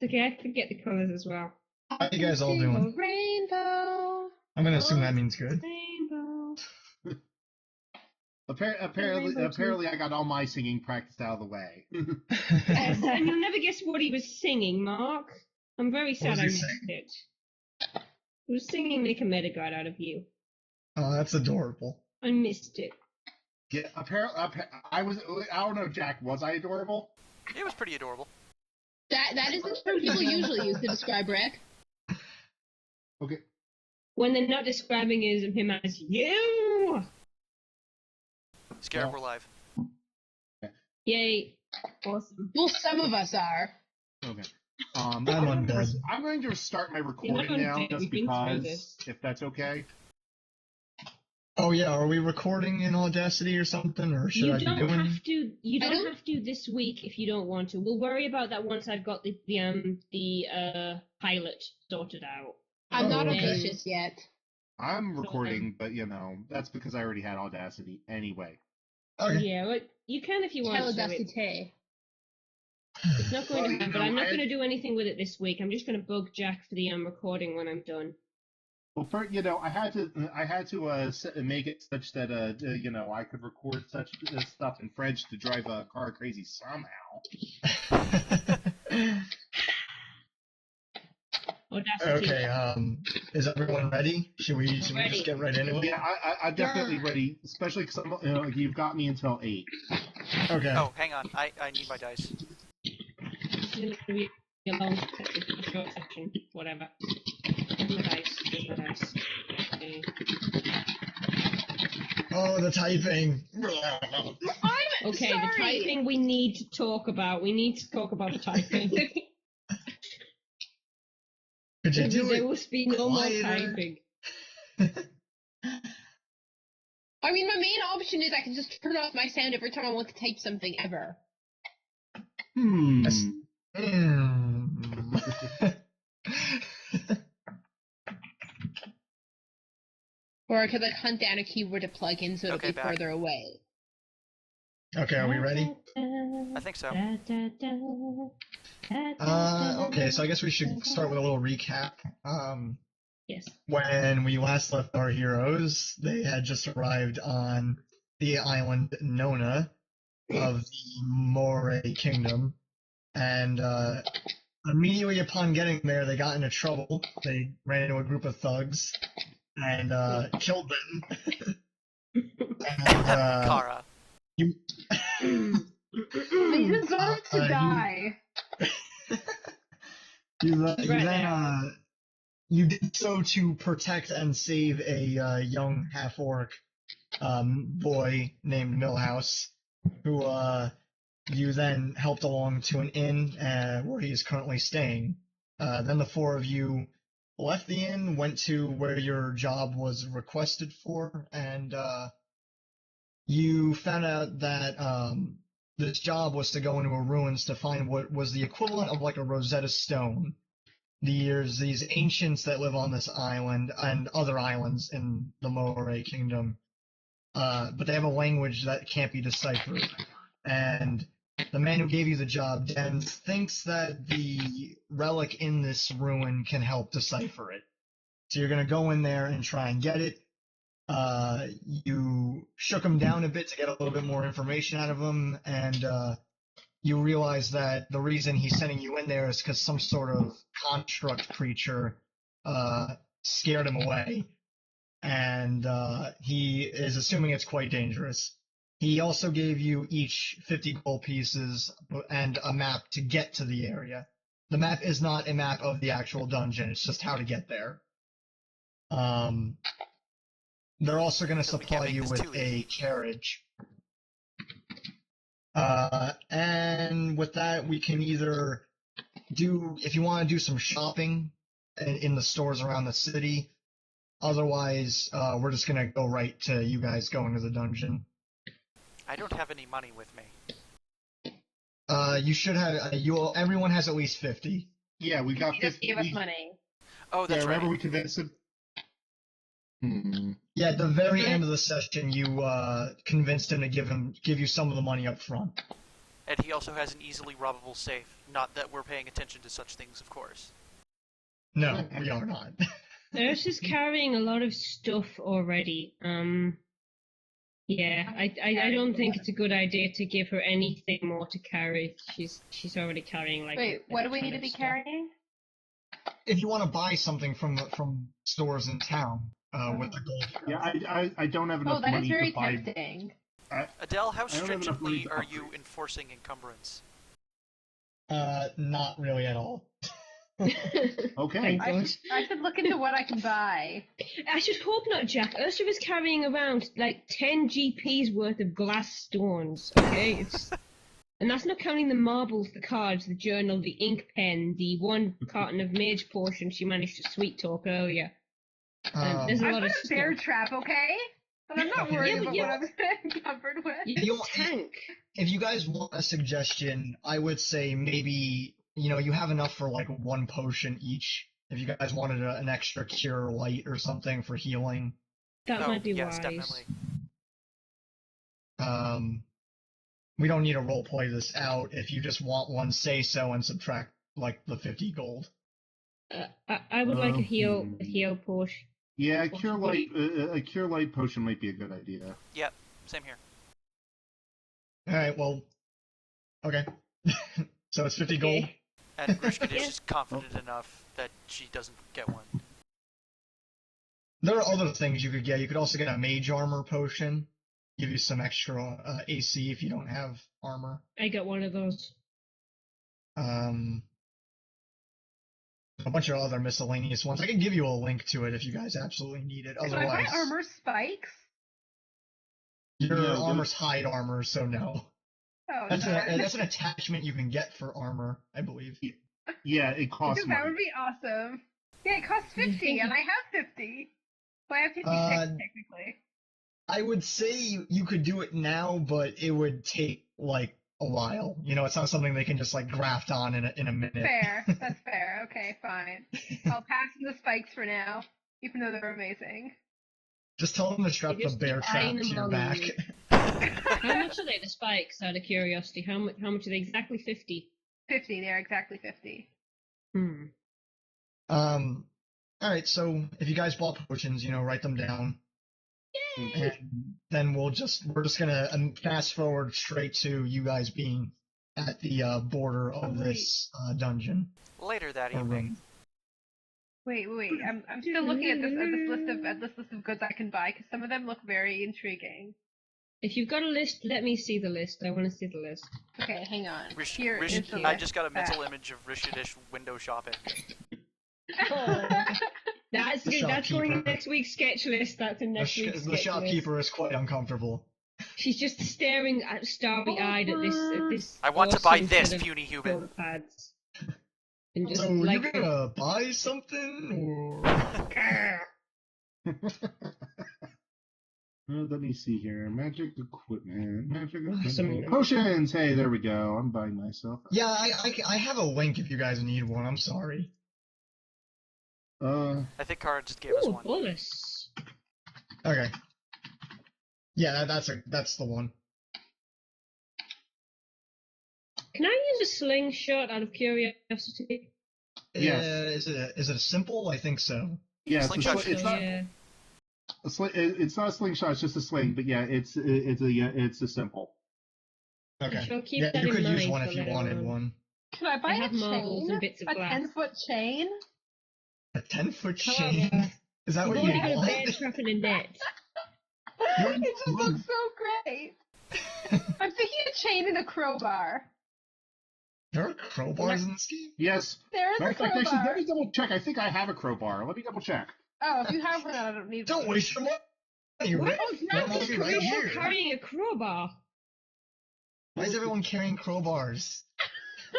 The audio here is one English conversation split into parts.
It's okay, I forget the colours as well. How you guys all doing? Rainbow. I'm gonna assume that means good. Rainbow. Apparently, I got all my singing practiced out of the way. Yes, and you'll never guess what he was singing, Mark. I'm very sad was I he missed singing? it. He was singing Make a Metagod out of you. Oh, that's adorable. I missed it. Yeah, apparently, I don't know, Jack. Was I adorable? It was pretty adorable. That is the term people usually use to describe Rick. Okay. When they're not describing him as you! Scarab, we're live. Yay. Awesome. Well, some of us are. Okay. I'm undead. I'm going to start my You're recording not now, undead, just we've been through because, this. if that's okay. Oh yeah, are we recording in Audacity or something, or should You I be don't doing? have to. You I don't don't- have to this week if you don't want to. We'll worry about that once I've got the pilot sorted out. I'm Oh, not okay. ambitious yet. I'm recording, but that's because I already had Audacity anyway. Okay. Yeah, well, you can if you want to. Teledacity. It's not going Well, to you happen. know, I'm not I- going to do anything with it this week. I'm just going to bug Jack for the recording when I'm done. Well, first, I had to make it such that I could record such stuff in French to drive a car crazy somehow. Audacity. Okay. Is everyone ready? Should we Ready. just get right into it? Yeah, I'm definitely ready, especially because you've got me until 8. Okay. Oh, hang on. I need my dice. This is going to be a long section, a short section, whatever. There's my dice. There's my dice. Okay. Oh, the typing. I'm Okay, sorry. the typing we need to talk about. We need to talk about the typing. Could you do there it? must be no more quieter? typing. I mean, my main option is I can just turn off my sound every time I want to type something ever. Mm. Or I could hunt down a keyboard to plug in so it'll Okay, be back. further away. Okay, are we ready? I think so. Okay, so I guess we should start with a little recap. Yes. When we last left our heroes, they had just arrived on the island Nona of the Moray Kingdom, and immediately upon getting there, they got into trouble. They ran into a group of thugs and killed them. And Qara. you, They deserve to die. you did so to protect and save a young half-orc boy named Millhouse, who you then helped along to an inn where he is currently staying. Then the four of you left the inn, went to where your job was requested for, and you found out that this job was to go into a ruins to find what was the equivalent of like a Rosetta Stone. There's these ancients that live on this island and other islands in the Moray Kingdom, but they have a language that can't be deciphered. And the man who gave you the job, Dan, thinks that the relic in this ruin can help decipher it. So you're going to go in there and try and get it. You shook him down a bit to get a little bit more information out of him, and you realize that the reason he's sending you in there is because some sort of construct creature scared him away, and he is assuming it's quite dangerous. He also gave you each 50 gold pieces and a map to get to the area. The map is not a map of the actual dungeon, it's just how to get there. They're also going to So we can't supply make you this with too a easy. carriage. And with that, we can either do, if you want to do some shopping in the stores around the city. Otherwise, we're just going to go right to you guys going to the dungeon. I don't have any money with me. You should have, everyone has at least 50. Yeah, we got He just 50. gave us money. Oh, that's remember right. we convinced him. Yeah, at the very end of the session, you convinced him to give you some of the money up front. And he also has an easily robbable safe. Not that we're paying attention to such things, of course. No, we are not. Ursa's carrying a lot of stuff already. Yeah, I don't think it's a good idea to give her anything more to carry. She's already carrying like. Wait, what do we need to be stuff. carrying? If you want to buy something from stores in town with the gold. Yeah, I don't have enough Oh, that money is very to buy. tempting. Adele, how I don't have enough money stringently to are you upgrade. enforcing encumbrance? Not really at all. Okay. Thank I God. should look into what I can buy. I should hope not, Jack. Ursa was carrying around like 10 GP's worth of glass stones. Okay, and that's not counting the marbles, the cards, the journal, the ink pen, the 1 carton of mage potion she managed to sweet talk earlier. There's a I've lot got of a bear stuff. trap, okay? But I'm not worried Yeah, but about what I'm covered with. You tank. If you guys want a suggestion, I would say maybe, you have enough for like 1 potion each. If you guys wanted an extra cure light or something for healing. That might be yes, wise. definitely. We don't need to roleplay this out. If you just want one, say so and subtract like the 50 gold. I would like a heal Hmm. potion. Yeah, a cure light potion might be a good idea. Yep, same here. Alright, well, okay. So it's 50 gold. Okay. And Rishcodish Yeah. is confident enough that she doesn't get one. There are other things you could get. You could also get a mage armor potion. Give you some extra AC if you don't have armor. I got one of those. A bunch of other miscellaneous ones. I can give you a link to it if you guys absolutely need it. Can I buy Otherwise, armor spikes? your No, armor's hide armor, so no. Oh, That's darn. an attachment you can get for armor, I believe. Yeah, it costs Because that money. would be awesome. Yeah, it costs 50, and I have 50. So I have 56, technically. I would say you could do it now, but it would take like a while. It's not something they can just like graft on in a minute. Fair. That's fair. Okay, fine. I'll pass on the spikes for now, even though they're amazing. Just tell them to strap You the just bear keep trap eyeing to them your on back. you. How much are they, the spikes, out of curiosity? How much are they? Exactly 50? 50, they're exactly 50. Alright, so if you guys bought potions, write them down. Yay! And then we're just gonna fast forward straight to you guys being at the border of this dungeon. Later that or evening. room. Wait. I'm still looking at this list of goods I can buy, because some of them look very intriguing. If you've got a list, let me see the list. I want to see the list. Okay, hang on. Rish- Here Rish- is the I list. just got a mental image of Rishcodish window shopping. That's The going in shopkeeper. next week's sketch list. That's in next week's The sketch shopkeeper list. is quite uncomfortable. She's just staring at starry-eyed at this. I want to buy awesome this, set of puny human. shoulder pads. And just So like, you're gonna buy something, or Let me see here. Magic equipment. Awesome. Potions! Hey, there we go. I'm buying myself. yeah, I have a link if you guys need one. I'm sorry. I think Qara just gave us ooh, one. bolus. Okay. Yeah, that's the one. Can I use a slingshot out of curiosity? Yes. Is it a simple? I think so. Yeah, Slingshot it's not. Yeah. It's not a slingshot. It's just a sling. But yeah, it's a simple. Okay. Shall keep Yeah, that you in could use mind one for if you later wanted on. one. Can I buy I have a marbles chain? and bits of A glass. 10-foot chain? A 10-foot Come on, chain? yeah. Is that You've what you already got a want? bear trap and a net. It just looks so great. I'm thinking a chain and a crowbar. There are crowbars in this game? Yes. There is Matter a of fact, actually, let crowbar. me double check. I think I have a crowbar. Let me double check. Oh, if you have one, I don't need Don't one. waste your money, What? Rick. That must be right You're here. carrying a crowbar. Why is everyone carrying crowbars?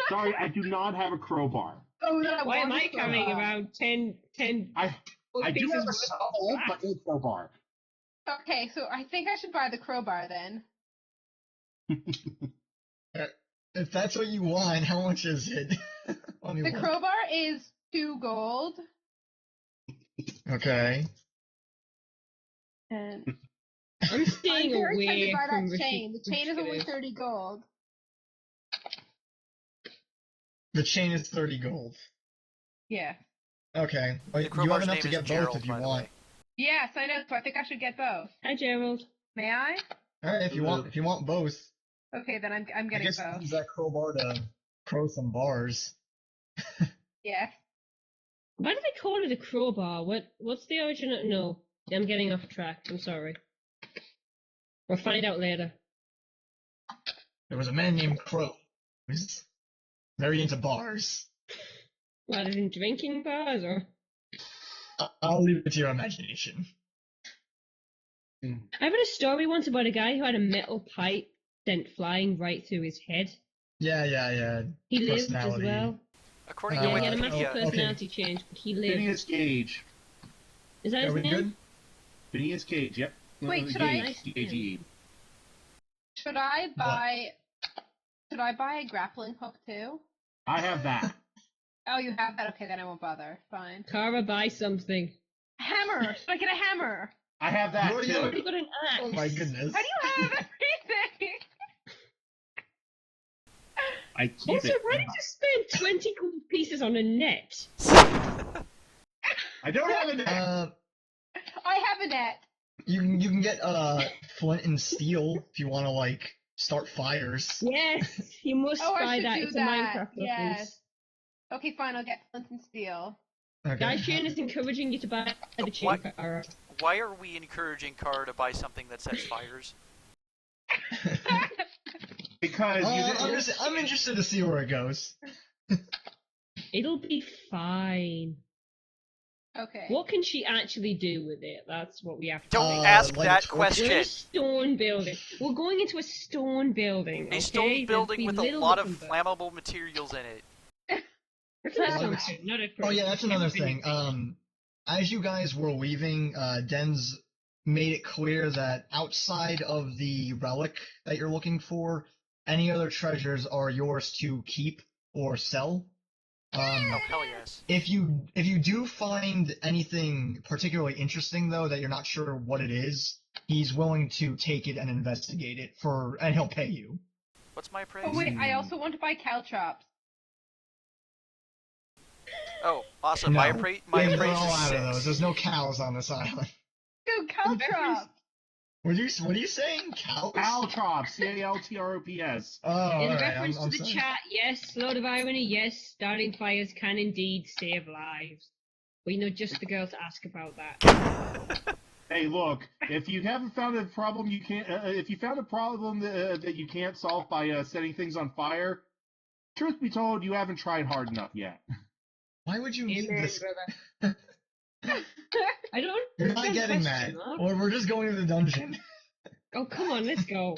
Sorry, I do not have a crowbar. Oh, that Why am one I carrying crowbar. around 10 I do pieces have a worth of small glass? but no crowbar. Okay, so I think I should buy the crowbar then. If that's what you want, how much is it? Let me The look. crowbar is 2 gold, Okay. and I'm I'm staying very tempted away to buy from that chain. The chain is only Rishcodish. 30 gold. The chain is 30 gold. Yeah. Okay. Well, The you have crowbar's enough name to is get Gerald, both if you by the want. way. Yes, I know. So I think I should get both. Hi, Gerald. May I? Alright, if you want both. Okay, then I'm I getting guess both. use that crowbar to crow some bars. Yeah. Why do they call it a crowbar? What's the origin of... No, I'm getting off track. I'm sorry. We'll find out later. There was a man named Crow. He was very into bars. What, is in drinking bars, or...? I'll leave it to your imagination. I read a story once about a guy who had a metal pipe sent flying right through his head. Yeah. He lived as Personality. well. According Uh, to Yeah, he had a massive Wikipedia, okay. personality change, but he lived. Phineas Gage. Is that Are his we name? good? Phineas Gage, yep. Wait, should Gage, I- G-A-G-E. Should I buy a grappling hook too? I have that. Oh, you have that? Okay, then I won't bother. Fine. Kara, buy something. Hammer! Should I get a hammer? I have that You already too. have- Already got an axe. Oh my goodness. How do you have everything? I keep Also, it. why did you spend 20 gold pieces on a net? I don't have it. I have a net. You can get flint and steel if you want to like start fires. Yes, you must Oh, I buy should that. do It's a that. Minecraft Yes. reference. Okay, fine. I'll get flint and steel. Okay. Guy Shane is encouraging you to buy the chain, What? Kara. why are we encouraging Kara to buy something that sets fires? Because I'm interested to see where it goes. It'll be fine. Okay. What can she actually do with it? That's what we have to Don't think. ask like that torture? We're in question. a stone building. We're going into a stone building. A okay? stone There'd building be with a little lot of different- flammable materials in it. That's an assumption, not a Oh yeah, that's another everything. thing. As you guys were leaving, Den's made it clear that outside of the relic that you're looking for, any other treasures are yours to keep or sell. Oh, hell yes. If you do find anything particularly interesting though that you're not sure what it is, he's willing to take it and investigate it and he'll pay you. What's my praise? Oh wait, I also want to buy caltrops. Oh, awesome. No, My praise they're is all out of those. 6. There's no cows on this island. Dude, caltrops. What are you saying? Cows? Caltrops, C-A-L-T-R-O-P-S. Oh, In alright, reference I'm to the sorry. chat, yes, load of irony, yes, starting fires can indeed save lives. We know just the girl to ask about that. Hey, look, if you haven't found a problem you can't, if you found a problem that you can't solve by setting things on fire, truth be told, you haven't tried hard enough yet. Why would you need Amen, this? brother. I don't. You're not understand getting that. question mark. Or we're just going to the dungeon. Oh, come on, let's go.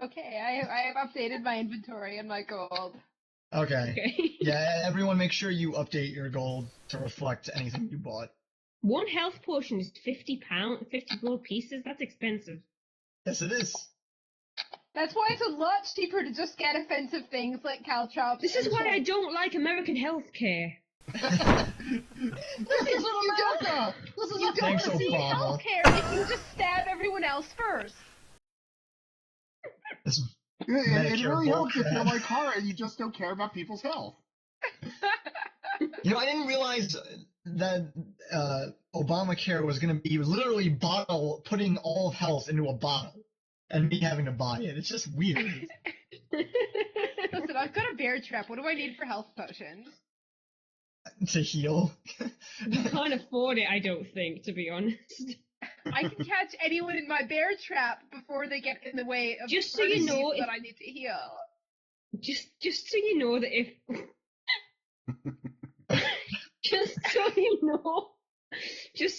Okay, I have updated my inventory and my gold. Okay. Okay. Yeah, everyone make sure you update your gold to reflect anything you bought. One health potion is £50, 50 gold pieces. That's expensive. Yes, it is. That's why it's a lot cheaper to just get offensive things like caltrops. This is and why I salt. don't like American healthcare. This is America! This is You don't Thanks, receive Obama. healthcare if you just stab everyone else first. This- It Medicare really helps if bullcrap. you're like Kara and you just don't care about people's health. You know, I didn't realize that Obamacare was going to be literally putting all of health into a bottle and me having to buy it. It's just weird. Listen, I've got a bear trap. What do I need for health potions? To heal. You can't afford it, I don't think, to be honest. I can catch anyone in my bear trap before they get in the way of Just so you the know, people if- that I need to heal. Just so you know that if just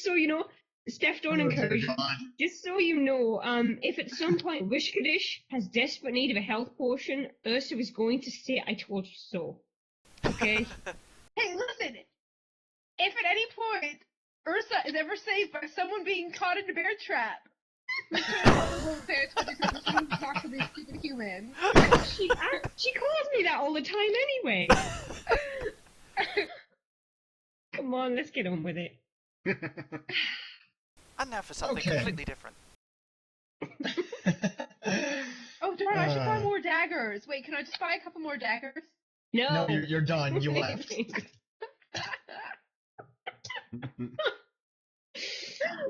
so you know, Steph, don't encourage you. God. Just so you know, if at some point Rishcodish has desperate need of a health potion, Ursa is going to say, "I told you so." Okay? Hey, listen! If at any point Ursa is ever saved by someone being caught in a bear trap, I won't say I told you so. Just won't talk to these stupid humans. she calls me that all the time anyway. Come on, let's get on with it. And now for something Okay. completely different. Oh, Come on, I should buy more daggers. Wait, can I just buy a couple more daggers? No. No, you're done. You left.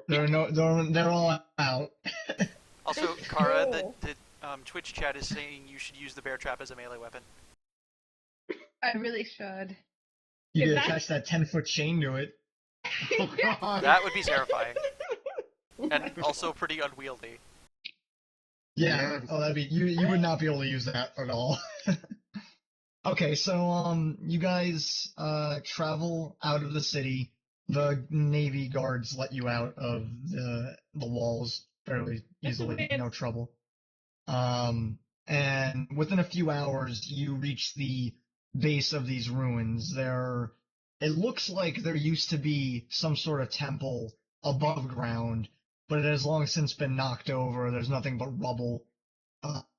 They're all out. Also, Qara, the Twitch chat is saying you should use the bear trap as a melee weapon. I really should. You If could that- attach that 10-foot chain to it. Oh god. That would be terrifying. And also pretty unwieldy. Yeah. Oh, that'd be you would not be able to use that at all. Okay, so you guys travel out of the city. The Navy guards let you out of the walls fairly easily, no trouble. And within a few hours, you reach the base of these ruins. It looks like there used to be some sort of temple above ground, but it has long since been knocked over. There's nothing but rubble.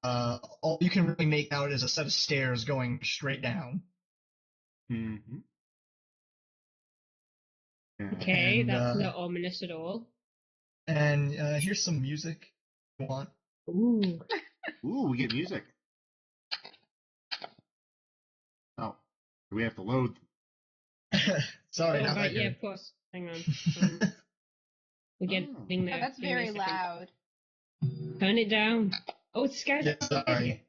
All you can really make out is a set of stairs going straight down. Mm-hmm. Okay, And, that's not ominous at all. And here's some music if you want. Ooh. Ooh, we get music. Oh, we have to load. Sorry, Oh, not right, that yeah, good. of course. Hang on. We're getting there. Oh, that's Give me a very second. loud. Turn it down. Oh, it's scared. Yeah, sorry.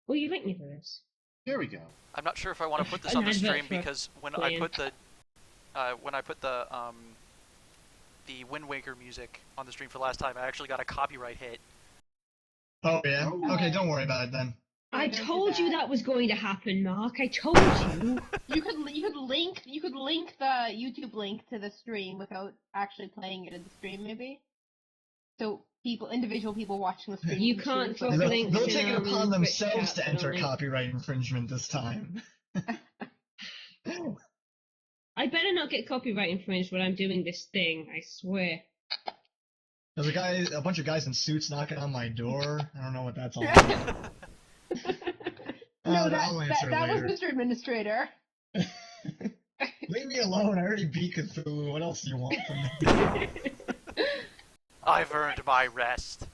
Oh, you like me for this? There we go. I'm not sure if I want to put this An on the advert stream for because when playing. I put the Wind Waker music on the stream for last time, I actually got a copyright hit. Oh yeah. Oh. Okay, don't worry about it then. I don't do told you that. that was going to happen, Mark. I told you. You could link the YouTube link to the stream without actually playing it in the stream, maybe. So individual people watching the stream. You can can't choose drop whether- links They'll in, take it upon Twitch themselves chat, to enter don't they? copyright infringement this time. I better not get copyright infringed when I'm doing this thing. I swear. There's a bunch of guys in suits knocking on my door. I don't know what that's all about. No, I'll answer that was later. Mr. Administrator. Leave me alone. I already beat Cthulhu. What else do you want from me? I've earned my rest.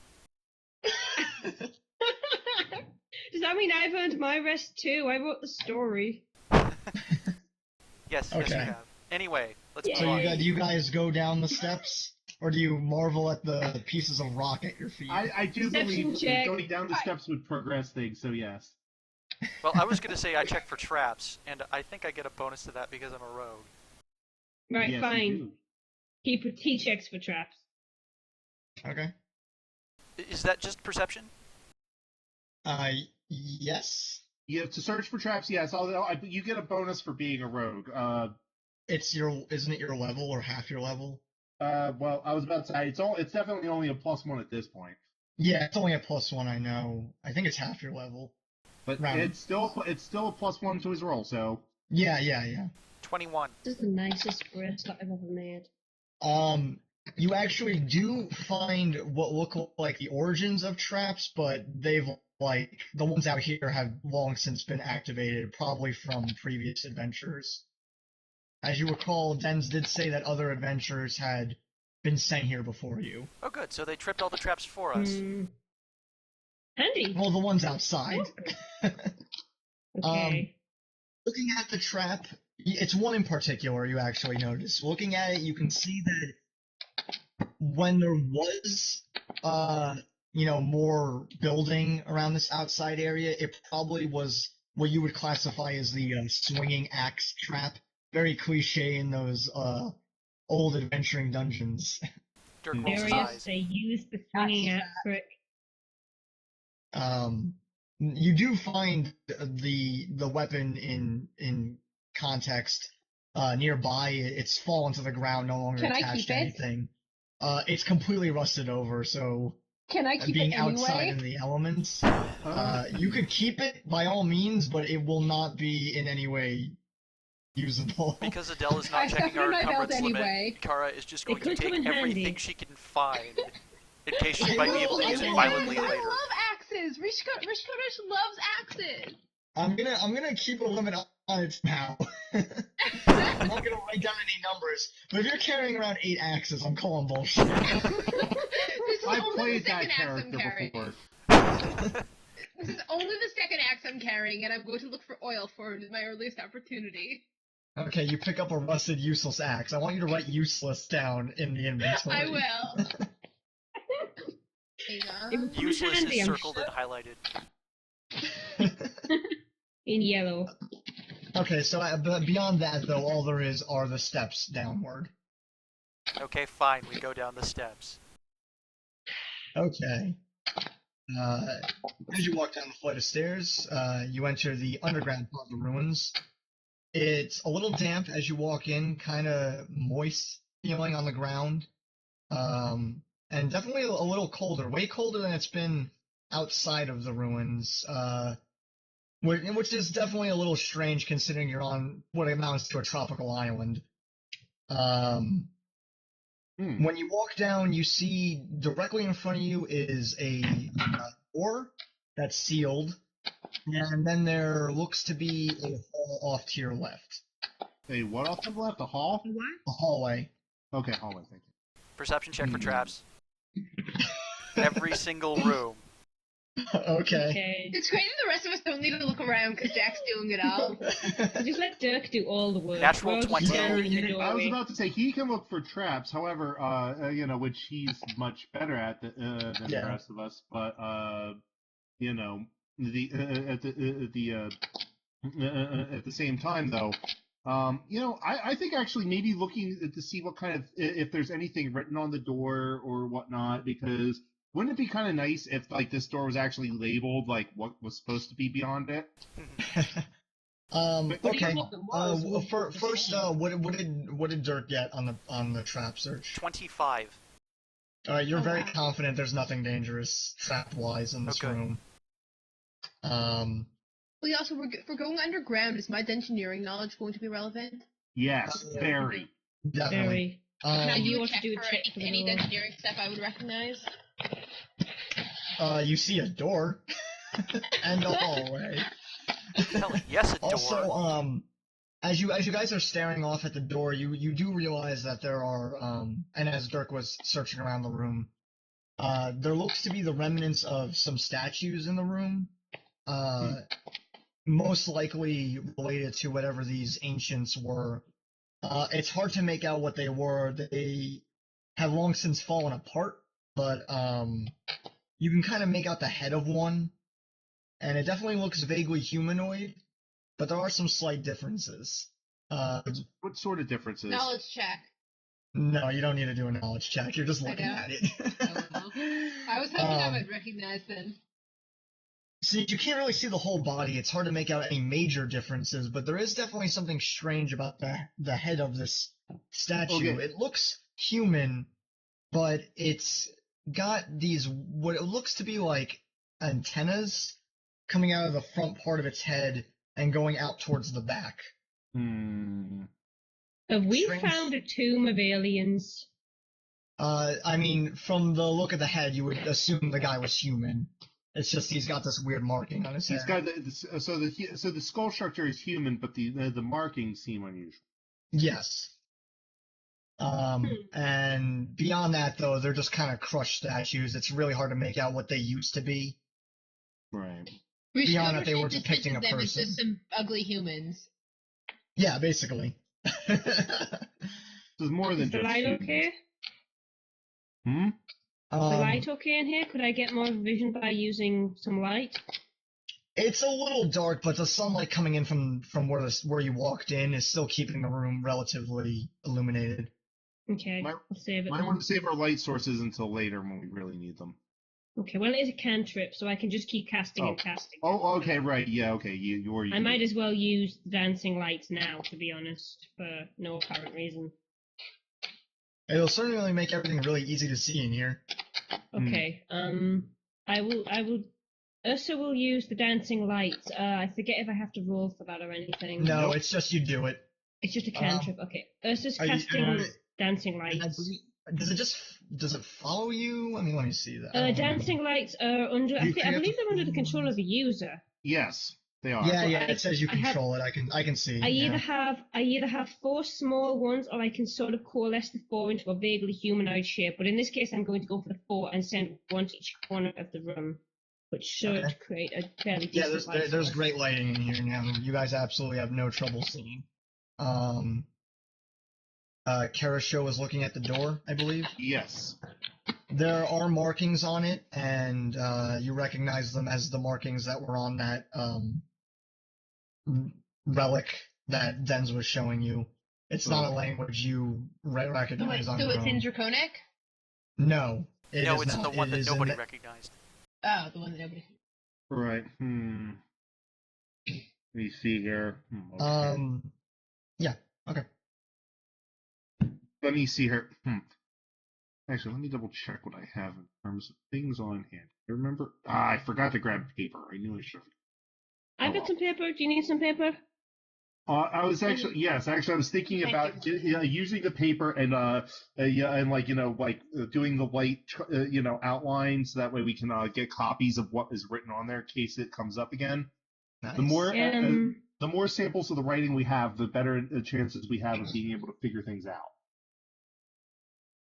Does that mean I've earned my rest too? I wrote the story. Yes, yes Okay. you have. Anyway, let's Yeah. move on. So do you guys go down the steps, or do you marvel at the pieces of rock at your feet? I do Perception believe check. going down the steps would progress things, so yes. Well, I was going to say I check for traps, and I think I get a bonus to that because I'm a rogue. Right, Yes, you fine. do. He checks for traps. Okay. Is that just perception? Yes. You have to search for traps, yes. Although you get a bonus for being a rogue. Isn't it your level or half your level? Well, I was about to say it's definitely only a +1 at this point, Yeah, it's only a +1. I know. I think it's half your level. but Round. it's still a +1 to his roll. So 21. This is the nicest bracelet I've ever made. You actually do find what look like the origins of traps, but they've the ones out here have long since been activated, probably from previous adventurers. As you recall, Dens did say that other adventurers had been sent here before you. Oh, good. So they tripped all the traps for us. Handy. Well, the ones outside. Okay. Looking at the trap, it's one in particular you actually notice. Looking at it, you can see that when there was, more building around this outside area, it probably was what you would classify as the swinging axe trap. Very cliche in those old adventuring dungeons. Dirk rolls his Darius, eyes. they used the swinging axe trick. You do find the weapon in context nearby. It's fallen to the ground, no longer Can I attached keep to it? anything. It's completely rusted over, so Can I keep being it outside anyway? in the elements, you could keep it by all means, but it will not be in any way usable. Because Adell is I not checking our suffered my belt encumbrance limit, anyway. Qara is just It going to could come take in everything handy. she can find in case she I might be able to will- use I it will- violently I later. love axes. Rishcodish loves axes. I'm gonna keep a limit on it now. I'm not gonna write down any numbers, but if you're carrying around 8 axes, I'm calling bullshit. This is I've only played the that second axe I'm character carrying. before. This is only the second axe I'm carrying, and I'm going to look for oil for it at my earliest opportunity. Okay, you pick up a rusted, useless axe. I want you to write useless down in the inventory. I will. Hang It on. would come Useless handy, is I'm circled and highlighted. in yellow. Okay, so but beyond that, though, all there is are the steps downward. Okay, fine. We go down the steps. Okay. As you walk down the flight of stairs, you enter the underground part of the ruins. It's a little damp as you walk in, kind of moist feeling on the ground, and definitely a little colder, way colder than it's been outside of the ruins, which is definitely a little strange considering you're on what amounts to a tropical island. When you walk down, you see directly in front of you is a door that's sealed, and then there looks to be a hall off to your left. Hey, what off to the left? A hall? What? A hallway. Okay, hallway, thank you. Perception check for traps. Every single room. Okay. Okay. It's great that the rest of us don't need to look around because Jack's doing it all. Just let Dirk do all the work. Natural We're all 20. just standing in the I was doorway. about to say he can look for traps, however, which he's much better at than Yeah. the rest of us. But at the same time, though, I think actually maybe looking to see what kind of if there's anything written on the door or whatnot, because wouldn't it be kind of nice if like this door was actually labeled like what was supposed to be beyond it? Okay. was. First, what did Dirk get on the trap search? 25. You're Oh, very wow. confident there's nothing dangerous trap wise in this Okay. room. We also, if we're going underground, is my engineering knowledge going to be relevant? Yes, very. Definitely. Very. Can I You do a want to check do a for check for the any door. engineering stuff I would recognize? You see a door and a hallway. Hell, yes, a door. Also, as you guys are staring off at the door, you do realize that there are and as Dirk was searching around the room, there looks to be the remnants of some statues in the room. Most likely related to whatever these ancients were. It's hard to make out what they were. They have long since fallen apart, but you can kind of make out the head of one, and it definitely looks vaguely humanoid, but there are some slight differences. What sort of differences? Knowledge check. No, you don't need to do a knowledge check. You're just I looking know. at it. I was hoping I would recognize them. See, you can't really see the whole body. It's hard to make out any major differences, but there is definitely something strange about the head of this statue. Okay. It looks human, but it's got these what it looks to be like antennas coming out of the front part of its head and going out towards the back. Have we Strange. found a tomb of aliens? I mean, from the look of the head, you would assume the guy was human. It's just he's got this weird marking on his head. He's got so the skull structure is human, but the markings seem unusual. Yes. And beyond that, though, they're just kind of crushed statues. It's really hard to make out what they used to be. Right. Beyond that, they were Just depicting a them as person. just some ugly humans. Yeah, basically. There's more Is than the just light humans. okay? Hmm. The light okay in here? Could I get more vision by using some light? It's a little dark, but the sunlight coming in from where you walked in is still keeping the room relatively illuminated. Okay, Might- I'll save it Might then. want to save our light sources until later when we really need them. Okay, well it is a cantrip, so I can just keep casting and casting. Oh, okay, right. Yeah, okay. You're. I might as well use dancing lights now, to be honest, for no apparent reason. It'll certainly make everything really easy to see in here. Okay, I will. Ursa will use the dancing lights. I forget if I have to roll for that or anything. No, Nope. it's just you do it. It's just a cantrip. Okay, Ursa's are you- casting dancing And I lights. believe- does it follow you? I mean, let me see that. Dancing lights are under. I believe they're under the control of the user. Yes, they are. Yeah, Well, yeah. It says you I have- control it. I can see. I yeah. either have 4 small ones, or I can sort of coalesce the 4 into a vaguely humanoid shape. But in this case, I'm going to go for the 4 and send one to each corner of the room. which should Okay. create a fairly Yeah, decent light there's source. great lighting in here now. You guys absolutely have no trouble seeing. Kerisho is looking at the door, I believe. Yes. There are markings on it, and you recognize them as the markings that were on that relic that Denz was showing you. It's not a language you recognize So on your it's in own. Draconic? No, it No, is it's not. the one It that is in nobody the- recognized. Oh, the one that nobody. Right. Let me see here. Yeah. Okay. Let me see here. Actually, let me double check what I have in terms of things on hand. I remember. I forgot to grab paper. I knew I should. I've got some paper. Do you need some paper? I was actually I was thinking Thank about using the paper and doing the white outlines. That way we can get copies of what is written on there in case it comes up again. Nice. The more samples of the writing we have, the better the chances we have of being able to figure things out.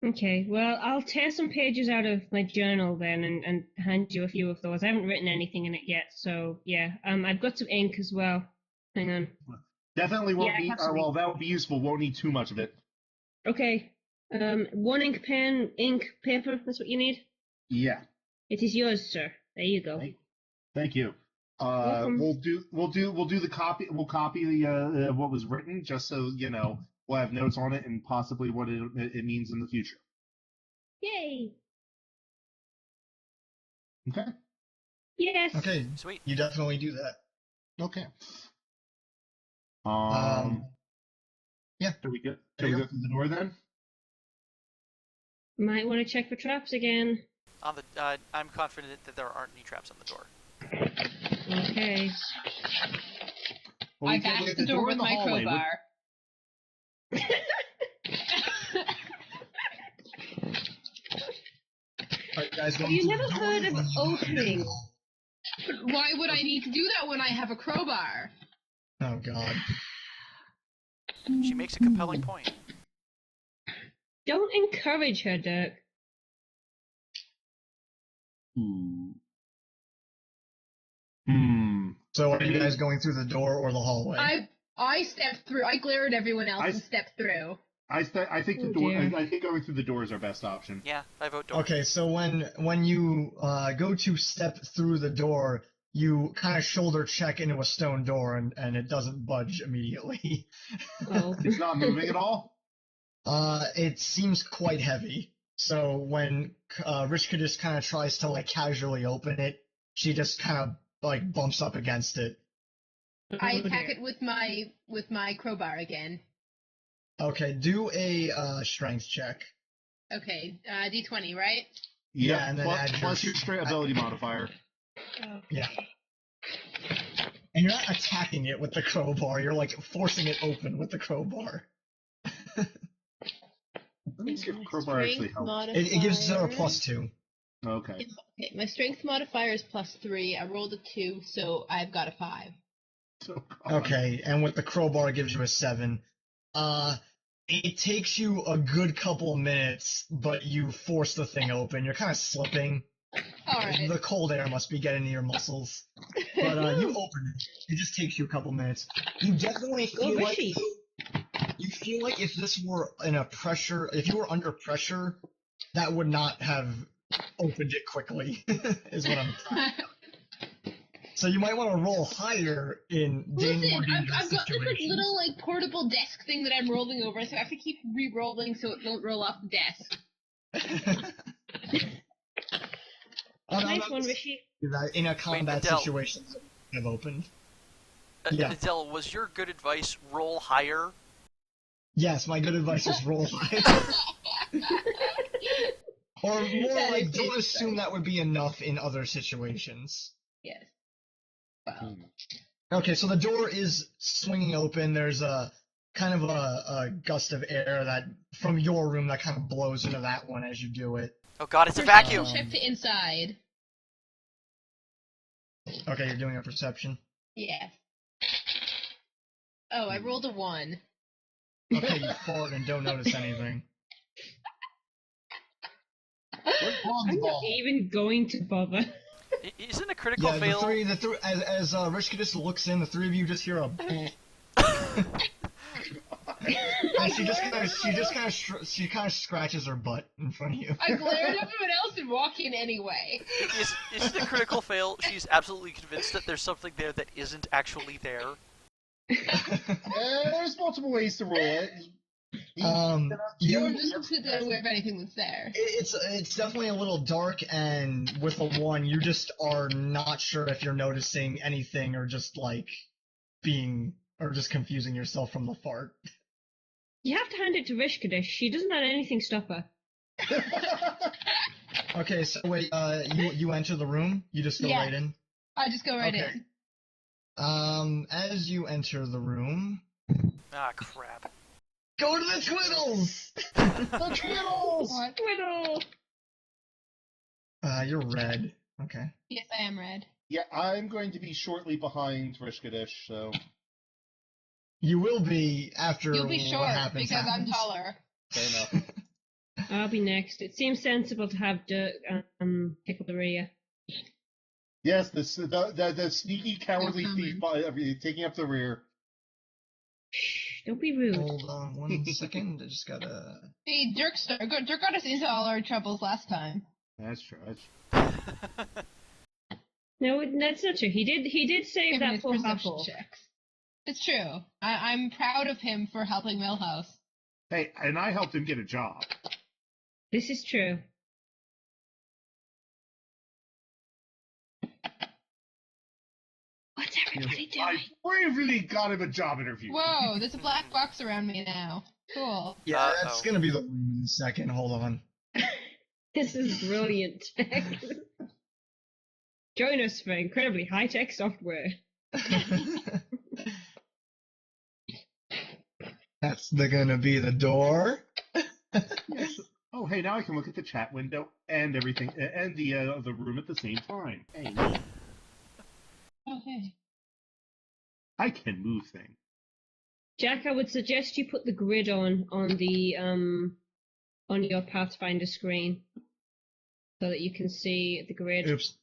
Okay, well, I'll tear some pages out of my journal then and hand you a few of those. I haven't written anything in it yet, so yeah. I've got some ink as well. Hang on. Definitely won't Yeah, I need. have some Well, that would be useful. Won't need too much of it. Okay. One ink pen, ink, paper. That's what you need. Yeah. It is yours, sir. There you go. Thank you. Welcome. We'll do the copy. We'll copy the what was written, just so we'll have notes on it and possibly what it means in the future. Yay! Okay. Yes. Okay. Sweet. You definitely do that. Okay. Yeah. Shall we go There you through go. the door then? Might want to check for traps again. I'm confident that there aren't any traps on the door. Okay. Well, I we can bashed look the at door with in the my hallway. crowbar. Alright, guys, going You through never the door heard of or you- opening. But why would I need to do that when I have a crowbar? Oh god. She makes a compelling point. Don't encourage her, Dirk. So are you guys going through the door or the hallway? I stepped through. I glared at everyone else and stepped through. I think the Oh, door. dear. I think going through the door is our best option. Yeah, I vote door. Okay, so when you go to step through the door, you kind of shoulder check into a stone door and it doesn't budge immediately. Oh. It's not moving at all. It seems quite heavy. So when Rishcodish kind of tries to like casually open it, she just kind of like bumps up against it. I Oh, attack dear. it with my crowbar again. Okay, do a strength check. Okay, D20, right? Yeah, and then plus, add plus your- your straight ability modifier. Yeah. And you're not attacking it with the crowbar, you're like forcing it open with the crowbar. Let me see if crowbar actually helps. It gives her a +2. Okay. Okay, my strength modifier is +3. I rolled a 2, so I've got a 5. So, Okay, and with the crowbar it gives you a 7. It takes you a good couple minutes, but you force the thing open. You're kind of slipping. Alright. The cold air must be getting to your muscles. But you open it. It just takes you a couple minutes. You definitely Oh, feel like Rishi. you feel like if this were if you were under pressure, that would not have opened it quickly. Is what I'm trying. So you might want to roll higher in more Listen, dangerous I've got this like situations. little like portable desk thing that I'm rolling over, so I have to keep re-rolling so it won't roll off the desk. Oh, no, Nice I'm one, not- Rishi. In a combat Adell. situation, have opened. Yeah. Adele, was your good advice roll higher? Yes, my good advice is roll higher. Or more That like, is don't good assume that would be enough in other situations. Yes. Wow. Okay, so the door is swinging open. There's a kind of a gust of air that from your room that kind of blows into that one as you do it. Oh god, it's a Perception vacuum! check to inside. Okay, you're doing a perception. Yes. Oh, I rolled a 1. Okay, you fart and don't notice anything. Where's Bob's I'm not ball? even going to bother. Isn't a critical Yeah, fail? as Rishcodish looks in, the three of you just hear a. And she kind of scratches her butt in front of you. I glare at everyone else and walk in anyway. Is it a critical fail? She's absolutely convinced that there's something there that isn't actually there. There's multiple ways to roll it. Or You. just completely unaware of anything that's there. It's definitely a little dark, and with a 1, you just are not sure if you're noticing anything or just like just confusing yourself from the fart. You have to hand it to Rishcodish. She doesn't let anything stop her. Okay, so wait, you enter the room. You just go Yeah. right in. I just go right Okay. in. As you enter the room, Ah, crap. go to the Twiddles. The Twiddles! What? Twiddle! You're red. Okay. Yes, I am red. Yeah, I'm going to be shortly behind Rishcodish, so... You will be after You'll be what short happens. because I'm happens. taller. Fair enough. I'll be next. It seems sensible to have Dirk pick up the rear. Yes, the sneaky, cowardly thief taking up the rear. Shh, don't be rude. Hold on 1 second. I just gotta. See, Dirk got us into all our troubles last time. That's true. No, that's not true. He did save Given that his poor perception Huffle. checks. It's true. I'm proud of him for helping Millhouse. Hey, and I helped him get a job. This is true. What's everybody I doing? bravely got him a job interview. Whoa, there's a black box around me now. Cool. Yeah, that's Uh-oh. gonna be the room in a second. Hold on. This is brilliant. Join us for incredibly high-tech software. That's gonna be the door. Oh, hey, now I can look at the chat window and everything, and the room at the same time. Hey, Okay. I can move things. Jack, I would suggest you put the grid on the on your Pathfinder screen so that you can see the grid. Oops.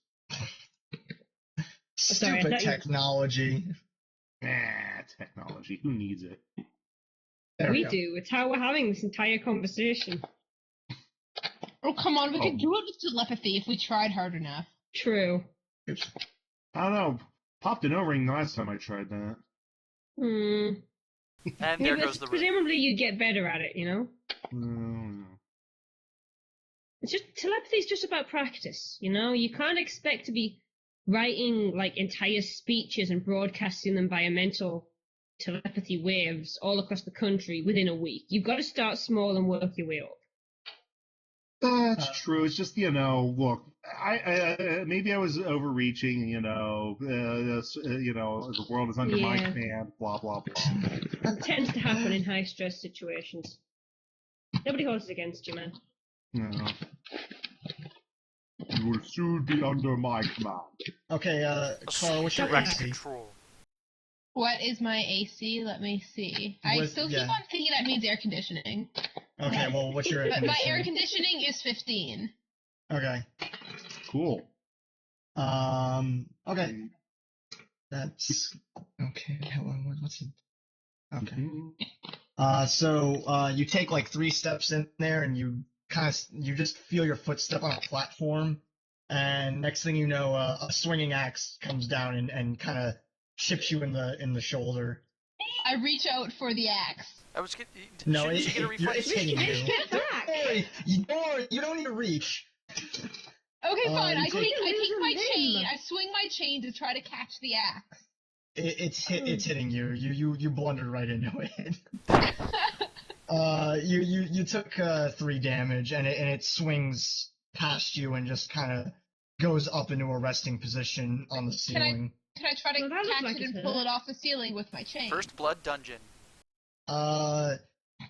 Sorry, I Stupid thought you- technology. Technology. Who needs it? There We go. do. It's how we're having this entire conversation. Oh, come on, we could Oh. do it with telepathy if we tried hard enough. True. Oops. I don't know. Popped an O-ring the last time I tried that. Hmm. And Yeah, there but goes the ring. presumably you'd get better at it, you know? No. It's just telepathy's just about practice, you know? You can't expect to be writing like entire speeches and broadcasting them via mental telepathy waves all across the country within a week. You've got to start small and work your way up. That's true. It's just, look, I maybe I was overreaching, the world is under my Yeah. command, blah, blah, blah. It tends to happen in high stress situations. Nobody holds it against you, man. No. You will soon be under my command. Okay, Carl, what's your Direct AC? control. What is my AC? Let me see. I What- still yeah. keep on thinking that means air conditioning. Okay, well, what's your air But my air conditioning? conditioning is 15. Okay. Cool. Okay. That's okay. Hold on, what's it? Okay. So you take like 3 steps in there, and you just feel your foot step on a platform, and next thing you know, a swinging axe comes down and kind of chips you in the shoulder. I reach out for the axe. I was get, No, shouldn't she get a reflex? it's hitting you. Get back! Hey, you don't need to reach. Okay, fine. you I take- take my Lose a chain. limb. I swing my chain to try to catch the axe. It's hitting you. You blundered right into it. You took 3 damage, and it swings past you and just kind of goes up into a resting position on the ceiling. Can I try to Well, that looks catch like it it's and pull hurt. it off the ceiling with my chain? First blood dungeon.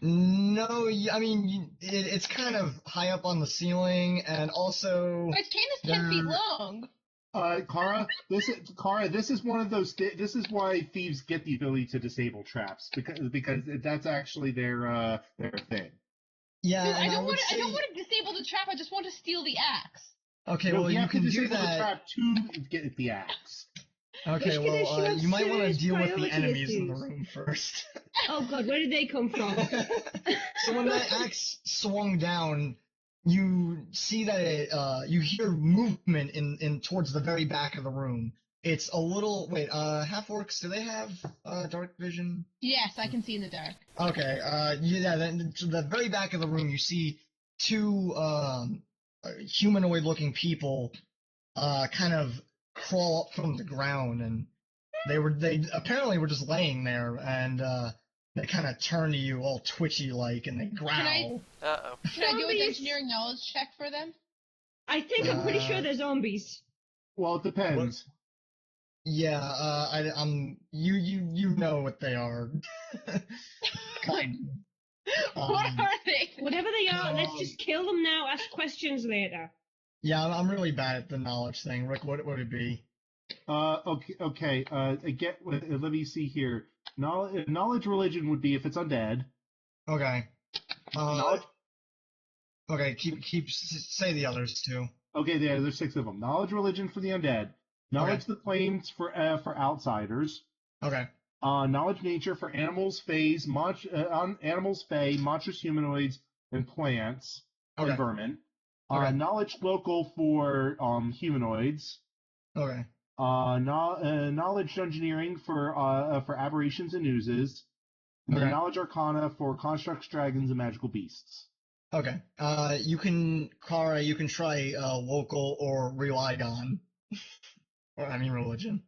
No, I mean it's kind of high up on the ceiling, and also My chain is 10 feet long. Qara, this is one of those. This is why thieves get the ability to disable traps because that's actually their thing. yeah. Dude, and I don't would want say- to disable the trap. I just want to steal the axe. Okay, No, well, you you have to can do disable the that. trap to get the axe. Okay, Rishcodish, well, have you might want to serious deal with the priority enemies in the issues. room first. Oh god, where did they come from? So when that axe swung down, you see that you hear movement in towards the very back of the room. It's a little, wait, half orcs, do they have dark vision? Yes, I can see in the dark. Okay, yeah, then to the very back of the room, you see two humanoid-looking people kind of crawl up from the ground, and they apparently were just laying there, and they kind of turn to you all twitchy-like, and they growl. Uh-oh. Should I do an Zombies. engineering knowledge check for them? I'm pretty sure they're zombies. Well, it depends. Yeah, you know what they are. Kind of. What are they? Whatever they are, let's just kill them now, ask questions later. Yeah, I'm really bad at the knowledge thing. Rick, what would it be? Okay. Again, let me see here. Knowledge religion would be if it's undead. Okay. Knowledge. Okay, say the others too. Okay, there's 6 of them. Knowledge religion for the undead. Knowledge the planes for outsiders. Okay. Knowledge nature for animals, fays, animals, fey, monstrous humanoids, and plants Okay. and vermin. Okay. Knowledge local for humanoids. Okay. Knowledge engineering for aberrations and oozes. And Okay. knowledge arcana for constructs, dragons, and magical beasts. Okay. Qara, you can try local or religon. Or I mean religion.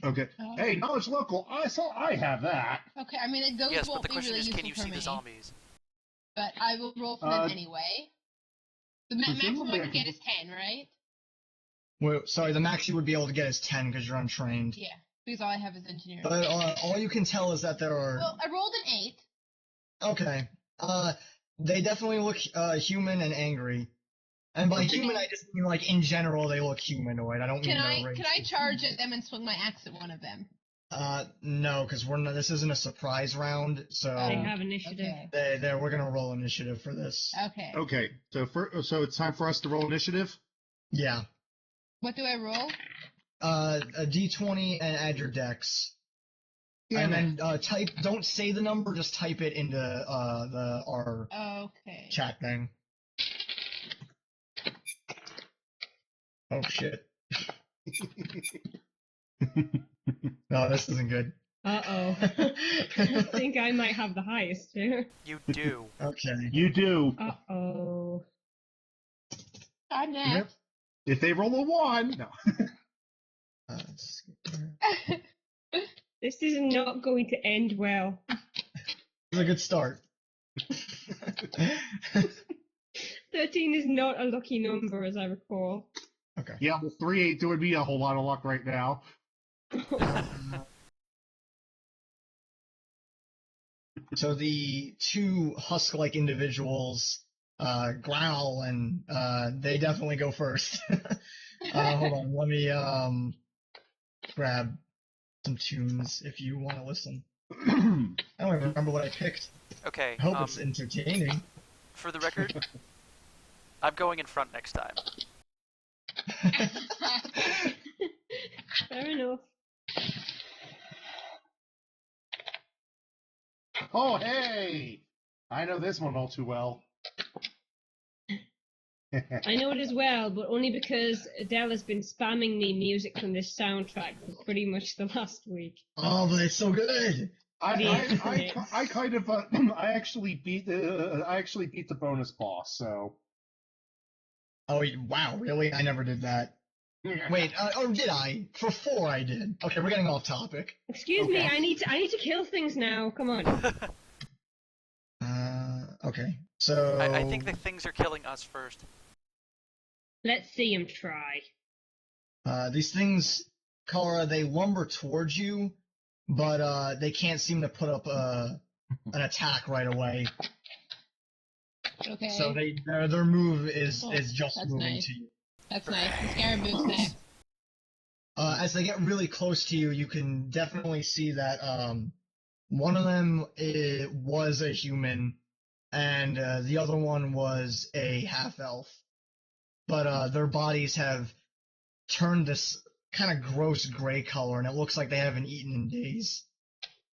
Okay. Hey, knowledge local. I have that. Okay, I mean, those Yes, won't but the be question really is, useful can you for see me, the zombies? but I will roll for them anyway. The maximum presumably I I can can- get is 10, right? Well, sorry, the max you would be able to get is 10 because you're untrained. Yeah, because all I have is engineering. But all you can tell is that there are. Well, I rolled an 8. Okay. They definitely look human and angry. And by human, I just mean like in general they look humanoid. I don't mean their race. Can I charge at them and swing my axe at one of them? No, because this isn't a surprise round, so They have initiative. Okay. we're gonna roll initiative for this. Okay. Okay. So it's time for us to roll initiative. Yeah. What do I roll? A d20 and add your dex. And then don't say the number, just type it into our Okay. chat thing. Oh shit. No, this isn't good. Uh-oh. I think I might have the highest here. You do. Okay. You do. Uh-oh. I'm next. If they roll a 1, no. This is not going to end well. It's a good start. 13 is not a lucky number, as I recall. Okay. Yeah, 3 ain't doing me a whole lot of luck right now. So the two husk-like individuals growl, and they definitely go first. Hold on, let me grab some tunes if you want to listen. I don't even remember what I picked. Okay. I hope it's entertaining. For the record, I'm going in front next time. Fair enough. Oh, hey! I know this one all too well. I know it as well, but only because Adele has been spamming me music from this soundtrack for pretty much the last week. Oh, but it's so good. I kind of I actually beat the bonus boss. So. Oh, wow, really? I never did that. Wait, or did I? For 4 I did. Okay, we're getting off topic. Excuse me, Okay. I need to kill things now. Come on. Okay. So I think the things are killing us first. Let's see him try. these things, Qara, they lumber towards you, but they can't seem to put up an attack right away. Okay. So their move is just that's moving nice. to you. That's nice. The Scarab moves next. As they get really close to you, you can definitely see that one of them was a human, and the other one was a half elf. but their bodies have turned this kind of gross gray color, and it looks like they haven't eaten in days.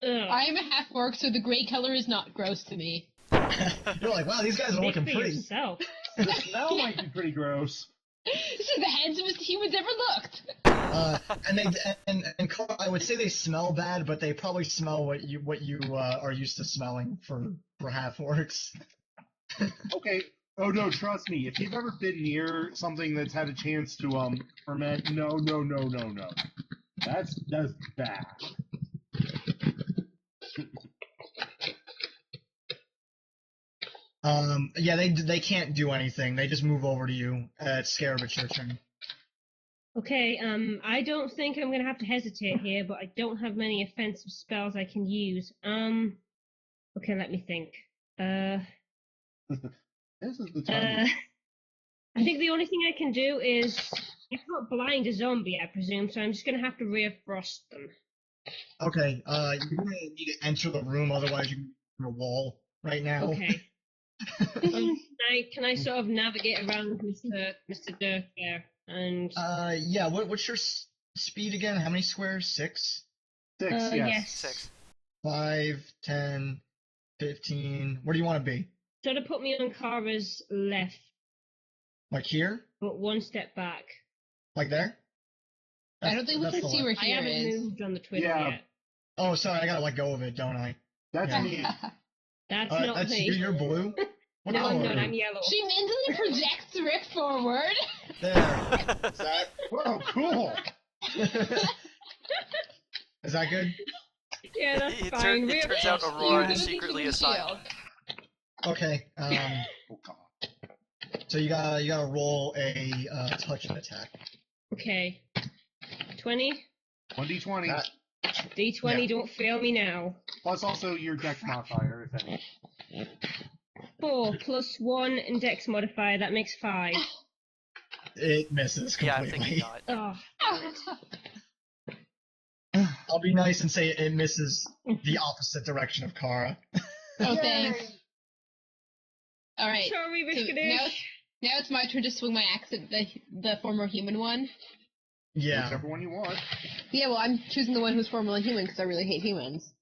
Ugh. I'm a half orc, so the gray color is not gross to me. You're like, wow, these guys are Speak looking for pretty. yourself. The smell might be pretty gross. This is the handsomest humans ever looked. And I would say they smell bad, but they probably smell what you are used to smelling for half orcs. Okay. Oh no, trust me. If you've ever been near something that's had a chance to ferment, no. That's bad. Yeah, they can't do anything. They just move over to you. Scarab, it's your turn. Okay, I don't think I'm gonna have to hesitate here, but I don't have many offensive spells I can use. Okay, let me think. This is the time. I think the only thing I can do is I can't blind a zombie, I presume, so I'm just gonna have to rear frost them. Okay, you're gonna need to enter the room, otherwise you can be on a wall right now. Okay. Can I sort of navigate around Mr. Dirk there? And Yeah. What's your speed again? How many squares? 6? 6, yes. yes. 6. 5, 10, 15. Where do you want to be? Sort of put me on Qara's left, Like here? but one step back. Like there? I don't think we That's can the see one. where I here haven't is. moved on the Twitter Yeah. yet. Oh, sorry, I gotta let go of it, don't I? That's Yeah. me. That's not That's me. you're blue? What No, color? I'm yellow. She mentally projects Rick forward. There. Is that Whoa, cool. is that good? Yeah, that's It fine. turns out Aurora Yeah. is secretly a silent. Okay. Oh, God. So you gotta roll a touch attack. Okay. 20? 1d20. That- D20, Yeah. don't fail me now. Plus also your dex modifier, if any. 4 plus 1 in dex modifier, that makes 5. It misses Yeah, I'm completely. thinking not. Oh, I'll be nice and say it misses the opposite direction of Qara. Oh, thanks. All right. sorry, So Rishcodish. now it's my turn to swing my axe at the former human one. Yeah. Whichever one you want. Yeah, well, I'm choosing the one who's formerly human because I really hate humans.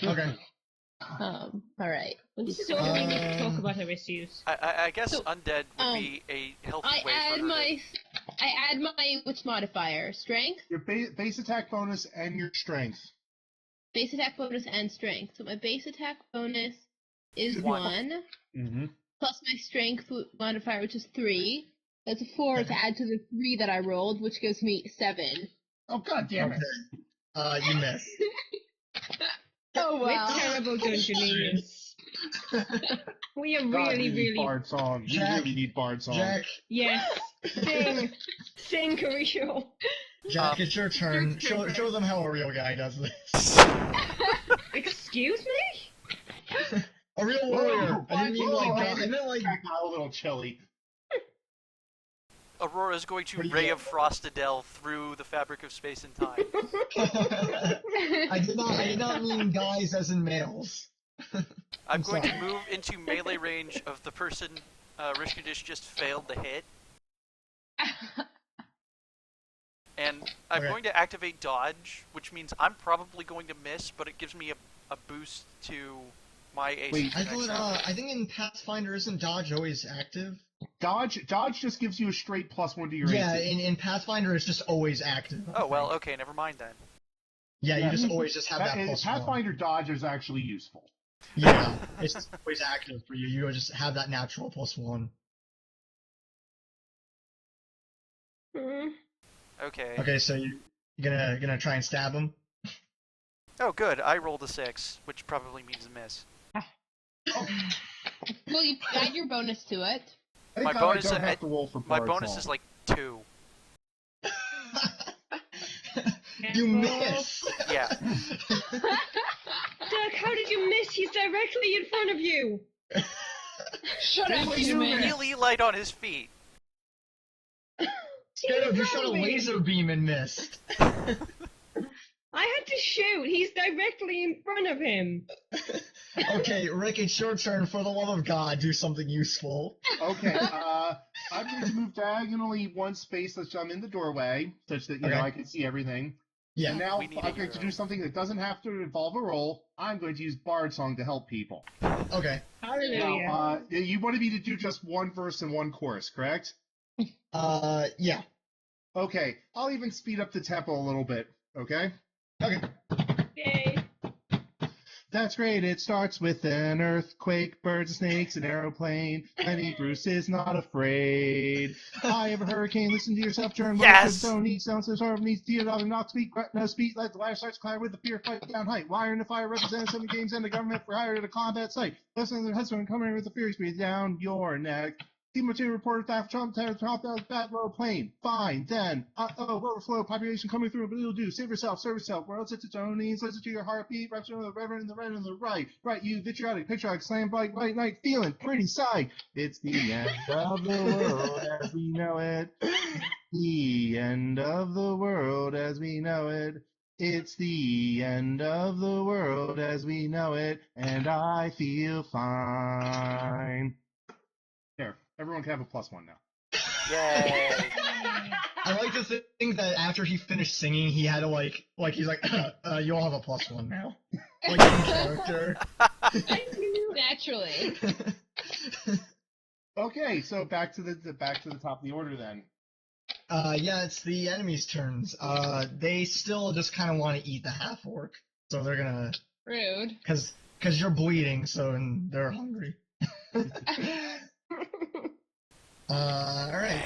Okay. All right. This is all we need to talk about her issues. I guess So, undead would be a healthy I way add for her my witch modifier, strength, Your base attack bonus and your strength. base attack bonus, and strength. So my base attack bonus is One. 1, Mm-hmm. plus my strength modifier, which is 3. That's a 4 to add to the 3 that I rolled, which gives me 7. Oh, God damn it. Okay. You miss. Oh We're terrible dungeoneers. We are God, really, we need really... Bard song. We Jack- really need Bard song. Jack, Yes. Sing. Sing, Kerisho. it's your turn. Show them how a real guy does this. Excuse me? A real warrior. I didn't mean like Whoa, I meant like Jack got a little chilly. Aurora is going to What do you ray get? of Frost Adell through the fabric of space and time. I did not mean guys as in males. I'm going sorry. to move into melee range of the person Rishcodish just failed to hit. And I'm Okay. going to activate dodge, which means I'm probably going to miss, but it gives me a boost to my AC. Wait, I next thought round. I think in Pathfinder isn't dodge always active? Dodge just gives you a straight +1 to your Yeah, AC. in Pathfinder it's just always active. I Oh, well, think. okay, never mind then. Yeah, Yeah. you just always just have that And plus Pathfinder dodge is actually useful. 1. Yeah, it's just always active for you. You just have that natural +1. Hmm. Okay. Okay, so you're gonna try and stab him? Oh, good. I rolled a 6, which probably means a miss. Well, you add your bonus to it. I My think bonus- I don't have to roll for My Bard bonus song. is like 2. You Careful. miss! Yeah. Dirk, how did you miss? He's directly in front of you. Shut up, He's human. really light on his feet. Scarab, you in shot a front of me. laser beam and missed. I had to shoot. He's directly in front of him. Okay, Rick, it's your turn. For the love of God, do something useful. Okay, I I'm going to move diagonally one space such I'm in the doorway, such that Okay. I can see everything. Yeah. And now We need a I'm going to hero. do something that doesn't have to involve a roll. I'm going to use Bard Song to help people. Okay. Hallelujah. Now, you wanted me to do just one verse and one chorus, correct? Yeah. Okay, I'll even speed up the tempo a little bit, okay? Okay. Yay. That's great, it starts with an earthquake, birds and snakes, an aeroplane. Lenny Bruce is not afraid. I have a hurricane, listen to yourself, turn Yes! don't need sound, so sorrow needs to dog, not speak, no speak, let the wire starts climb with the fear, fight down height. Wire in the fire represents 7 games and the government for hire at a combat site. Listen to the husband coming with the fury speed down your neck. Team material reported that Trump top out that low plane. Fine, then. Overflow, population coming through, but it'll do. Save yourself, serve yourself. World it's its own needs, listen to your heartbeat, rapture of the reverend, the red and the right. Right, you vitriolic, patriotic, slam bike, white night, feeling pretty sight. It's the end of the world as we know it. The end of the world as we know it. It's the end of the world as we know it, and I feel fine. There, everyone can have a +1 now. Yay! I like to think that after he finished singing, he had to he's like, you all have a +1 now. Like in character. Naturally. Okay, so back to the top of the order then. Yeah, it's the enemy's turns. They still just kind of want to eat the half orc, so they're gonna, Rude. cause you're bleeding, so and they're hungry. All right.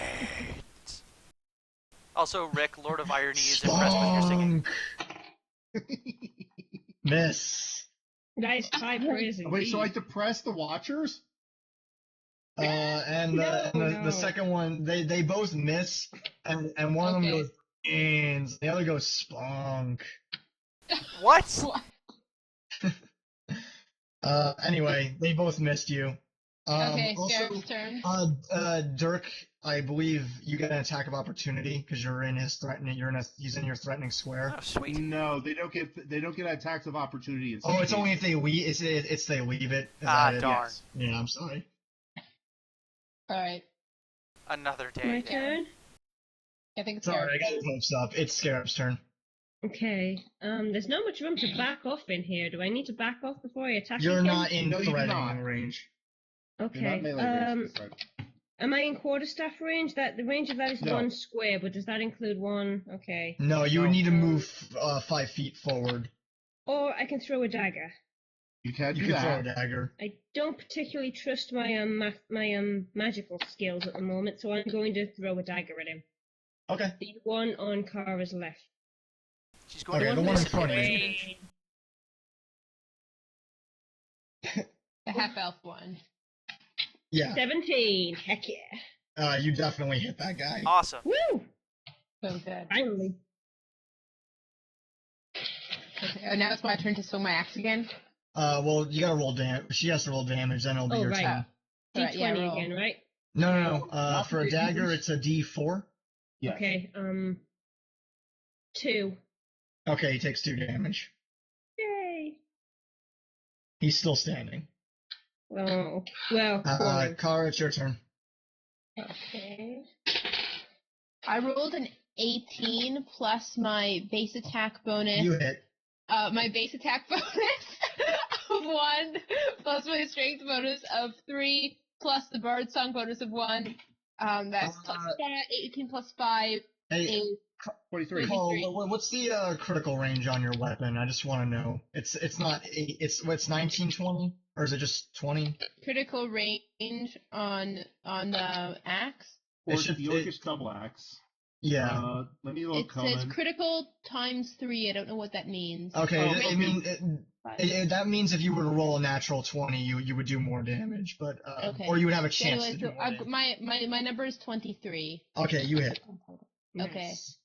Also, Rick, Lord of Irony, is impressed with your singing. Spunk. Miss. Nice high praise. Wait, so I indeed. depress the Watchers? And No. the second one, they both miss, and one of them Okay. goes ins, the other goes spunk. What? Anyway, they both missed you. Okay, Also, Scarab's turn. Dirk, I believe you get an attack of opportunity because you're in his threatening. He's in your threatening square. Oh, sweet. No, they don't get attacks of opportunity. In Oh, it's some only if cases. they leave. It's they leave it. Is Ah, that it? darn. Yeah, I'm sorry. Alright. Another My day. turn. I think it's Sorry, I Scarab's got your hopes up. It's Scarab's turn. Okay. There's not much room to back off in here. Do I need to back off before I attack You're again? not in No, you do threatening not. range. You're not Okay. melee range. Sorry. Am I in quarterstaff range? That the range of that is No. 1 square, but does that include 1? Okay. No, you would No. need to move 5 feet forward. Or I can throw a dagger. You can't You do can throw a that. dagger. I don't particularly trust my magical skills at the moment, so I'm going to throw a dagger at him. Okay. The one on Kara's left. She's going Okay, to the do one in this front of you. advantage. The half-elf one. Yeah. 17. Heck yeah. You definitely hit that guy. Awesome. Woo! So good. Finally. Okay, now it's my turn to swing my axe again. Well, you gotta roll damage. She has to roll damage, then it'll be Oh, your right. turn. Alright, D20 yeah, roll. again, right? No. Not For a for dagger, damage. it's a D4. Yes. Okay, 2. Okay, he takes 2 damage. Yay! He's still standing. Oh, well, falling. Kara, it's your turn. Okay. I rolled an 18 plus my base attack bonus. You hit. My base attack bonus of 1 plus my strength bonus of 3 plus the bard song bonus of 1. That's plus 5, 18 plus 5 Hey, is 43. Cole, what's the critical range on your weapon? I just want to know. It's not 8. It's 19, 20, or is it just 20? critical range on the axe. It Or should- the Orcish double axe. Yeah. Let me look. It says critical times 3. I don't know what that means. Okay. Oh, I okay. mean, that means if you were to roll a natural 20, you would do more damage, but Okay. or you would have a So chance anyway, to do more damage. my number is 23. Okay, you hit. Okay. Nice.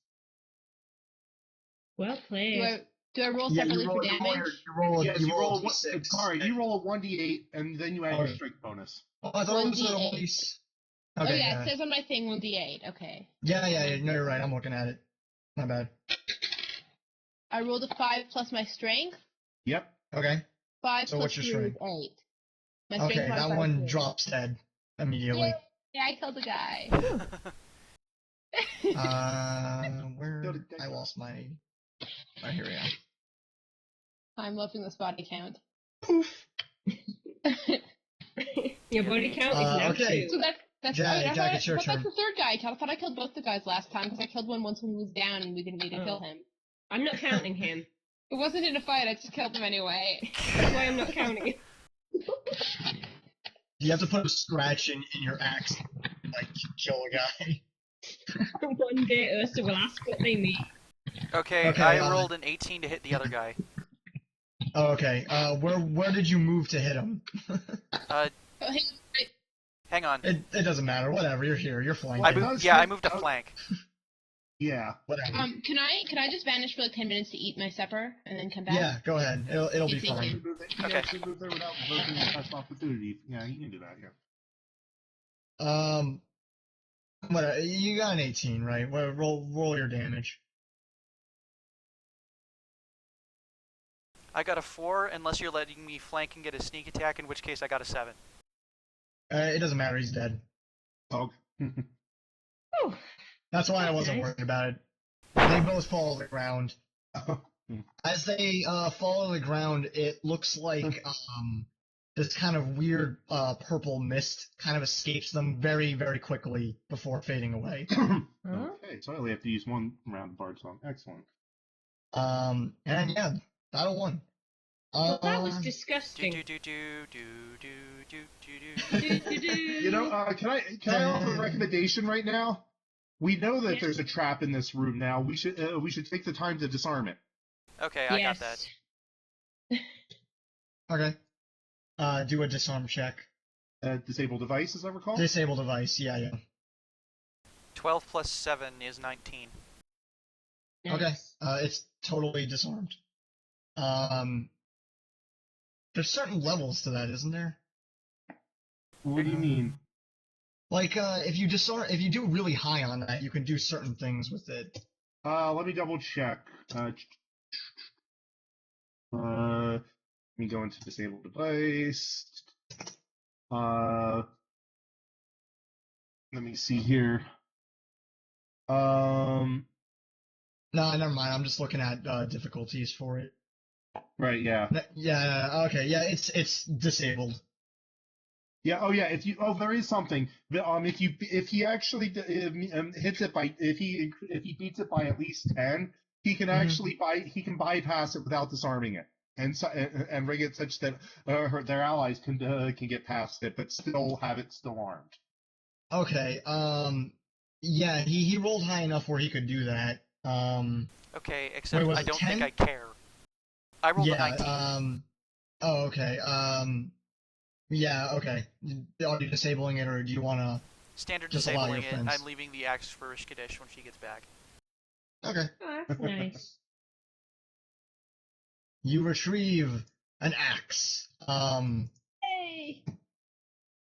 Well played. Do I roll Yeah, separately you for roll, damage? Yes, you roll a D6. Kara, you roll a 1d8, and then you add your Okay. strength bonus. Oh, I thought it was 1d8. always. Oh Okay. yeah, it says on my thing 1d8. Okay. Yeah. No, you're right. I'm looking at it. My bad. I rolled a 5 plus my strength. Yep. Okay. 5 So plus what's your 3 is strength? 8. My strength Okay, that modifier one is 3. drops dead immediately. Yeah, I killed a guy. Where I lost my. Oh, here we go. I'm loving this body count. Poof. Your body count is now okay. 2. So that's Jack, it's your what about turn. the third guy? I thought I killed both the guys last time because I killed one once when he was down and we didn't need to kill him. I'm not counting him. It wasn't in a fight. I just killed him anyway. That's why I'm not counting him. You have to put a scratch in your axe, like kill a guy. One day Ursa will ask what they mean. Okay, I rolled an 18 to hit the other guy. Oh, okay. Where did you move to hit him? Hang on. It doesn't matter. Whatever. You're here. You're flanking. I moved to flank. Yeah. Whatever. Can I just vanish for like 10 minutes to eat my supper and then come back? Yeah. Go ahead. It'll be Thank fine. you. You can actually move there without invoking the special opportunity. Yeah, you can do that. Yeah. What? You got an 18, right? Well, roll your damage. I got a 4, unless you're letting me flank and get a sneak attack, in which case I got a 7. It doesn't matter. He's dead. Oh. Oh, That's why I wasn't nice. worried about it. They both fall to the ground. As they fall to the ground, it looks like this kind of weird purple mist kind of escapes them very, very quickly before fading away. Okay, so I only have to use one round of Bard Song. Excellent. And yeah, battle 1. well, that was disgusting. You know, can I offer a recommendation right now? We know that there's a trap in this room now. We should take the time to disarm it. Okay, I got that. Okay. Do a disarm check. Disable device, as I recall. Disable device. Yeah. 12 plus 7 is 19. Nice. Okay. It's totally disarmed. There's certain levels to that, isn't there? What do you mean? Like, if you do really high on that, you can do certain things with it. Let me double check. Let me go into disable device. Let me see here. No, never mind. I'm just looking at difficulties for it. Right, yeah. Yeah. Okay. Yeah. It's disabled. Yeah. Oh, yeah. There is something. If he actually hits it by if he beats it by at least 10, he can actually bypass it without disarming it, and rig it such that their allies can get past it, but still have it still armed. Okay. Yeah. He rolled high enough where he could do that. Okay, except was I it don't 10? think I care. I rolled a 19. Oh, okay. Yeah. Okay. Are you disabling it, or do you want to? Standard just allow disabling your it. friends. I'm leaving the axe for Rishcodish when she gets back. Okay. Oh, that's nice. You retrieve an axe. Hey!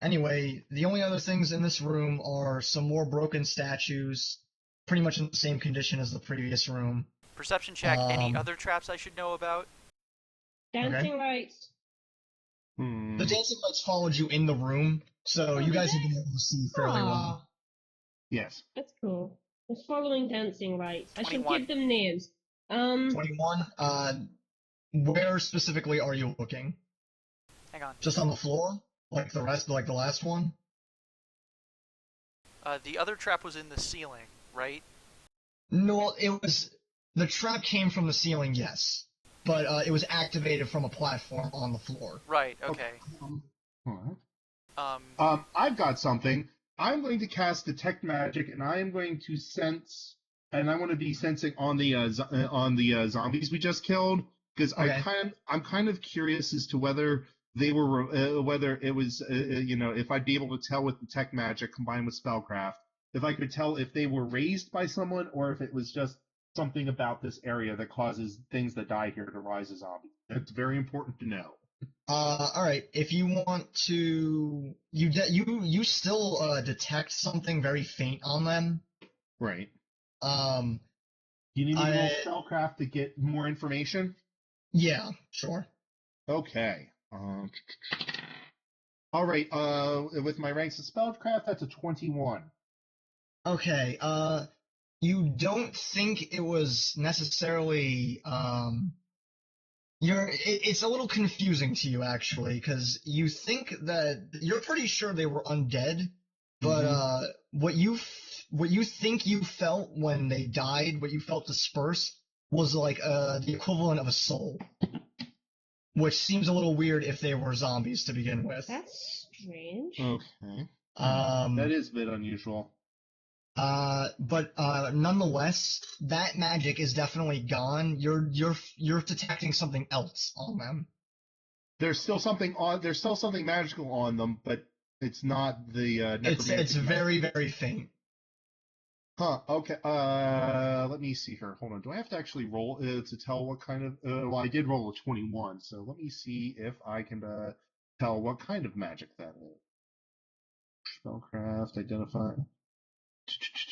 Anyway, the only other things in this room are some more broken statues, pretty much in the same condition as the previous room. Perception check. Any other traps I should know about? Dancing lights. The dancing lights followed you in the room, so you guys have been able to see fairly well. Aw, Yes. that's cool. It's following dancing lights. I should 21. give them names. 21. Where specifically are you looking? Hang on. Just on the floor, like the last one. The other trap was in the ceiling, right? No, the trap came from the ceiling, yes, but it was activated from a platform on the floor. Right. Okay. Alright. Um. I've got something. I'm going to cast Detect Magic, and I am going to sense, and I want to be sensing on the zombies we just killed, because Okay. I'm kind of curious as to whether they were whether it was if I'd be able to tell with Detect Magic combined with Spellcraft, if I could tell if they were raised by someone or if it was just something about this area that causes things that die here to rise as zombies. It's very important to know. All right. If you want to, you still detect something very faint on them. Right. Um. You need me to roll Spellcraft to get more information? Yeah. Sure. Okay. All right. With my ranks of spellcraft, that's a 21. Okay, you don't think it was necessarily, it's a little confusing to you, actually, because you think that, you're pretty sure they were undead, but, what you think you felt when they died, what you felt disperse, was like, the equivalent of a soul. Which seems a little weird if they were zombies to begin with. That's strange. Okay. Um, That is a bit unusual. but nonetheless, that magic is definitely gone. You're detecting something else on them. There's still something magical on them, but it's not the necromantic. It's very, very faint. Huh. Okay. Let me see here. Hold on. Do I have to actually roll to tell what kind of? Well, I did roll a 21, so let me see if I can tell what kind of magic that is. Spellcraft.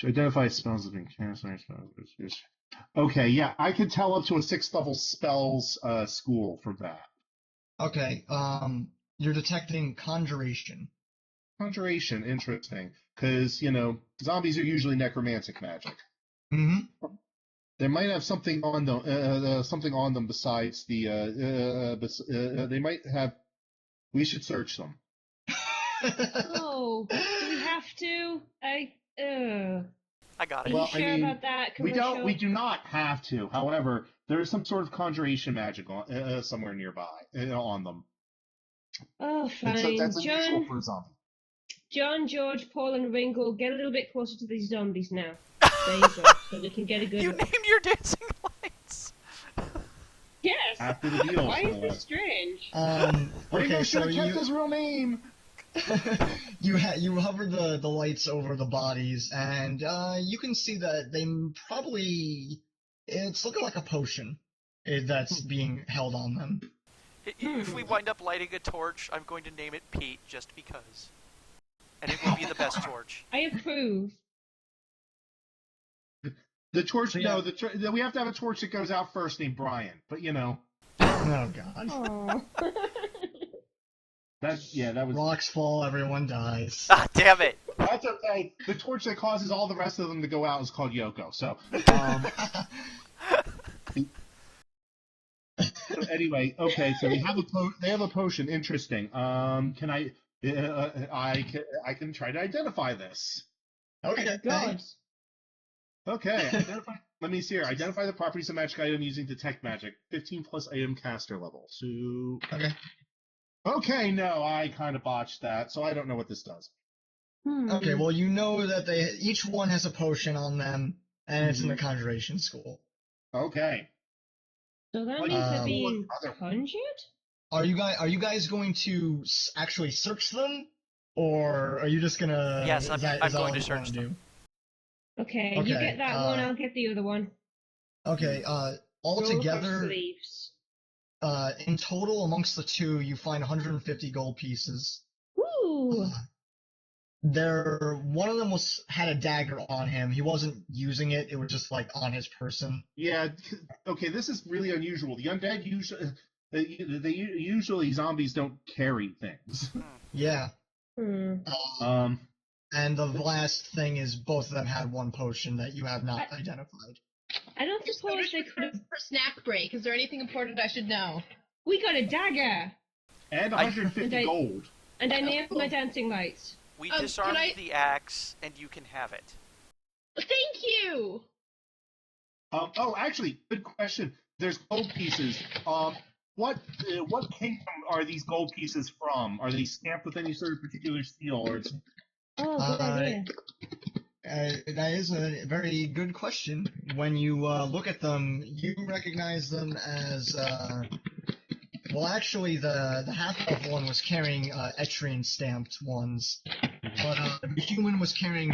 Identify spells that have been cast. Okay. Yeah, I can tell up to a 6th level spells school for that. Okay. You're detecting conjuration. Conjuration. Interesting. Because zombies are usually necromantic magic. Mm-hmm. They might have something on them besides the. They might have. We should search them. Oh, do we have to? I got Are it. Well, you sure about that, Kerisho? We do not have to. However, there is some sort of conjuration magic on somewhere nearby on them. Oh, fine. That's unusual for a zombie. John, George, Paul, and Ringo, get a little bit closer to these zombies now. There you go, so we can get a good You look. named your dancing lights. Yes! After the deal. Why is this strange? Okay, should so have kept his real name. you hover the lights over the bodies, and you can see that they probably, it's looking like a potion that's being held on them. If we wind up lighting a torch, I'm going to name it Pete just because. And it will be the best torch. I approve. The torch. So, yeah. No, we have to have a torch that goes out first, named Brian. But Oh god. Aww. that was. Rocks fall, everyone dies. Ah, damn it! That's okay. The torch that causes all the rest of them to go out is called Yoko. So. Anyway, okay. So they have a potion. Interesting. Can I? I can try to identify this. Okay. God. Okay. Let me see here. Identify the properties of magic item using detect magic. 15 plus item caster level. So. Okay. Okay. No, I kind of botched that, so I don't know what this does. Okay, well, you know that each one has a potion on them, and it's in the conjuration school. Okay. So that means they're being conjured? Are you guys going to actually search them, or are you just gonna? Yes, I'm is going all to you search wanna them. do? Okay, you get that one, I'll get the other one. Okay, Roll altogether, up sleeves. in total amongst the two, you find 150 gold pieces. Woo! One of them had a dagger on him. He wasn't using it. It was just like on his person. Yeah. Okay. This is really unusual. The undead usually zombies don't carry things. Yeah. Um. And the last thing is both of them had one potion that you have not identified. I don't suppose they could have... For snack break, is there anything important I should know? We got a dagger! And 150 gold. And I named my dancing lights. We disarmed the axe, and you can have it. Thank you! Actually, good question. There's gold pieces. What kingdom are these gold pieces from? Are they stamped with any sort of particular seal, or? Oh, good idea. That is a very good question. When you look at them, you recognize them as, well, actually, the half-elf one was carrying Etrian stamped ones, but the human was carrying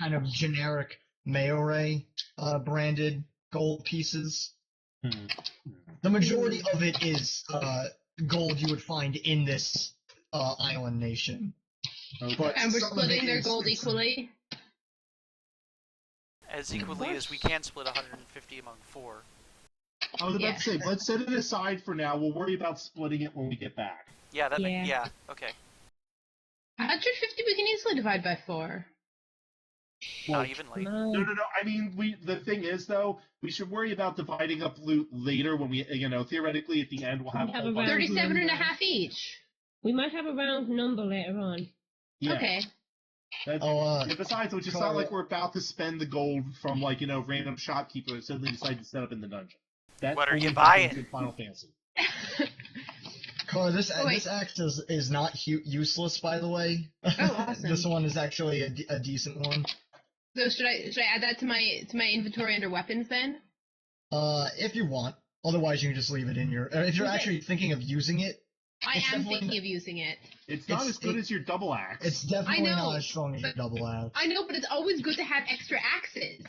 kind of generic Maore branded gold pieces. The majority of it is gold you would find in this island nation. But And we're some of it splitting their is- gold equally? As equally as we can split 150 among 4. I was about to say, let's set it aside for now. We'll worry about splitting it when we get back. Yeah, Yeah. yeah, okay. 150 we can easily divide by 4. Not evenly. No. I mean, the thing is, though, we should worry about dividing up loot later when we, theoretically at the end we'll have We have a whole a bunch. round 37 and a number. half each. We might have a round number later on. Yeah. Okay. And besides, which it's not like we're about to spend the gold from random shopkeeper that suddenly decide to set up in the dungeon. That What are you only happens buying? in Final Fantasy. Car, this wait. axe is not useless, by the way. Oh, awesome. This one is actually a decent one. So should I add that to my inventory under weapons then? If you want. Otherwise, you can just leave it in your. If you're Okay. actually thinking of using it, I It's am definitely thinking of using it. It's not as good as your double axe. it's definitely I know, not as strong as your but- double axe. I know, but it's always good to have extra axes.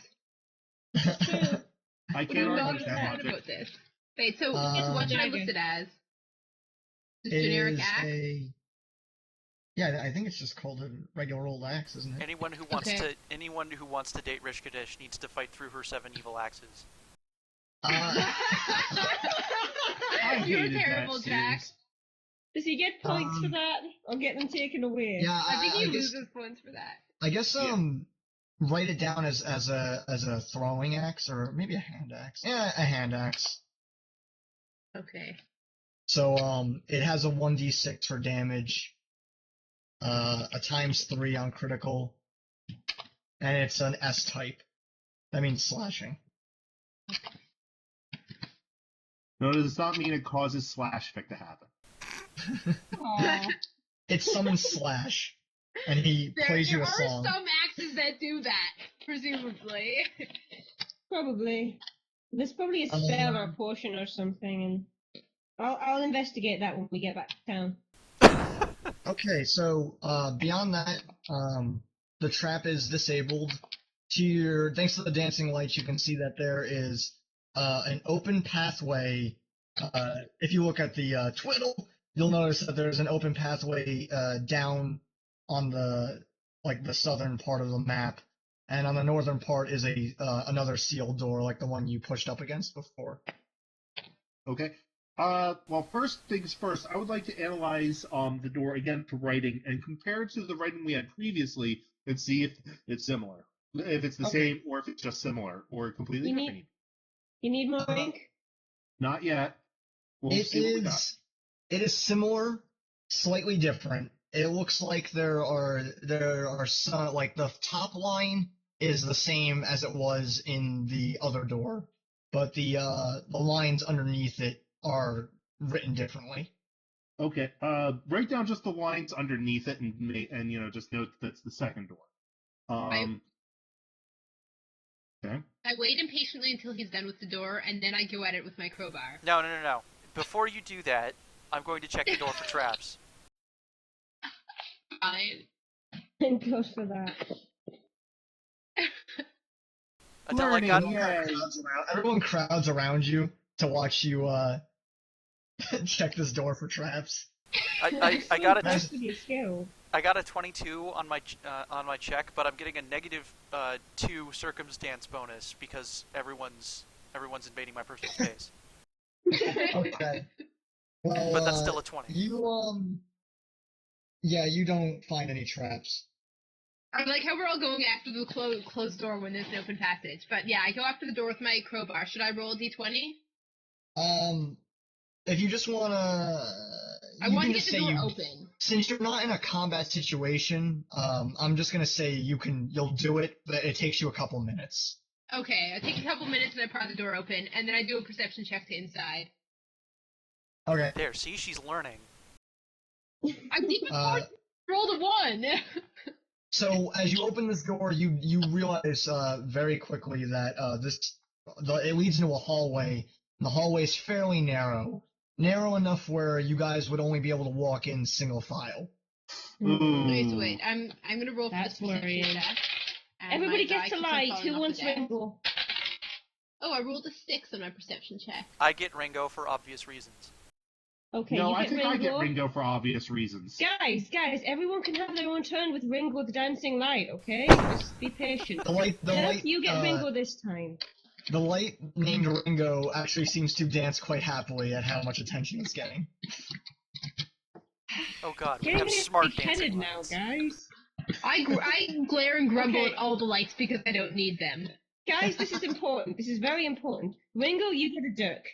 I We can't don't know argue that about logic. this. Wait, so what should I list it as? Just generic Is axe? Yeah, I think it's just called a regular old axe, isn't it? Anyone who wants to date Rishcodish needs to fight through her 7 evil axes. Uh, I You're hated that terrible, Jack. series. Does he get points for that, or get them taken away? yeah, I think he I guess, loses points for that. I guess Yeah. write it down as a throwing axe or maybe a hand axe. Yeah, a hand axe. Okay. So it has a 1d6 for damage, a ×3 on critical, and it's an S type. That means slashing. No, it does not mean it causes slash effect to happen. Aw. It summons slash, and he plays you a There are song. some axes that do that, presumably. Probably. There's probably a spell or a potion or something, and I'll investigate that when we get back to town. Okay, so beyond that, the trap is disabled. Thanks to the dancing lights, you can see that there is an open pathway. If you look at the twiddle, you'll notice that there's an open pathway down on the southern part of the map, and on the northern part is another sealed door, like the one you pushed up against before. Okay. Well, first things first, I would like to analyze the door again to writing and compare it to the writing we had previously and see if it's similar. If it's the Okay. same or if it's just similar or completely You different. You need more ink? Not yet. We'll It see what we got. is similar, slightly different. It looks like there are some, like the top line is the same as it was in the other door, but the lines underneath it are written differently. Okay. Write down just the lines underneath it and just note that it's the second door. Okay. I wait impatiently until he's done with the door, and then I go at it with my crowbar. No. Before you do that, I'm going to check the door for traps. Fine. Thank God for that. Adell, I got Everyone crowds around you to watch you check this door for traps. I So got impressed a with your skill. I got a 22 on my check, but I'm getting a negative 2 circumstance bonus because everyone's invading my personal space. Okay. Well, But that's still a 20. You don't find any traps. I like how we're all going after the closed door when there's an open passage. But yeah, I go after the door with my crowbar. Should I roll a d20? If you just wanna, I you want can to just get the say door you, open. since you're not in a combat situation, I'm just gonna say you'll do it, but it takes you a couple minutes. Okay, I take a couple minutes and I pry the door open, and then I do a perception check to inside. Okay. There, see, she's learning. I did before Uh, rolled a 1! So as you open this door, you realize very quickly that it leads into a hallway. And the hallway is fairly narrow enough where you guys would only be able to walk in single file. Okay, so wait, I'm gonna roll for That's this perception worrying. check. And Everybody my die gets a keeps on light. falling Who off wants the deck. Ringo? Oh, I rolled a 6 on my perception check. I get Ringo for obvious reasons. Okay, No, you I get think Ringo. I get Ringo for obvious reasons. Guys, everyone can have their own turn with Ringo the dancing light, okay? Just be patient. The light, You get Ringo this time. the light named Ringo actually seems to dance quite happily at how much attention it's getting. Oh god, we Getting have a bit smart big-headed dancing now, lights. guys. I glare and grumble Okay. at all the lights because I don't need them. Guys, this is important. This is very important. Ringo, you get a Dirk.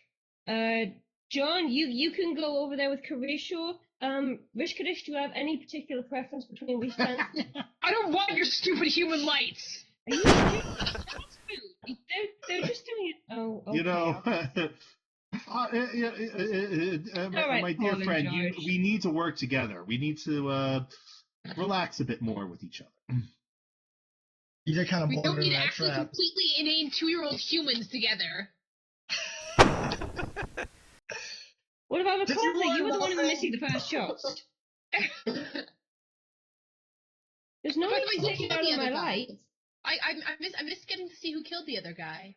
John, you can go over there with Kerisho. Rishcodish, do you have any particular preference between which dance? I don't want your stupid human lights! Are you serious? That's rude. They're just doing it. Oh, okay. You know, right, my dear Paul and friend, George. we need to work together. We need to relax a bit more with each other. You did kind of We don't border need in that actually trap. completely inane 2-year-old humans together. What about Did you Macaulay? You learn were the one who was nothing? missing the first shots. There's no By way the way, to who take killed out the of my other guy? light. I miss getting to see who killed the other guy.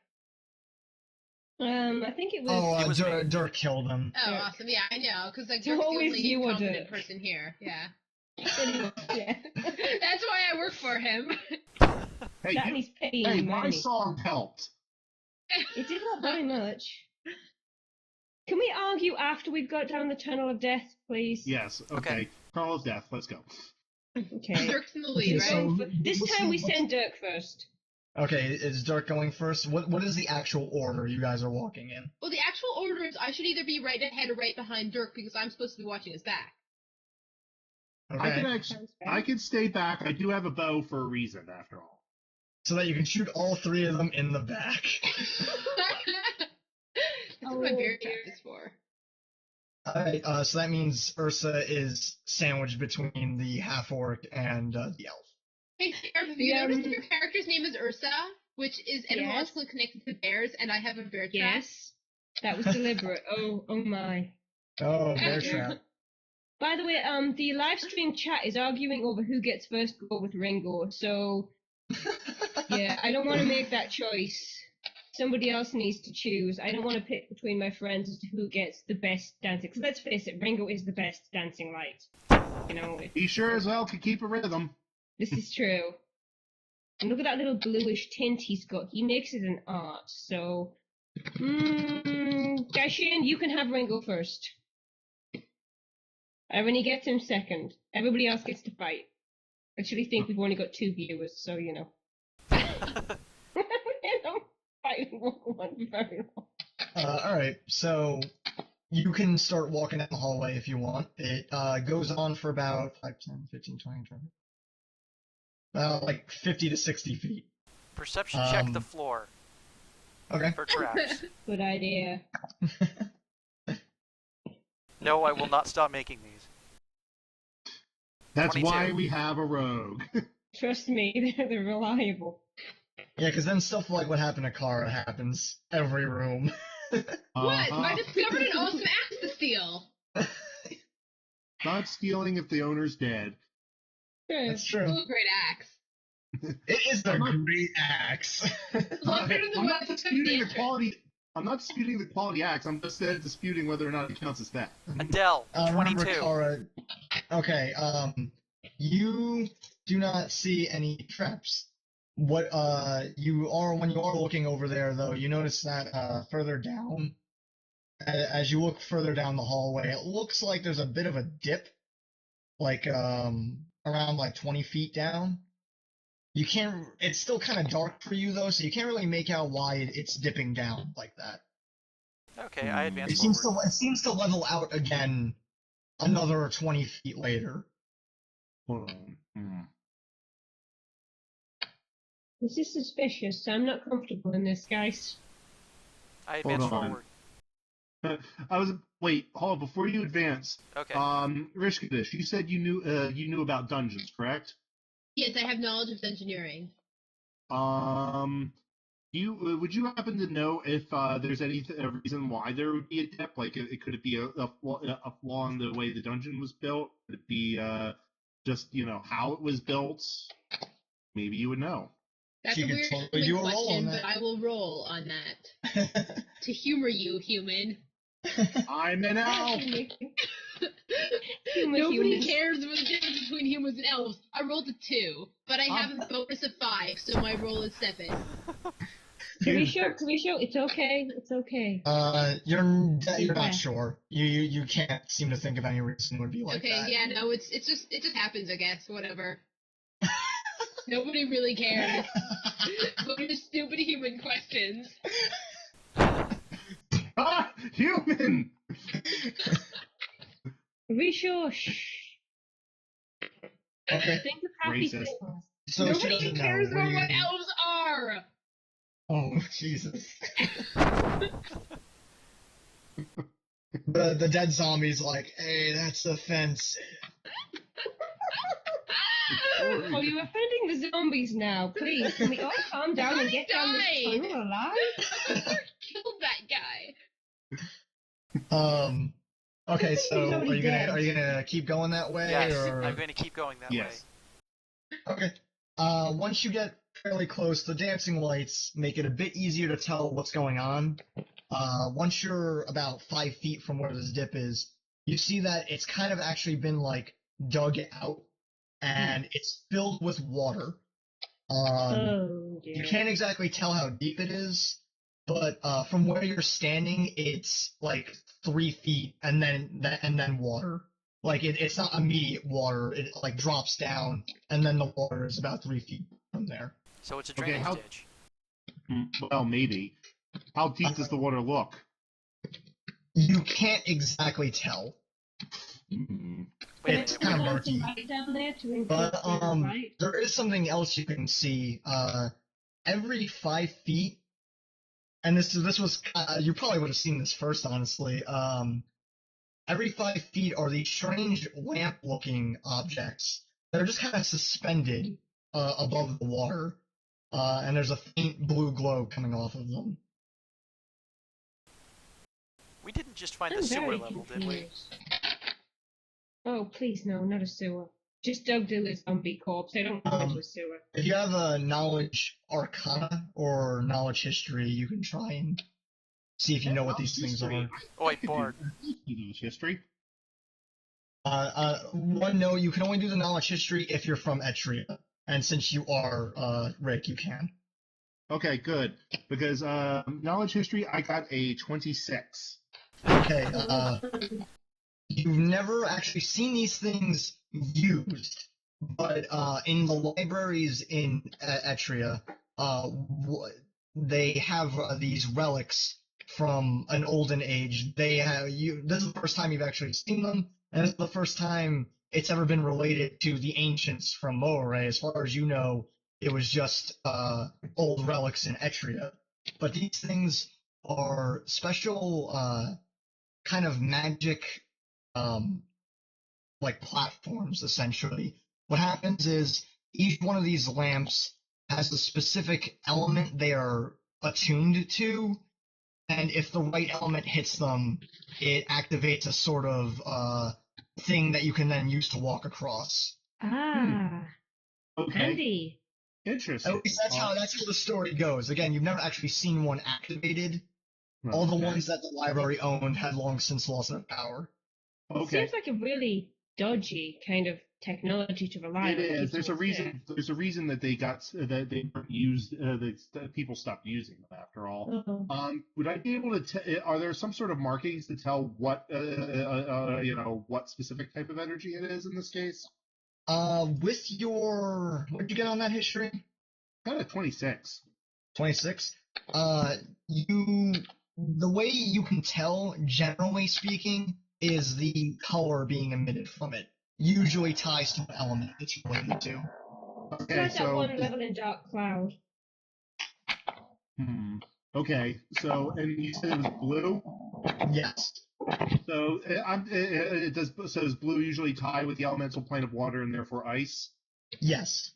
I think it was. Oh, It was me. Dirk killed him. Oh, Dirk. awesome. Yeah, I know, because like, It's Dirk's the always only you or incompetent Dirk. person here. Yeah. Yeah. That's why I work for him. Hey, That needs paying hey, me my money. song helped. It did not very much. Can we argue after we've got down the tunnel of death, please? Yes. Okay. Call of death. Let's go. Okay. Dirk's in the lead, Okay, right? so- This time we send Dirk first. Okay, is Dirk going first? What is the actual order you guys are walking in? Well, the actual order is I should either be right ahead or right behind Dirk because I'm supposed to be watching his back. I can Okay, actually, Sounds fair. I can stay back. I do have a bow for a reason, after all. so that you can shoot all three of them in the back. That's what my bear trap is for. Alright, so that means Ursa is sandwiched between the half-orc and the elf. Hey, Scarab, have you noticed that your character's name is Ursa, which is etymologically connected to bears, and I have a bear trap? Yes. That was deliberate. Oh my. Oh, bear trap. By the way, the live stream chat is arguing over who gets first go with Ringo, so yeah, I don't want to make that choice. Somebody else needs to choose. I don't want to pick between my friends as to who gets the best dancing. Because let's face it, Ringo is the best dancing light. You know, He sure as hell can keep a rhythm. this is true. And look at that little bluish tint he's got. He makes it an art. So, Gashian, you can have Ringo first. When he gets him second. Everybody else gets to fight. I actually think we've only got 2 viewers, so you know. I don't fight one very long. Alright, so you can start walking down the hallway if you want. It goes on for about 5, 10, 15, 20, 30. Like 50 to 60 feet. Perception check the floor Okay. for traps. Good idea. No, I will not stop making these. That's 22. why we have a rogue. Trust me, they're reliable. Yeah, because then stuff like what happened to Qara happens every room. What? Uh-huh. I discovered an awesome axe to steal! Not stealing if the owner's dead. True. That's Still true. a great axe. It is the great axe. A lot better than I'm what not I took disputing the yesterday. quality. I'm not disputing the quality axe. I'm just disputing whether or not it counts as that. Adell, Remember 22. Qara. Okay, you do not see any traps. What you are when you are looking over there though, you notice that further down, as you look further down the hallway, it looks like there's a bit of a dip, like around like 20 feet down. You can't. It's still kind of dark for you though, so you can't really make out why it's dipping down like that. Okay, I It advance seems forward. to level out again another 20 feet later. Hold on. This is suspicious. I'm not comfortable in this, guys. I advance Hold on. forward. Wait, hold on, before you advance. Okay. Rishcodish, you said you knew about dungeons, correct? Yes, I have knowledge of engineering. Would you happen to know if there's any reason why there would be a dip? Like, could it be a flaw in the way the dungeon was built? Could it be just how it was built? Maybe you would know. That's You a can weird totally do a roll question, on but that. I will roll on that. To humor you, human. I'm an elf. Nobody humans. cares about the difference between humans and elves. I rolled a 2, but I have a bonus of 5, so my roll is 7. Kerisho, it's okay. It's okay. You're Yeah. not sure. You can't seem to think of any reason it would be like Okay, that. yeah, no, it just happens, I guess. Whatever. Nobody really cares. What are stupid human questions? Ah, human. Kerisho, shh. Okay. Think of happy Racist. things. So she Nobody doesn't know. cares What about do you- what elves are! Oh Jesus. The dead zombie's like, hey, that's the fence. Oh, you're offending the zombies now. Please, can we all calm down and get down this Died. tunnel alive? Killed that guy. Okay, so He's already dead. are you gonna keep going that way, Yes, or I'm going to keep going that Yes. way. okay? Once you get fairly close, the dancing lights make it a bit easier to tell what's going on. Once you're about 5 feet from where this dip is, you see that it's kind of actually been like dug out, and it's filled with water. Oh dear. You can't exactly tell how deep it is, but from where you're standing, it's like 3 feet, and then water. Like it's not immediate water; it like drops down, and then the water is about 3 feet from there. So it's a Okay, drainage how- ditch. Well, maybe. How deep does the water look? You can't exactly tell, Hmm. Wait a it's minute. kind of We're murky. right down there to But right? there is something else you can see. Every 5 feet, and this was you probably would have seen this first, honestly. Every 5 feet are these strange lamp-looking objects that are just kind of suspended above the water, and there's a faint blue glow coming off of them. We didn't just find I'm the sewer very level, did we? confused. Oh, please, no, not a sewer. Just dug to a zombie corpse. I don't go into a sewer. If you have a knowledge arcana or knowledge history, you can try and see if you know what these things are. Oh, wait, Bard. History. One, no, you can only do the knowledge history if you're from Etria. And since you are, Rick, you can. Okay, good. Because knowledge history, I got a 26. Okay, you've never actually seen these things used, but in the libraries in Etria, they have these relics from an olden age. They have this is the first time you've actually seen them, and this is the first time it's ever been related to the ancients from Moray. As far as you know, it was just old relics in Etria. But these things are special kind of magic like platforms, essentially. What happens is each one of these lamps has a specific element they are attuned to, and if the right element hits them, it activates a sort of thing that you can then use to walk across. Ah, Okay. handy. Interesting. At least that's how the story goes. Again, you've never actually seen one activated. All the Okay. ones that the library owned had long since lost their power. Okay. Seems like a really dodgy kind of technology to rely on. It is. People There's a say. reason. There's a reason that they weren't used. That people stopped using them after all. Oh. Would I be able to? Are there some sort of markings to tell what what specific type of energy it is in this case? With your, what did you get on that history? Kind of 26. 26. The way you can tell, generally speaking, is the color being emitted from it. Usually ties to the element it's related to. Okay, Like that so one level in Dark Cloud. okay, so and you said it was blue. Yes. So it does. So is blue usually tied with the elemental plane of water and therefore ice? Yes.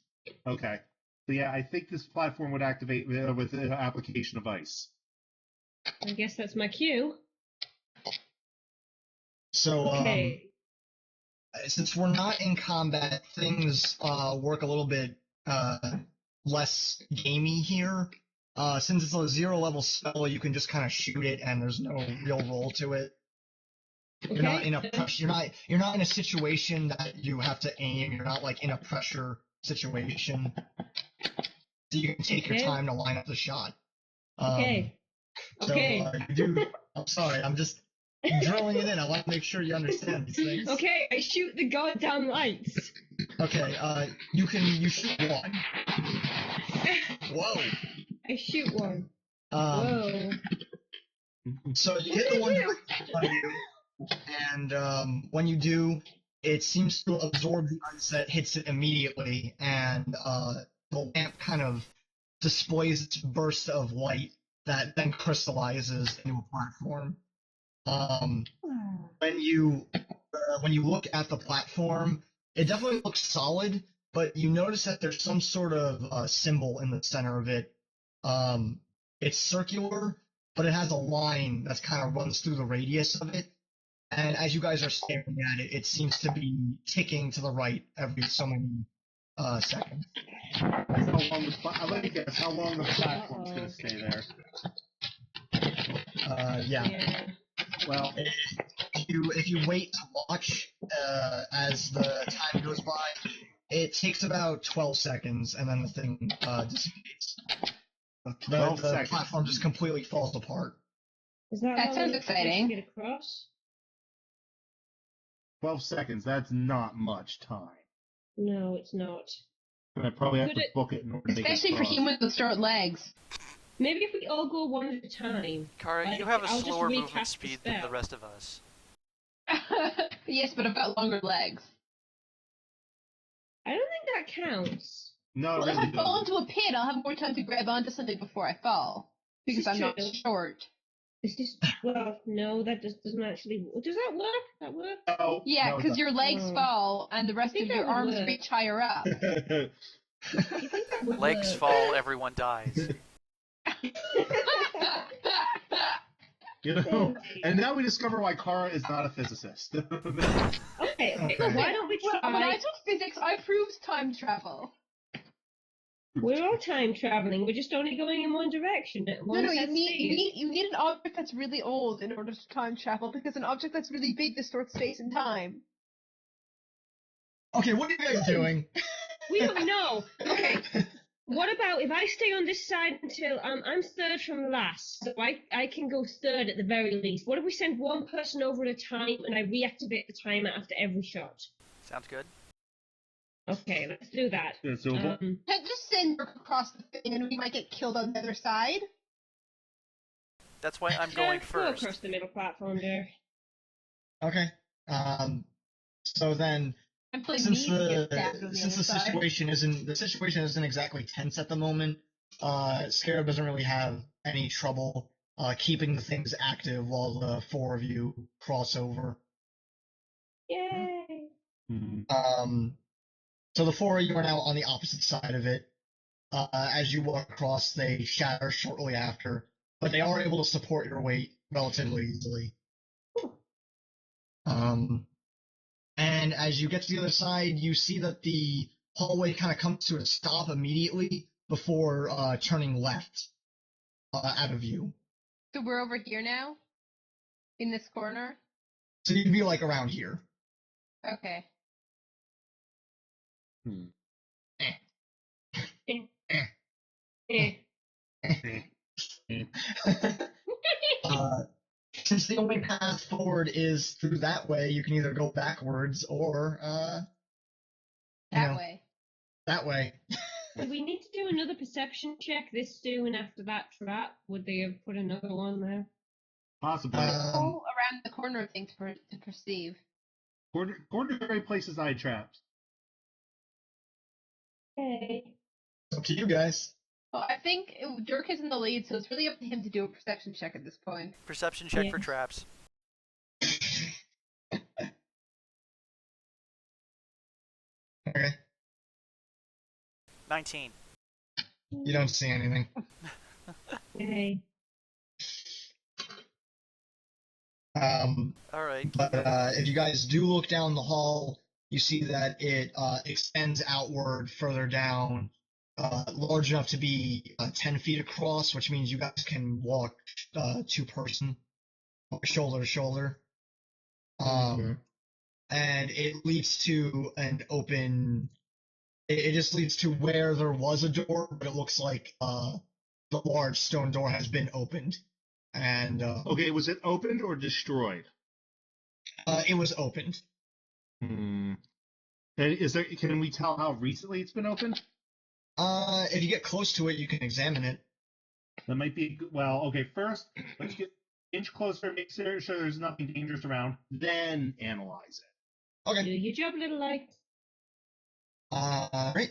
Okay. So yeah, I think this platform would activate with the application of ice. I guess that's my cue. So, Okay. since we're not in combat, things work a little bit less gamey here. Since it's a 0 level spell, you can just kind of shoot it, and there's no real roll to it. You're not in a you're not in a situation that you have to aim. You're not like in a pressure situation, so you can take your Okay. time to line up the shot. Okay. So, Okay. you do. I'm sorry. I'm just drilling it in. I want to make sure you understand these things. Okay, I shoot the goddamn lights. Okay. You shoot one. Whoa. I shoot one. Um. Whoa. So you What hit did the one I directly in front of you, and when you do, it seems to absorb the ice that hits it immediately, and the lamp kind of displays its burst of light that then crystallizes into a platform. When you look at the platform, it definitely looks solid, but you notice that there's some sort of symbol in the center of it. It's circular, but it has a line that's kind of runs through the radius of it. And as you guys are staring at it, it seems to be ticking to the right every so many seconds. That's how long I'd like to guess how long the platform's going to stay there. Yeah. Well, If you wait to watch as the time goes by, it takes about 12 seconds, and then the thing dissipates. 12 The seconds. platform just completely falls apart. Is that That how sounds we exciting. Get across? 12 seconds, that's not much time. No, it's not. And I probably have Could to it- book it in order to make it Especially for across. humans with short legs. Maybe if we all go one at a time. Kara, Like, you have a I'll just slower movement recast the speed than the spell. rest of us. Yes, but I've got longer legs. I don't think that counts. No, it Well, if really I fall doesn't. into a pit, I'll have more time to grab onto something before I fall. Because This is I'm not true. short. Is this well? No, that doesn't actually. Does that work? That work? No, Yeah, no, it because your legs Oh. fall and the rest think of your that would arms work. reach higher up. doesn't. You think that would Legs work? fall, everyone dies. You know, and now we discover why Qara is not a physicist. Okay, Okay. why don't we Well, when I try? took physics, I proved time travel. We're all time traveling. We're just only going in one direction at No, one no, set speed. you need an object that's really old in order to time travel, because an object that's really big distorts space and time. Okay, what are you guys doing? We don't know. Okay, what about if I stay on this side until I'm third from last, so I can go third at the very least. What if we send one person over at a time and I reactivate the timer after every shot? Sounds good. Okay, let's do that. It's doable. Can't just send Dirk across the thing and we might get killed on the other side. That's why I'm going Go first. across the middle platform there. Okay. So then, I'm playing since me to get stabbed on the since other the side. situation isn't exactly tense at the moment, Scarab doesn't really have any trouble keeping the things active while the four of you cross over. Yay! So the four of you are now on the opposite side of it. As you walk across, they shatter shortly after, but they are able to support your weight relatively easily. And as you get to the other side, you see that the hallway kind of comes to a stop immediately before turning left out of view. So we're over here now? In this corner? So you'd be like around here. Okay. Eh. Since the only path forward is through that way, you can either go backwards or That way. that way. Do we need to do another perception check this soon after that trap? Would they have put another one there? Possibly. All around the corner thing to perceive. Go to the very places I trapped. Okay. It's up to you guys. Well, I think Dirk is in the lead, so it's really up to him to do a perception check at this point. Perception check Yeah. for traps. Okay. 19. You don't see anything. Okay. Alright. But if you guys do look down the hall, you see that it extends outward further down, large enough to be 10 feet across, which means you guys can walk two-person, shoulder to shoulder. And it leads to an open. It just leads to where there was a door, but it looks like the large stone door has been opened, and Okay, was it opened or destroyed? it was opened. Hmm. And can we tell how recently it's been opened? If you get close to it, you can examine it. That might be well. Okay, first let's get inch closer, make sure there's nothing dangerous around, then analyze it. Okay. Do your job, little light. Right.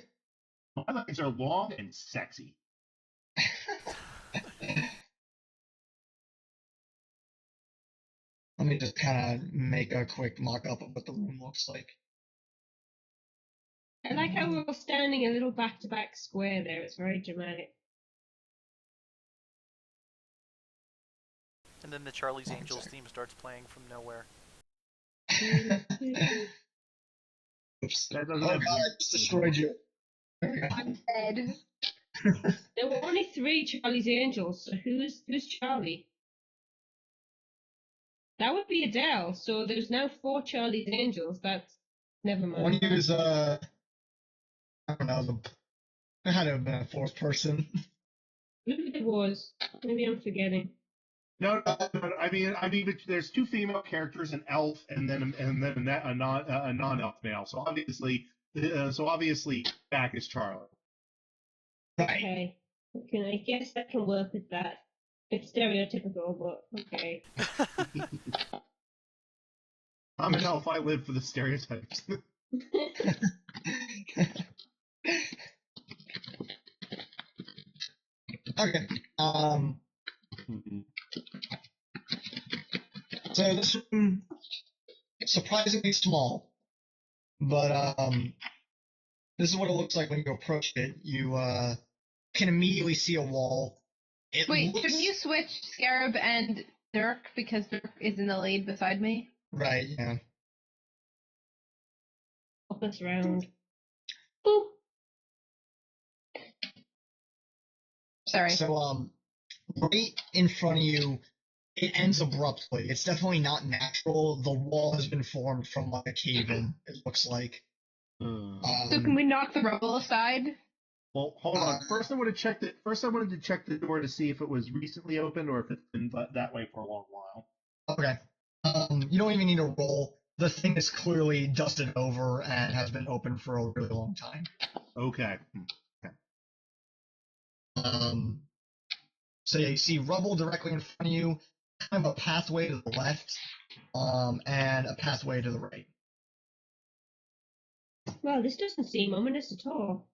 My legs are long and sexy. Let me just kind of make a quick mock-up of what the room looks like. I like how we're all standing a little back-to-back square there. It's very dramatic. And then the Charlie's Angels theme starts playing from nowhere. Oops. That Oh doesn't god, have I just destroyed you. I'm dead. There were only 3 Charlie's Angels, so who's Charlie? That would be Adele, so there's now 4 Charlie's Angels. That's... Never One mind. is, I don't know, it had to have been a 4th person. Maybe there was. Maybe I'm forgetting. No. I mean, there's 2 female characters, an elf, and then a non-elf male. So obviously, back is Charlie. Right. Okay. I guess I can work with that. It's stereotypical, but okay. I'm an elf. I live for the stereotypes. Okay. So this room is surprisingly small, but this is what it looks like when you approach it. You can immediately see a wall. Wait, shouldn't you switch Scarab and Dirk because Dirk is in the lead beside me? Right, yeah. Up us round. Boop. Sorry. So right in front of you, it ends abruptly. It's definitely not natural. The wall has been formed from like a cave-in, it looks like. So can we knock the rubble aside? Well, hold on. First, I wanted to check the door to see if it was recently opened or if it's been that way for a long while. Okay. You don't even need to roll. The thing is clearly dusted over and has been open for a really long time. Okay. So yeah, you see rubble directly in front of you, kind of a pathway to the left, and a pathway to the right. Well, this doesn't seem ominous at all.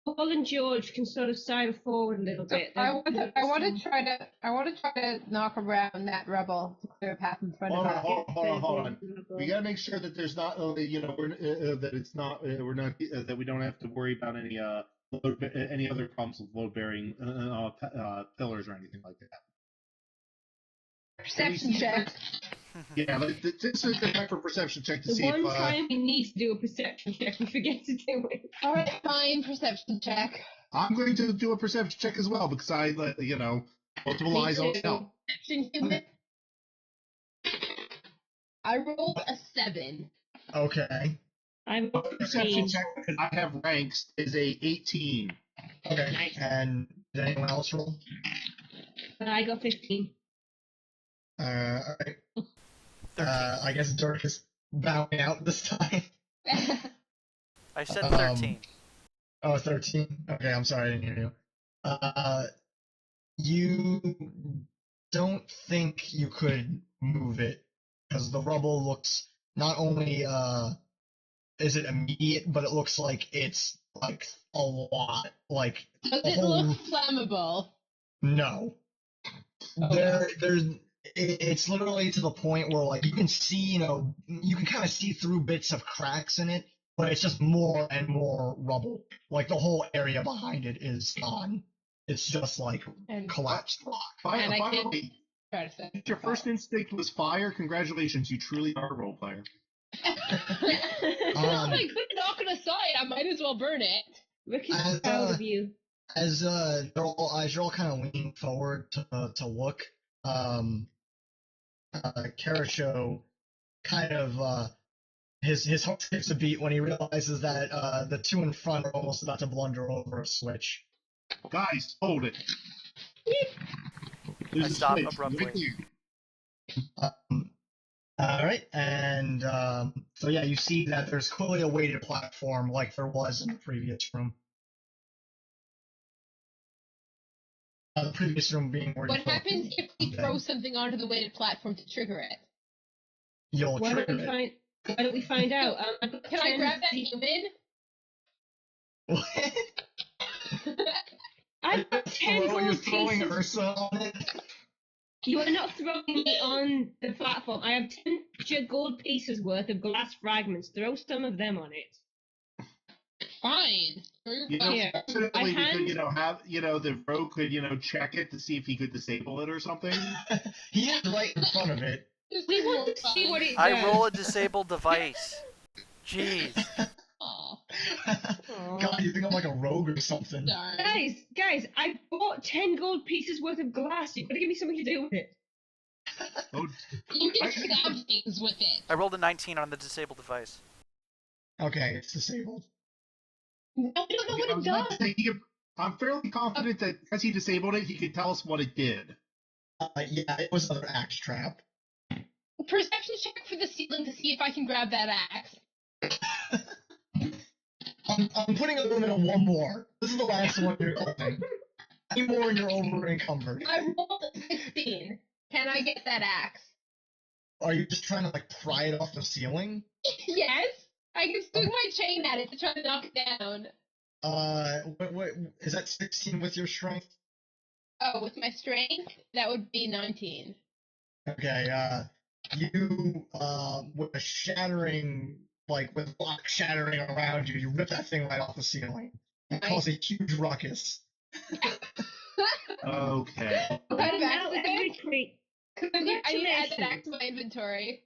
Paul and George can sort of sidle forward a little bit. I want to try to knock around that rubble to clear a path in front of us. Hold on. We gotta make sure that there's not, that it's not, that we don't have to worry about any other problems with load-bearing pillars or anything like that. Perception check. Yeah, this is the time for perception check to see The if. one time we need to do a perception check, we forget to do it. All right, fine. Perception check. I'm going to do a perception check as well because I, multiple eyes on tell. Perception. I rolled a 7. Okay. I'm Perception check because I have ranks is a 18. Okay. Nice. And did anyone else roll? I got 15. Alright. 13. I guess Dirk is bowing out this time. I said 13. Oh, 13? Okay, I'm sorry, I didn't hear you. You don't think you could move it, because the rubble looks, not only, is it immediate, but it looks like it's, like, a lot. Like, Does a it whole... look flammable? No. It's literally to the point where, like, you can see, you can kind of see through bits of cracks in it, but it's just more and more rubble. Like, the whole area behind it is gone. It's just, like, collapsed rock. And I Finally, Try to say. if your first instinct was fire, congratulations, you truly are a role player. Oh my good, knock it aside. I might as well burn it. Rick is proud of you. As you're all kind of leaning forward to look, Kerisho kind of his heart skips a beat when he realizes that the two in front are almost about to blunder over a switch. Guys, hold it. I There's a stop switch abruptly. right here. All right, and so yeah, you see that there's clearly a weighted platform like there was in the previous room. The previous room being where What you thought happens if we throw something onto the weighted platform to trigger it? You'll Why don't trigger we it. why don't we find out? Can I grab that human? I've got 10 You're gold throwing pieces. Ursa on it? You are not throwing me on the platform. I have 10 gold pieces worth of glass fragments. Throw some of them on it. Fine. You know, Here, certainly I we hand- could, have, the rogue could, check it to see if he could disable it or something. He is right in front of it. We want to see what it does. I roll a disabled device. Jeez. Aw, God, you think I'm like a rogue or something? darn. Guys, I bought 10 gold pieces worth of glass. You've got to give me something to do with it. Oh, You can stab things with it. I rolled a 19 on the disabled device. Okay, it's disabled. No, I don't know I what was it about does. to say, I'm fairly confident that as he disabled it, he could tell us what it did. Yeah, it was another axe trap. Perception check for the ceiling to see if I can grab that axe. I'm putting a limit on one more. This is the last one you're going. Any more and you're over encumbered. I rolled a 16. Can I get that axe? Are you just trying to like pry it off the ceiling? Yes. I can swing my chain at it to try to knock it down. What is that 16 with your strength? Oh, with my strength, that would be 19. Okay, you, with a shattering, like, with block shattering around you, you rip that thing right off the ceiling. It causes a huge ruckus. Okay. What kind of axe Now is every it? crate. I need to add that axe to my inventory.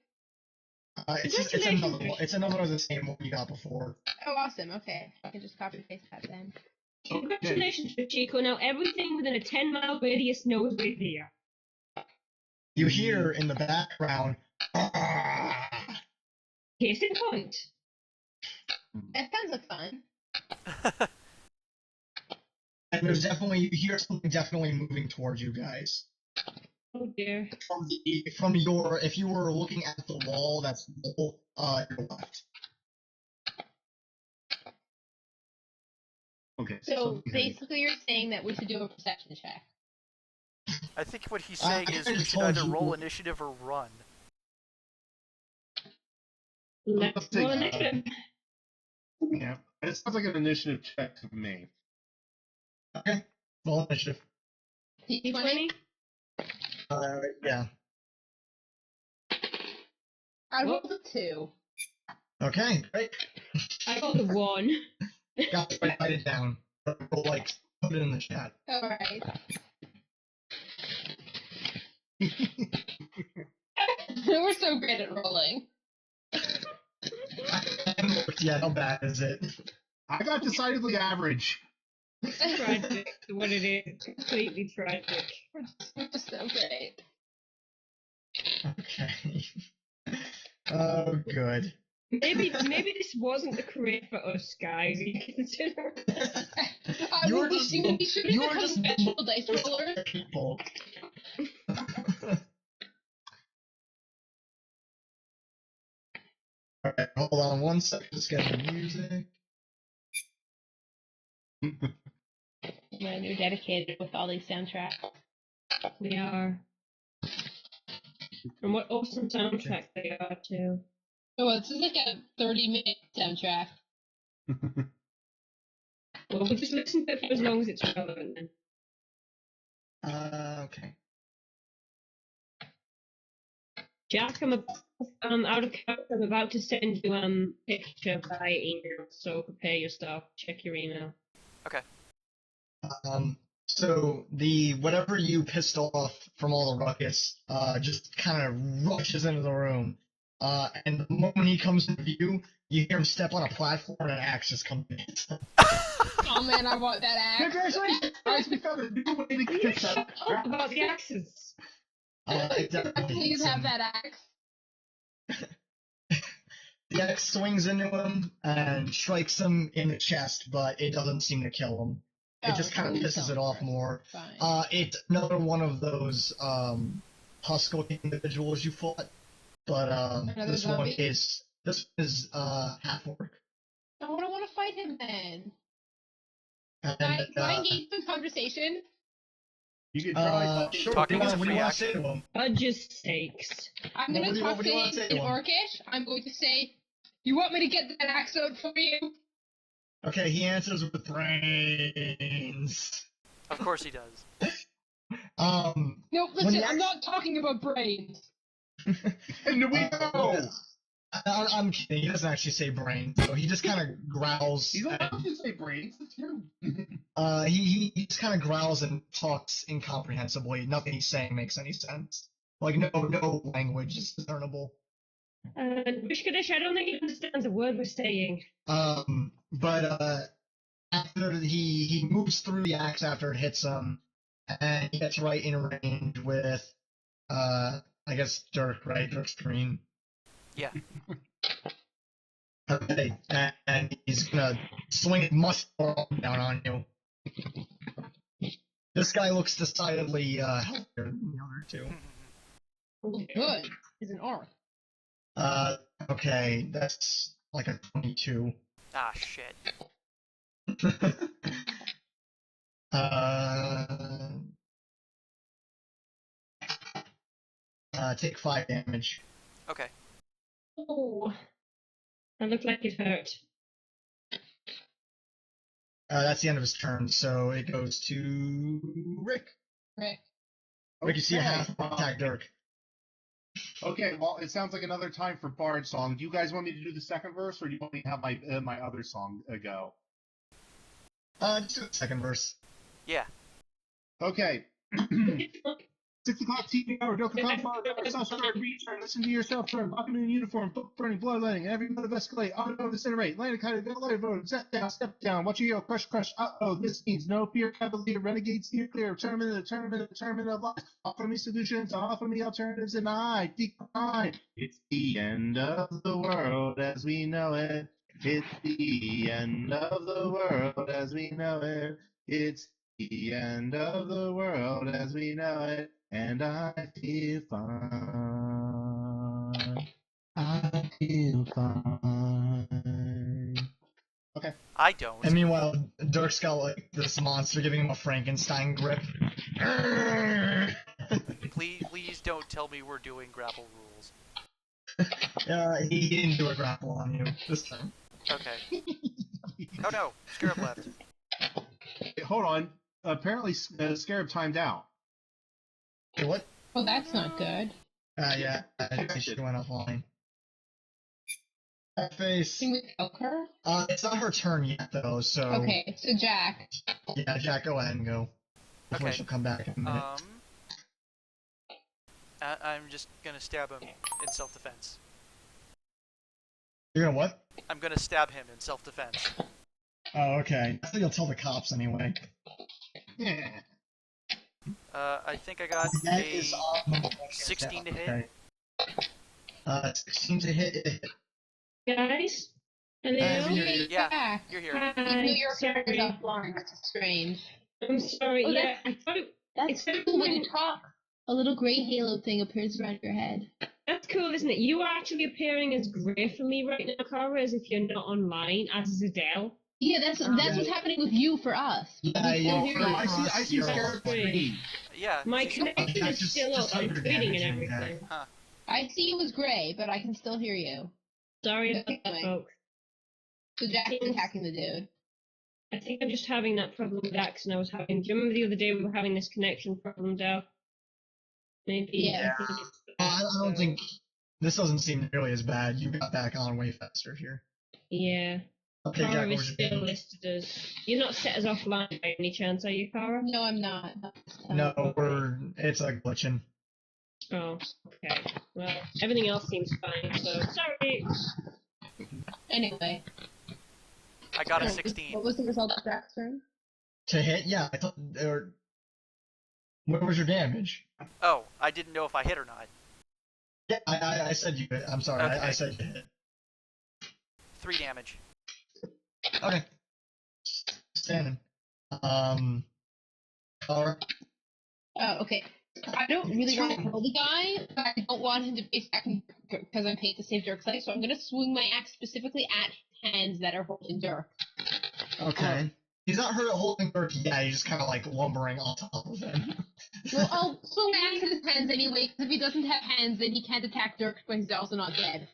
It's another one. It's another of the same one you got before. Oh, awesome. Okay. I can just copy and paste that then. Congratulations, Chico. Now everything within a 10-mile radius knows we're here. You hear in the background, "Ah!" Case in point. That sounds like fun. And there's definitely, you hear something definitely moving towards you guys. Oh dear. From your, if you were looking at the wall, that's your left. Okay. So basically, you're saying that we should do a perception check. I think what he's saying is we just should told either you- roll initiative or run. Let's roll Let's initiative. Yeah. It sounds like an initiative check to me. Okay, roll initiative. D20? Yeah. I rolled a 2. Okay, great. I got the 1. Got to write it down. Or, like, put it in the chat. Alright. We're so great at rolling. I haven't looked yet. How bad is it? I got decidedly average. Tragic. What it is. Completely tragic. We're just so great. Okay. Oh, good. Maybe this wasn't the career for us, guys. You consider. You were we just- should you were become just professional dice rollers. People. Alright, hold on one second. Just get the music. Man, you're dedicated with all these soundtracks. We are. And what awesome soundtrack they are too. Oh, this is like a 30-minute soundtrack. Well, we'll just listen to it for as long as it's relevant then. Okay. Jack, I'm out of character. I'm about to send you picture by email, so prepare your stuff. Check your email. So the whatever you pissed off from all the ruckus, just kind of rushes into the room. And the moment he comes into view, you hear him step on a platform and an axe just comes in. Oh man, I want that axe. Congratulations, guys! We found a new way to Will you get shut that. up about the axes? It definitely Please needs have some- that axe. The axe swings into him and strikes him in the chest, but it doesn't seem to kill him. It just kind of pisses it off more. Fine. It's another one of those Huskell individuals you fought, but Another this one zombie? is half orc. I don't want to fight him then. And Can I engage in conversation? You can try. sure. Talking is a What do free you want to action. say to him? Budget sakes. I'm What going do to you- talk what to do you him wanna say in to him? Orcish. I'm going to say, you want me to get that axe out for you? Okay, he answers with brains. Of course he does. No, When listen, the I'm axe- not talking about brains. And we go. I'm kidding. He doesn't actually say brains, so he just kind of growls. He's allowed to say brains. It's true. He just kind of growls and talks incomprehensibly. Nothing he's saying makes any sense. Like no language is discernible. Rishcodish, I don't think he understands a word we're saying. But after he moves through the axe after it hits him, and he gets right in range with I guess Dirk, right? Dirk's green. Yeah. Okay, and he's gonna swing his muscle down on you. This guy looks decidedly healthier than the other two. Good. He's an orc. Okay, that's like a 22. Ah, shit. Take 5 damage. Okay. Oh, that looked like it hurt. That's the end of his turn, so it goes to Rick. Right. Rick, you see a Okay. half attack Dirk. Okay, well, it sounds like another time for Bard song. Do you guys want me to do the second verse, or do you want me to have my other song go? Just do the second verse. Yeah. Okay. 6 o'clock TV hour, Dirk return, listen to yourself turn, walking in uniform, book burning, bloodletting, every move escalate, auto disintegrate, land kind of vote, step down, watch your hero, crush, this means no fear, cavalier, renegade, steer clear, tournament of life, offer me solutions, offer me alternatives, and I decline. It's the end of the world as we know it. It's the end of the world as we know it. It's the end of the world as we know it. And I feel fine. I feel fine. Okay. I don't. And meanwhile, Dirk's got like this monster giving him a Frankenstein grip. Please don't tell me we're doing grapple rules. He didn't do a grapple on you this time. Okay. Oh no, Scarab left. Hold on. Apparently, Scarab timed out. Hey, what? Well, that's not good. Yeah, I should have went offline. That face. Can we help her? It's not her turn yet, though, so... Okay, so Jack. Yeah, Jack, go ahead and go. Before Okay. she'll come back in a minute. I'm just gonna stab him in self-defense. You're gonna what? I'm gonna stab him in self-defense. Oh, okay. I think you'll tell the cops anyway. Yeah. I think I got That a is 16 to hit. Okay. 16 to hit. Guys? Hello? Hey, Yeah. Jack. You're here. New Hi, York is sorry. offline. That's strange. I'm sorry, Oh, yeah, I thought it, That's It's cool when you talk. A little gray halo thing appears around your head. that's cool, isn't it? You are actually appearing as Grey for me right now, Qara, as if you're not online, as Adell. Yeah, that's what's happening with you for us. Yeah, We yeah. still hear you. I see You're Scarab Great. screen. Yeah. My connection is just- still just up, I'm under tweeting and damaging that. everything. I see you as gray, but I can still hear you. Sorry about that, Anyway. folks. So Jack's attacking the dude. I think I'm just having that problem with Axe, and I was having. Do you remember the other day we were having this connection problem, Dell? Maybe. Yeah. I think it's- I don't think... This doesn't seem nearly as bad. You got back on way faster here. Yeah. Okay, Jack, Qara what is was your still damage? listed as. You're not set as offline by any chance, are you, Qara? No, I'm not. No, it's like glitching. Oh, okay. Well, everything else seems fine, so sorry. Anyway. I got a What 16. was the result of Jack's turn? To hit? Yeah, I thought... What was your damage? Oh, I didn't know if I hit or not. Yeah, I said you hit. I'm sorry, I Okay. said you hit. 3 damage. Okay. Standing. Kara? Okay. I don't really want to kill the guy, but I don't want him to face back because I'm paid to save Dirk's life, so I'm gonna swing my axe specifically at hands that are holding Dirk. Okay. He's not hurt at holding Dirk yet, he's just kind of like lumbering on top of him. Well, I'll swing my axe at his hands anyway, because if he doesn't have hands, then he can't attack Dirk, but he's also not dead.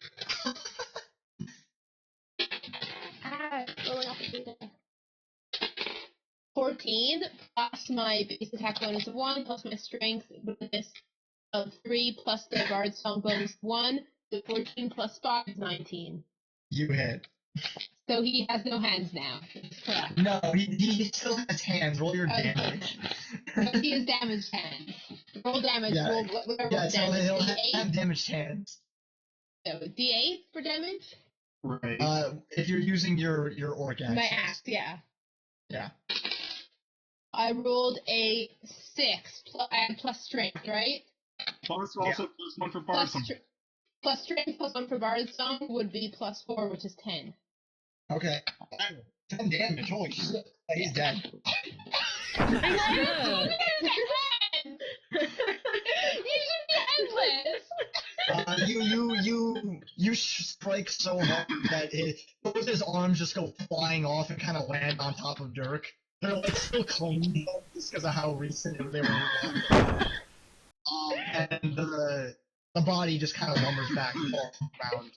Rolling off the data. 14 plus my base attack bonus of 1 plus my strength bonus of 3 plus the Bard Song bonus of 1. So 14 plus 5 is 19. You hit. So he has no hands now. That's correct. No, he still has hands. Roll your damage. But he has damaged hands. Roll damage. Yeah. Roll whatever Yeah, so damage. he'll D8? have damaged hands. So D8 for damage? Right. If you're using your orc action. My axe, yeah. Yeah. I rolled a 6 plus strength, right? Plus also plus 1 for Plus, Barsom. plus strength plus 1 for Bard Song would be plus 4, which is 10. Okay. 10 damage. Holy shit. He's dead. You should be endless! You strike so hard that both his arms just go flying off and kind of land on top of Dirk. They're like still clean just because of how recent they were. And the body just kind of lumbers back and falls to the ground.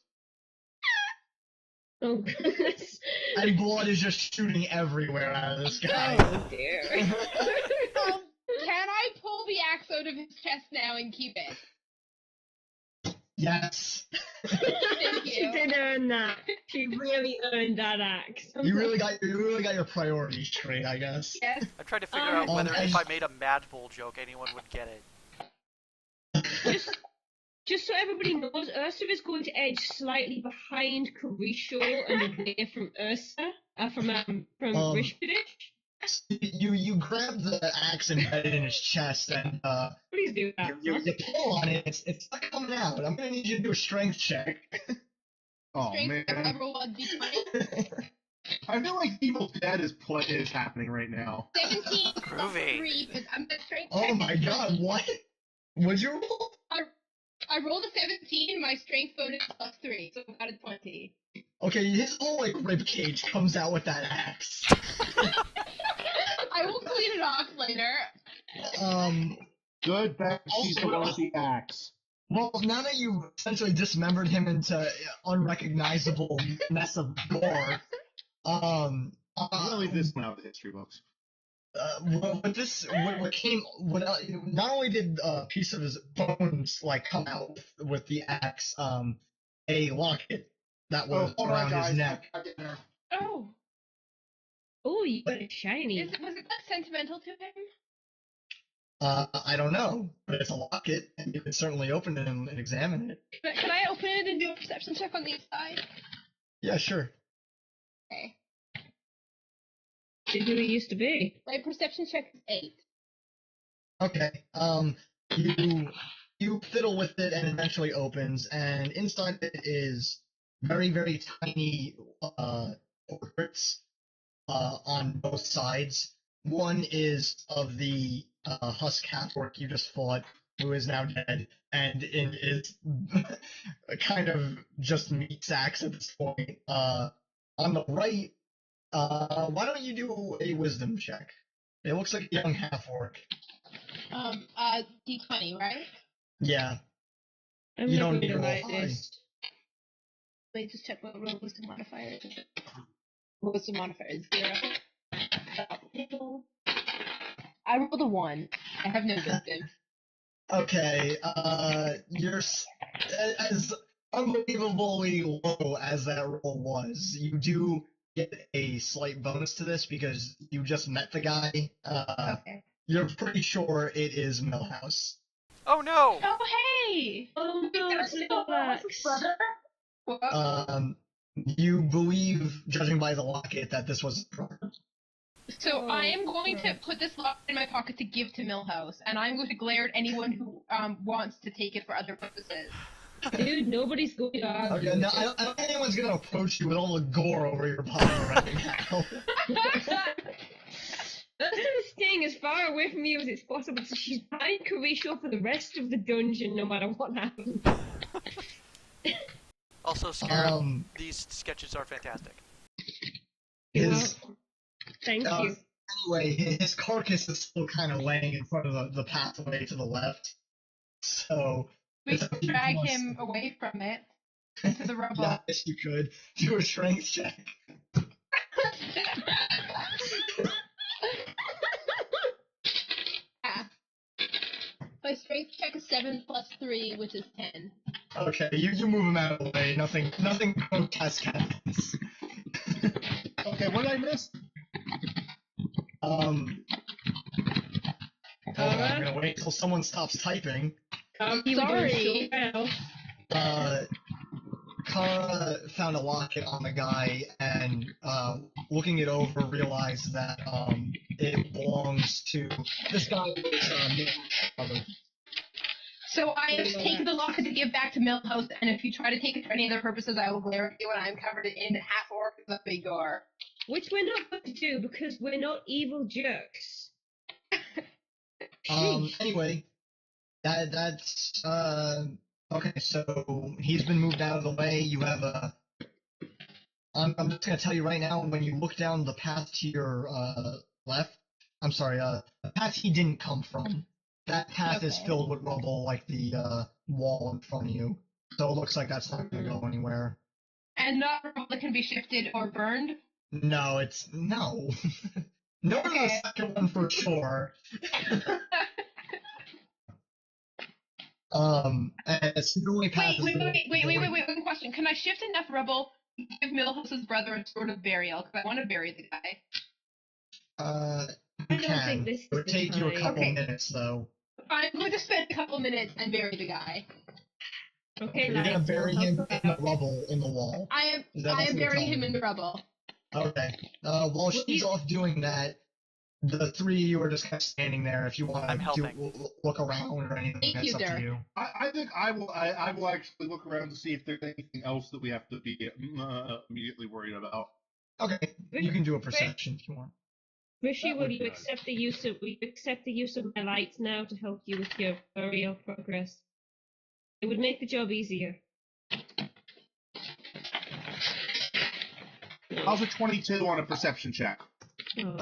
Oh goodness. And blood is just shooting everywhere out of this guy. Oh dear. Can I pull the axe out of his chest now and keep it? Yes. Thank She you. did earn that. She really earned that axe. You really got your priorities straight, I guess. Yes. I tried to figure out whether and- if I made a Mad Bull joke, anyone would get it. Just so everybody knows, Ursa is going to edge slightly behind Kerisho and away from Ursa, from Rishcodish. You grab the axe embedded in his chest and Please do that. you pull on it. It's not coming out. I'm gonna need you to do a strength check. Oh Strength man, level 1 d20. I feel like Evil Dead is happening right now. 17 plus Groovy. 3, but I'm the strength Oh check. my god, what? What'd you roll? I rolled a 17, my strength bonus plus 3, so I got a 20. Okay, his whole like rib cage comes out with that axe. I will clean it off later. Good, back she's the one with the axe. Well, now that you've essentially dismembered him into unrecognizable mess of gore, Really, this now the history books. Not only did a piece of his bones like come out with the axe, a locket that was around his neck. Oh. Oh, you got it shiny. Was it that sentimental to him? I don't know, but it's a locket, and you can certainly open it and examine it. Can I open it and do a perception check on the inside? Yeah, sure. Okay. Who he used to be. My perception check is 8. Okay. You fiddle with it and it eventually opens, and inside it is very, very tiny portraits on both sides. One is of the husk half-orc you just fought, who is now dead, and is kind of just meat sacks at this point. On the right, why don't you do a wisdom check? It looks like a young half-orc. D20, right? Yeah. I'm You not don't going need to to roll write high. this. Wait, just check what wisdom modifier is. Wisdom modifier is 0. I rolled a 1. I have no wisdom. Okay, you're as unbelievably low as that roll was. You do get a slight bonus to this because you just met the guy. Okay. You're pretty sure it is Millhouse. Oh no! Oh, hey! Oh no, it's little axe. What? You believe, judging by the locket, that this was his brother. So I am going to put this lock in my pocket to give to Millhouse, and I'm going to glare at anyone who wants to take it for other purposes. Dude, nobody's going to argue. Okay, no, I don't think anyone's gonna approach you with all the gore over your body right now. Ursa is staying as far away from you as it's possible, so she's behind Kerisho for the rest of the dungeon, no matter what happens. Also, Scarab, Um, these sketches are fantastic. his Thank uh, you. anyway, his carcass is still kind of laying in front of the pathway to the left. So We it's up can to you if drag you wanna him away from it into the rubble. Yeah, yes, you could do a strength check. Yeah. My strength check is 7 plus 3, which is 10. Okay, you move him out of the way. Nothing grotesque happens. Okay, what did I miss? Hold on, I'm gonna wait till someone stops typing. You were doing Sorry. so well. Qara found a locket on the guy and, looking it over, realized that, it belongs to this guy was, brother. So I take the locket to give back to Milhouse, and if you try to take it for any other purposes, I will glare at you, and I'm covered in half orc with a big gore. Which we're not going to do because we're not evil jerks. Anyway, that's, okay, so he's been moved out of the way. You have a, I'm just gonna tell you right now, when you look down the path to your, left, I'm sorry, the path he didn't come from, that path is Okay. filled with rubble like the, wall in front of you. So it looks like that's not gonna go anywhere. And not rubble that can be shifted or burned. No, no. No to the Okay. second one for sure. And it's the only path Wait, is one question. Can I shift enough rubble to give Milhouse's brother a sort of burial? Because I want to bury the guy. You I don't can. think this is It would the take you a time. couple Okay. minutes though. I'm going to spend a couple minutes and bury the guy. Okay, You're gonna lads, bury we'll him help in out. the rubble in the wall. I Is that am what you're burying telling him me? in the rubble. Okay. While she's off doing that, the three of you are just kind of standing there. If you want I'm to helping. look around or anything, Thank that's you, up Dirk. to you. I think I will actually look around to see if there's anything else that we have to be immediately worried about. Okay, you can do a perception if you want. Rishi, That will would you be accept the use of my lights now to help you with your burial progress? It would make the job easier. How's a 22 on a perception check? Oh.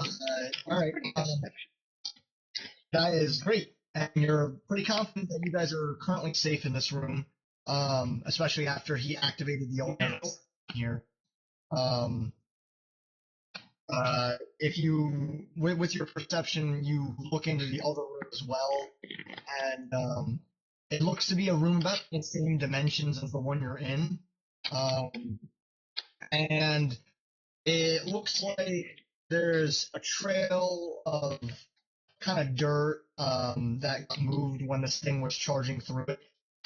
All right. That is great, and you're pretty confident that you guys are currently safe in this room, especially after he activated the alarms here. If you, with your perception, you look into the other room as well, and it looks to be a room about the same dimensions as the one you're in, and it looks like there's a trail of kind of dirt that got moved when this thing was charging through it,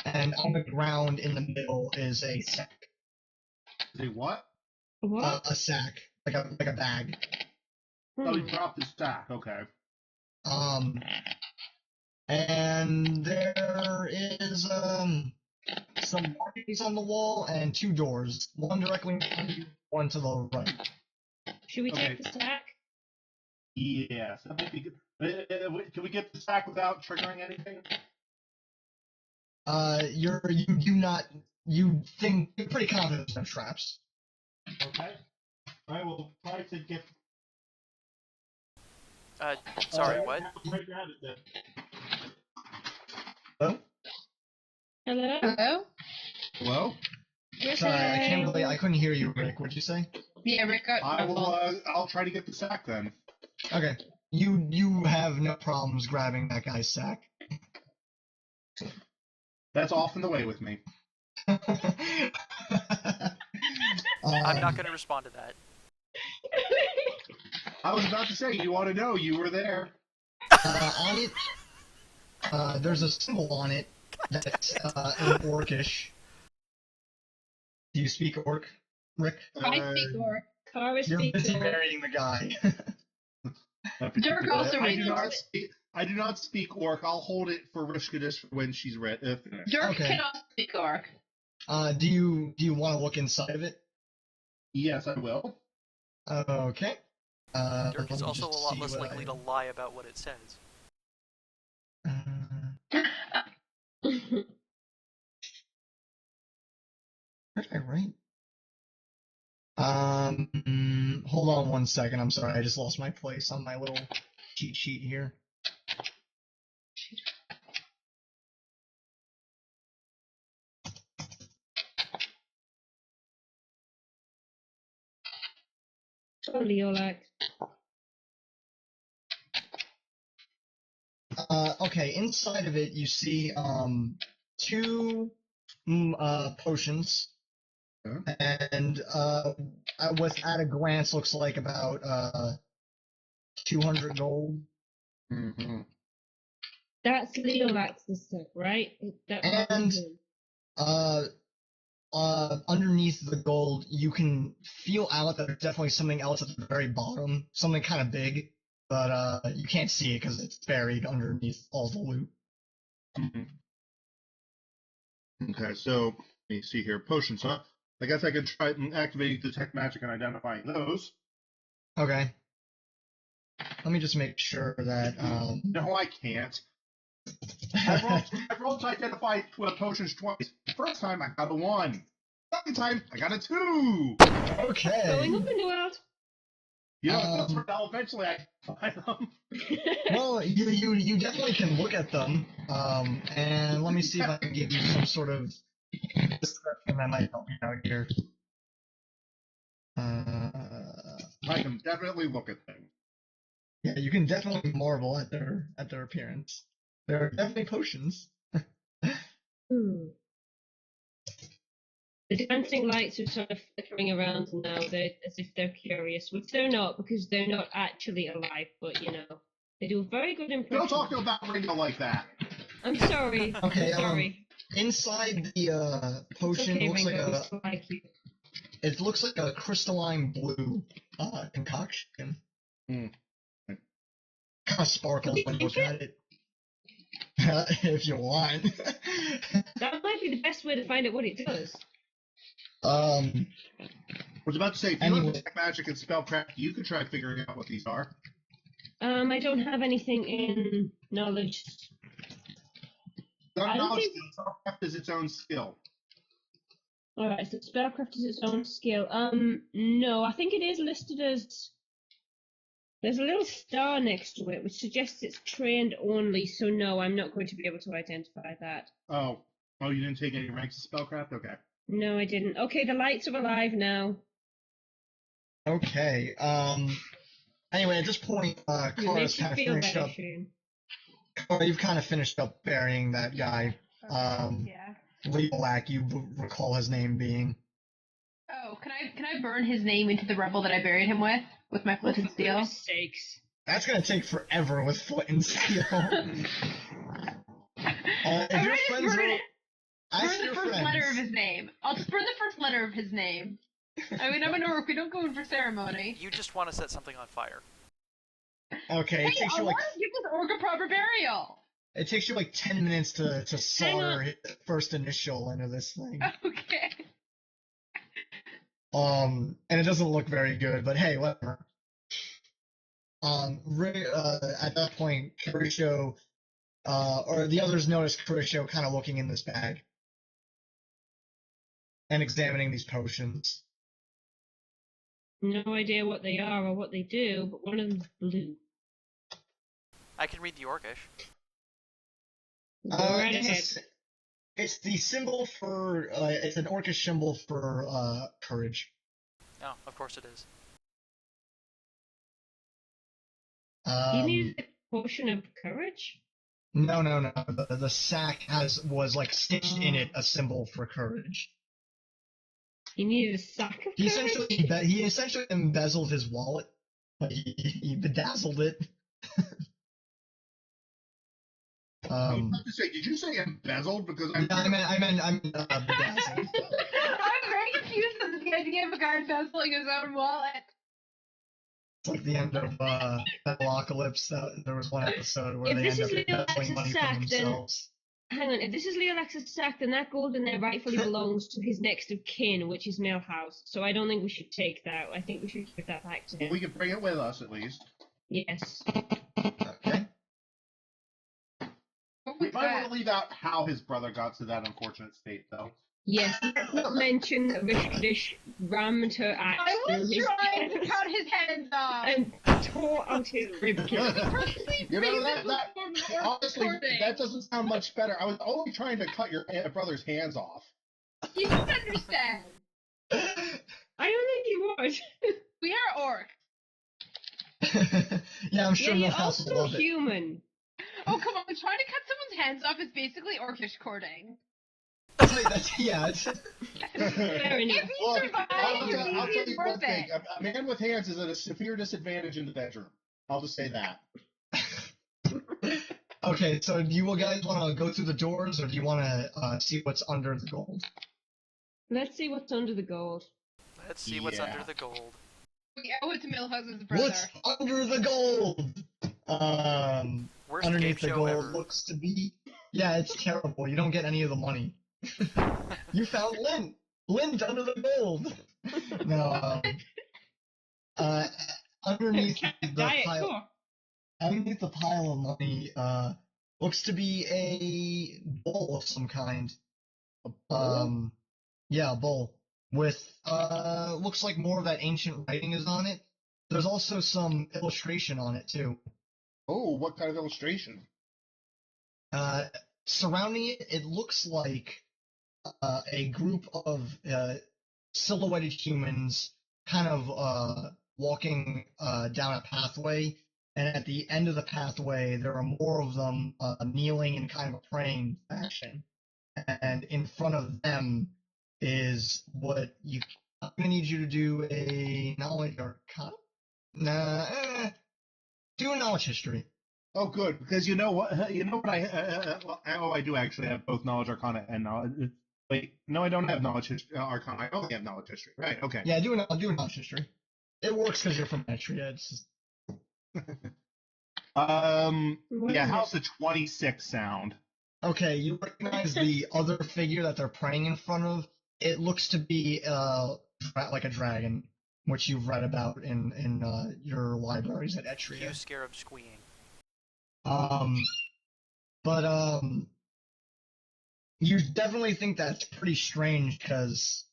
and on the ground in the middle is a sack. Say what? What? A sack, like a bag. Oh, he dropped his stack. Okay. And there is some markings on the wall and two doors, one directly in front of you, one to the right. Should we take Okay. the stack? Yes, that might be good. Can we get the stack without triggering anything? You think you're pretty confident there's no traps. Okay. I will try to get. Sorry, what? Right around it then. Hello? Hello? Hello? Hello? Sorry, I couldn't hear you, Rick. What'd you say? Yeah, Rick got I will. rubble. I'll try to get the sack then. Okay. You have no problems grabbing that guy's sack. That's off and away with me. I'm not going to respond to that. I was about to say, you ought to know you were there. On it, there's a symbol on it that's in Orcish. Do you speak Orc, Rick? I speak orc. Kara You're speaks busy Orc. burying the guy. Dirk also I reads do not Orc. speak. I do not speak Orc. I'll hold it for Rishcodish when she's ready. Dirk Okay. cannot speak Orc. Do you want to look inside of it? Yes, I will. Okay. Dirk let is me also a just lot see less what likely I- to lie about what it says. What did I write? Hold on one second. I'm sorry, I just lost my place on my little cheat sheet here. Totally alright. Okay, inside of it you see two potions, and with at a glance looks like about 200 gold. Mm-hmm. That's Leolax's stuff, right? And underneath the gold, you can feel out that there's definitely something else at the very bottom, something kind of big, but you can't see it because it's buried underneath all the loot. Okay, so let me see here. Potions, huh? I guess I could try activating detect magic and identifying those. Okay. Let me just make sure that No, I can't. I've rolled to identify potions twice. The first time I got a 1. Second time I got a 2. Okay. Going up in the world. You know, eventually I find them. Well, you definitely can look at them, and let me see if I can give you some sort of description that might help you out here. I can definitely look at them. Yeah, you can definitely marvel at their appearance. They're definitely potions. Hmm. The dancing lights are sort of flickering around now, as if they're curious, which they're not, because they're not actually alive, but, you know, they do a very good impression. Don't talk about Ringo like that. I'm sorry. Okay, I'm sorry. Inside the potion Okay, looks like Ringo, we still like you. it looks like a crystalline blue concoction. Mm. Kind of sparkles when you look at it. If you want. That might be the best way to find out what it does. Um, I was about to say, if you Anyway. have detect magic and spellcraft, you could try figuring out what these are. I don't have anything in knowledge. I don't think- Spellcraft is its own skill. Alright, so spellcraft is its own skill. No, I think it is listed as. There's a little star next to it, which suggests it's trained only, so no, I'm not going to be able to identify that. Oh, you didn't take any ranks of spellcraft? Okay. No, I didn't. Okay, the lights are alive now. okay. Anyway, at this point, It Qara's makes you kind of feel finished better, up. Shane. Qara, you've kind of finished up burying that guy. Yeah. Leolac, you recall his name being. Oh, can I burn his name into the rubble that I buried him with my flint and steel? For sakes. That's gonna take forever with flint and steel. If your friends are, ask Burn the your first friends. letter of his name. I'll just burn the first letter of his name. I mean, I'm an orc. We don't go in for ceremony. You just want to set something on fire. Okay, Hey, it takes I you like want to give this orc a proper burial. it takes you like 10 minutes to Hang solder on. his first initial into this thing. Okay. And it doesn't look very good, but hey, whatever. At that point, Kerisho, or the others notice Kerisho kind of looking in this bag and examining these potions. No idea what they are or what they do, but one of them's blue. I can read the Orcish. Go right ahead. It's the symbol for, it's an orcish symbol for, courage. Oh, of course it is. You need a potion of courage? No. The sack was like stitched in it a symbol for courage. You needed a sack of He courage? he essentially embezzled his wallet. Like he bedazzled it. I was about to say, did you say embezzled? Because I meant bedazzled. I'm very confused at the idea of a guy embezzling his own wallet. It's like the end of Metalocalypse. There was one episode where If they this end is up Leo embezzling money Alexis from Sack, then themselves. hang on. If this is Leo Alexis Sack, then that gold in there rightfully belongs to his next of kin, which is Millhouse. So I don't think we should take that. I think we should give that back to Well, him. we can bring it with us at least. Yes. Okay. What We was might want that? to leave out how his brother got to that unfortunate state, though. Yes. Let's not mention that Rishcodish rammed her axe I through was his trying to chest cut his hands off. and tore out his ribcage. Perfectly You know, reasonable that form of honestly, recording. that doesn't sound much better. I was only trying to cut your brother's hands off. You don't understand. I don't think he was. We are orc. Yeah, I'm sure Yeah, you're Millhouse will also love it. human. Oh, come on. Trying to cut someone's hands off is basically orcish courting. Yeah, it's, Fair enough. If he Look, survives, I'll tell you it's one worth thing. it. A man with hands is at a severe disadvantage in the bedroom. I'll just say that. okay, so do you guys want to go through the doors, or do you want to see what's under the gold? Let's see what's under the gold. Let's see what's Yeah. under the gold. We owe it to Millhouse's brother. What's under the gold? Worst Underneath game the show gold ever. looks to be. Yeah, it's terrible. You don't get any of the money. You found lint. Lint under the gold. No. Underneath the Diet pile. Coke. Underneath the pile of money, looks to be a bowl of some kind. Yeah, a bowl with looks like more of that ancient writing is on it. There's also some illustration on it too. Oh, what kind of illustration? Surrounding it, it looks like a group of silhouetted humans kind of walking down a pathway, and at the end of the pathway, there are more of them kneeling in kind of a praying fashion. And in front of them is what you. I'm gonna need you to do a knowledge arcana. Do a knowledge history. Oh, good, because you know what? You know what? I do actually have both knowledge arcana and knowledge. Wait, no, I don't have knowledge arcana. I only have knowledge history. Right? Okay. Yeah, do a knowledge history. It works because you're from Etria. It's just... What Mm. is Yeah. it? How's the 26 sound? Okay, you recognize the other figure that they're praying in front of. It looks to be like a dragon, which you've read about in your libraries at Cue Etria. Scarab squeeing. You definitely think that's pretty strange because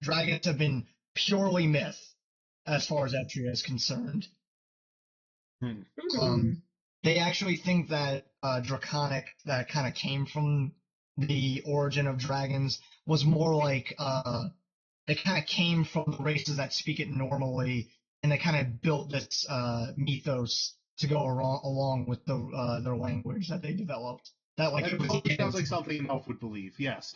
dragons have been purely myth as far as Etria is concerned. They actually think that draconic that kind of came from the origin of dragons was more like they kind of came from the races that speak it normally, and they kind of built this mythos to go along with their language that they developed. That like That totally sounds like something an elf would believe. Yes.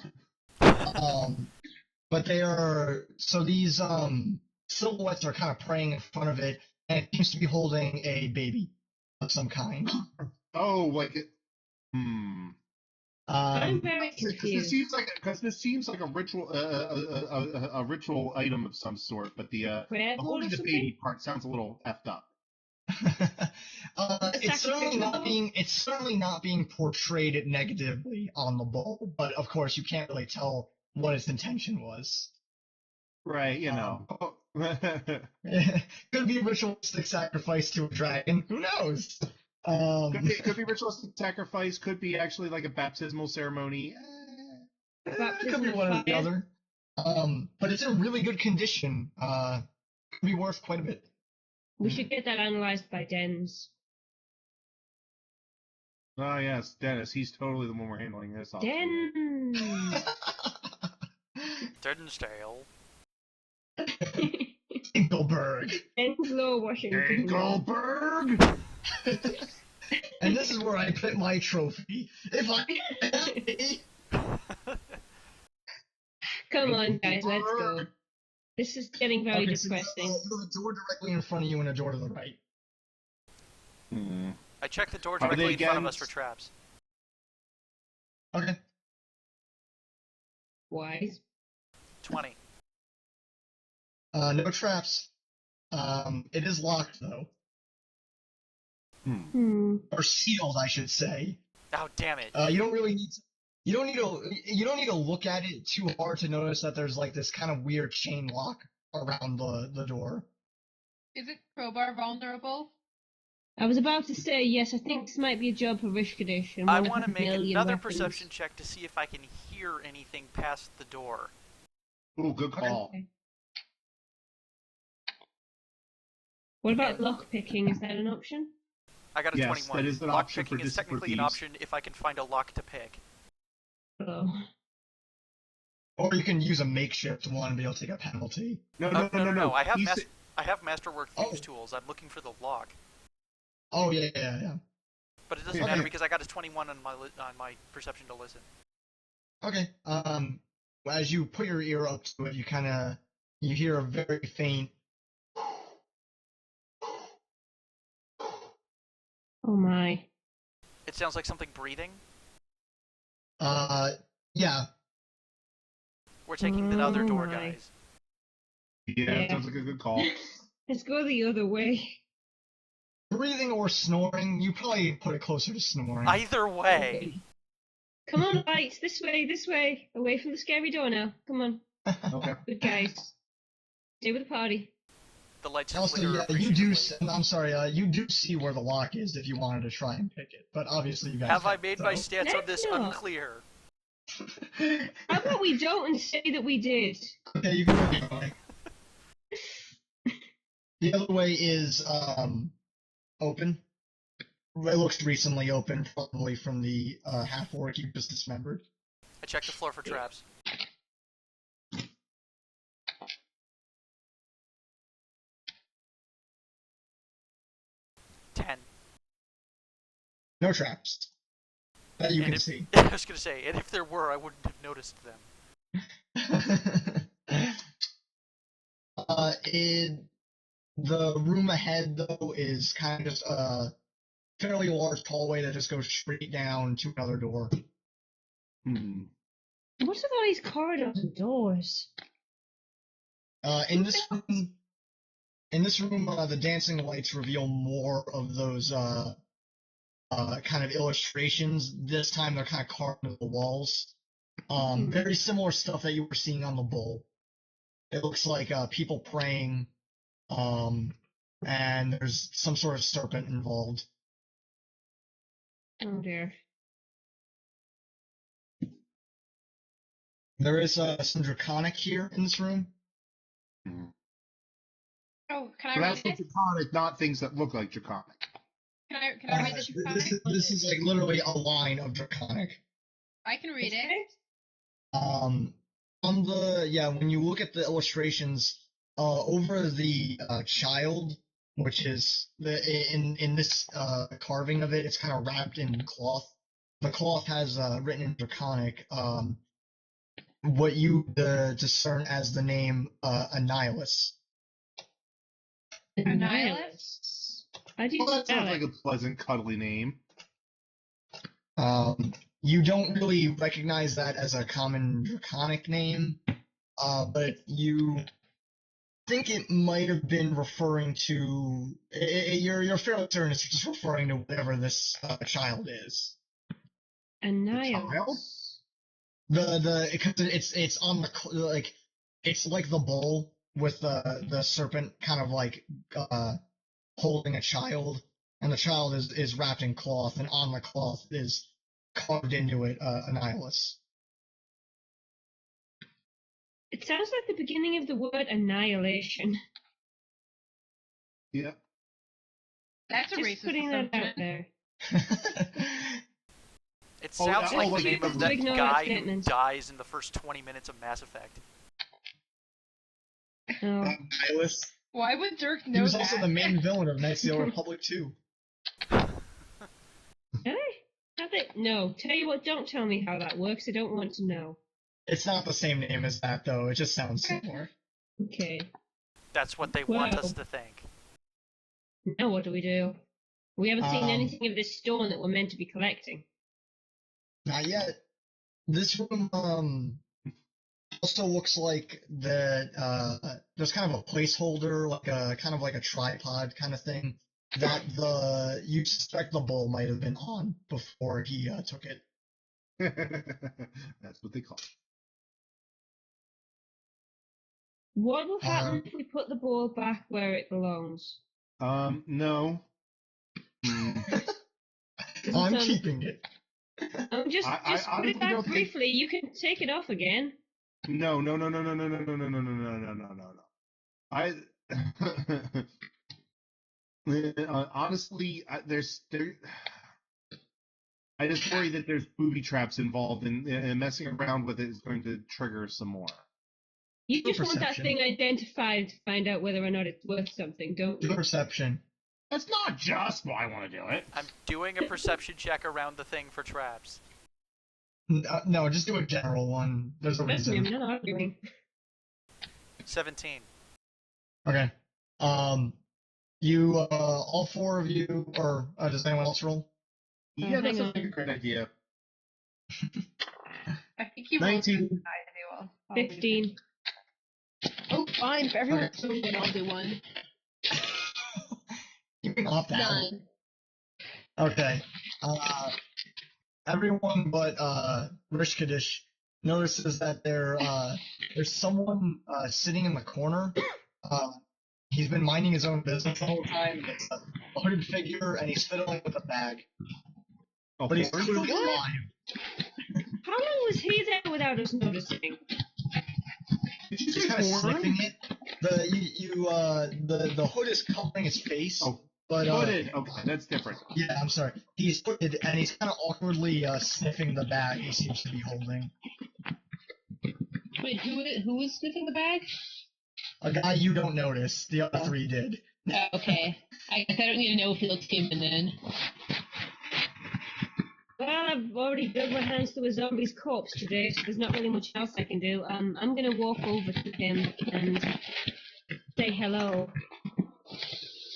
But they are so these silhouettes are kind of praying in front of it, and it seems to be holding a baby of some kind. Oh, like it. I'm very Because confused. this seems like a ritual, a ritual item of some sort. But the Prayer bowl holding or the something? baby part sounds a little effed up. It's certainly not being portrayed negatively on the bowl, but of course you can't really tell what its intention was. Right, you know. Could be ritualistic sacrifice to a dragon. Who knows? Could be ritualistic sacrifice. Could be actually like a baptismal ceremony. Could be one or the other. But it's in really good condition. Could be worth quite a bit. We should get that analyzed by Dens. Oh yes, Dennis. He's totally the one we're handling this off. Dens! Didn't Ingleberg. Denslow, Washington. Goldberg. And this is where I put my trophy. If I Come on, guys, let's go. This is getting very Okay, so depressing. there's a door directly in front of you and a door to the right. I checked the door Are they directly in front of against- us for traps. Okay. Wise. 20. No traps. It is locked though, Hmm. or sealed, I should say. Oh, damn it. You don't really need to. You don't need to look at it too hard to notice that there's like this kind of weird chain lock around the door. Is it crowbar vulnerable? I was about to say, yes, I think this might be a job for Rishcodish. And I one of want to his make million another weapons. perception check to see if I can hear anything past the door. Ooh, good call. Okay. What about lockpicking? Is that an option? I got a Yes, 21. that is an Lock option for picking is technically an thieves. option if I can find a lock to pick. Oh. Or you can use a makeshift one, but you'll take a penalty. No. I have He's- I have Masterwork Thieves Oh. tools. I'm looking for the lock. Oh yeah. But it doesn't Okay. matter because I got a 21 on my perception to listen. Okay. As you put your ear up to it, you hear a very faint. Oh my. It sounds like something breathing. Yeah. We're taking the other door, my. guys. Yeah, sounds like a good call. Let's go the other way. Breathing or snoring, you probably put it closer to snoring. Either way. Come on, Lights, this way. Away from the scary door now. Come on. Okay. Good guys. Stay with the party. The lights Also, flicker yeah, you do. appreciatively. I'm sorry. You do see where the lock is if you wanted to try and pick it, but obviously you guys. Have I don't, made so. my stance on Let's this not. unclear? How about we don't and say that we did? Okay, you can go the other way. The other way is open. It looks recently open, probably from the half orc you just dismembered. I checked the floor for traps. Ten. No traps that you And can if- see. I was gonna say, and if there were, I wouldn't have noticed them. The room ahead, though, is kind of just a fairly large hallway that just goes straight down to another door. Hmm. What's with all these corridors and doors? In this room, the dancing lights reveal more of those kind of illustrations. This time they're kind of carved into the walls. Very similar stuff that you were seeing on the bowl. It looks like people praying, and there's some sort of serpent involved. Oh dear. There is some draconic here in this room. Oh, can I But read that's it? draconic, not things that look like draconic. Can I read the This is like literally a line of draconic. I can read it. When you look at the illustrations, over the child, which is in this carving of it, it's kind of wrapped in cloth. The cloth has written in draconic what you discern as the name Annihilus. Annihilus? How do you Well, that spell sounds it? like a pleasant, cuddly name. You don't really recognize that as a common draconic name, but you think it might have been referring to. You're fairly certain it's just referring to whatever this child is. Annihilus. Because it's on the like it's like the bowl with the serpent kind of like holding a child, and the child is wrapped in cloth, and on the cloth is carved into it Annihilus. It sounds like the beginning of the word annihilation. Yeah. That's a Just racist putting that out assumption. there. It sounds like the like name of to that ignore guy that who statement. dies in the first 20 minutes of Mass Effect. No. Annihilus. Why would Dirk He know was that? also the main villain of Knights of the Old Republic 2. Really? No. Tell you what, don't tell me how that works. I don't want to know. It's not the same name as that, though. It just sounds similar. Okay. That's what they want us Well. to think. Now what do we do? We haven't seen Um, anything of this stone that we're meant to be collecting. Not yet. This room, also looks like that there's kind of a placeholder, like a kind of like a tripod kind of thing that you suspect the bull might have been on before he took it. That's what they call What will happen if we put the ball back where it belongs? it. No. I'm keeping it. Just I put it honestly back don't think- briefly. You can take it off again. No. I honestly, I just worry that there's booby traps involved, and messing around with it is going to trigger some more. You Do just want that perception. thing identified to find out whether or not it's worth something, don't Do you? perception. That's not just why I want to do it. I'm doing a perception check around the thing for traps. No, just do a general one. There's a Trust me, reason. I'm not arguing. 17. Okay. You, all four of you, or does anyone else roll? Yeah, that hang sounds like on. a great idea. I think you rolled 19. I do well. 15. Oh, fine. If everyone's doing it, I'll do one. You can opt out. 9. Okay. Everyone but Rishcodish notices that there's someone sitting in the corner. He's been minding his own business the whole time. It's a hooded figure, and he's fiddling with a bag. Oh, But he's Lord. clearly alive. How long was he there without us noticing? Did you He's say kind of horn? sniffing it. The hood is covering his face. Oh, but hooded. Okay, that's different. yeah, I'm sorry. He's hooded, and he's kind of awkwardly sniffing the bag he seems to be holding. Wait, who was sniffing the bag? A guy you don't notice. The other three did. Oh, okay. I guess I don't need to know if he looks human then. Well, I've already dug my hands through a zombie's corpse today, so there's not really much else I can do. I'm gonna walk over to him and say hello.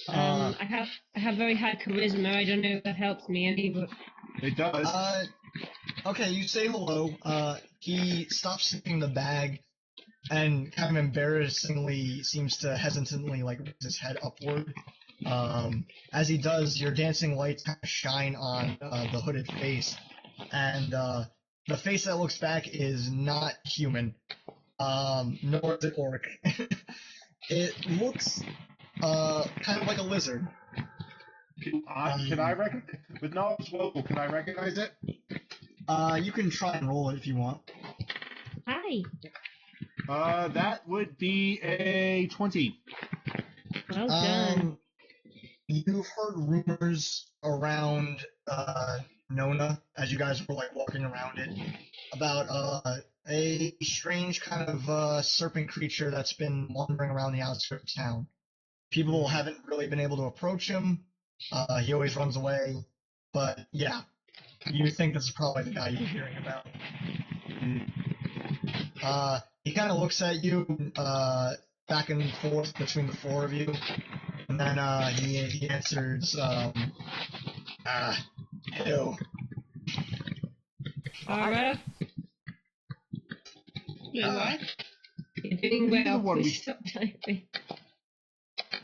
I have very high charisma. I don't know if that helps me any, but It does. Okay, you say hello. He stops sniffing the bag and kind of embarrassingly seems to hesitantly like raise his head upward. As he does, your dancing lights kind of shine on the hooded face, and the face that looks back is not human, nor is it orc. It looks kind of like a lizard. Can I recognize, with knowledge local, can I recognize it? You can try and roll it if you want. hi. That would be a 20. Well done. You've heard rumors around Nona as you guys were like walking around it about a strange kind of serpent creature that's been wandering around the outskirts of town. People haven't really been able to approach him. He always runs away. But yeah, you think this is probably the guy you were hearing about. He kind of looks at you back and forth between the four of you. And then he answers, hello. Alright. Wait, what? You're doing You're the well. one Please stop typing.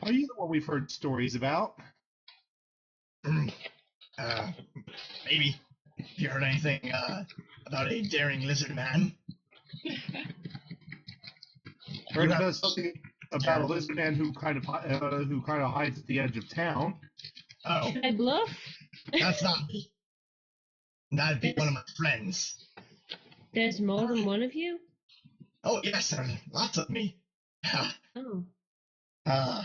Are you the one we've heard stories about? Maybe. Have you heard anything about a daring lizard man? Heard You have- about something about a lizard man who kind of hides at the edge of town. Oh, Should I bluff? that's not me. That'd be one of my friends. There's more than one of you? Oh, yes, there's lots of me. Oh. Well,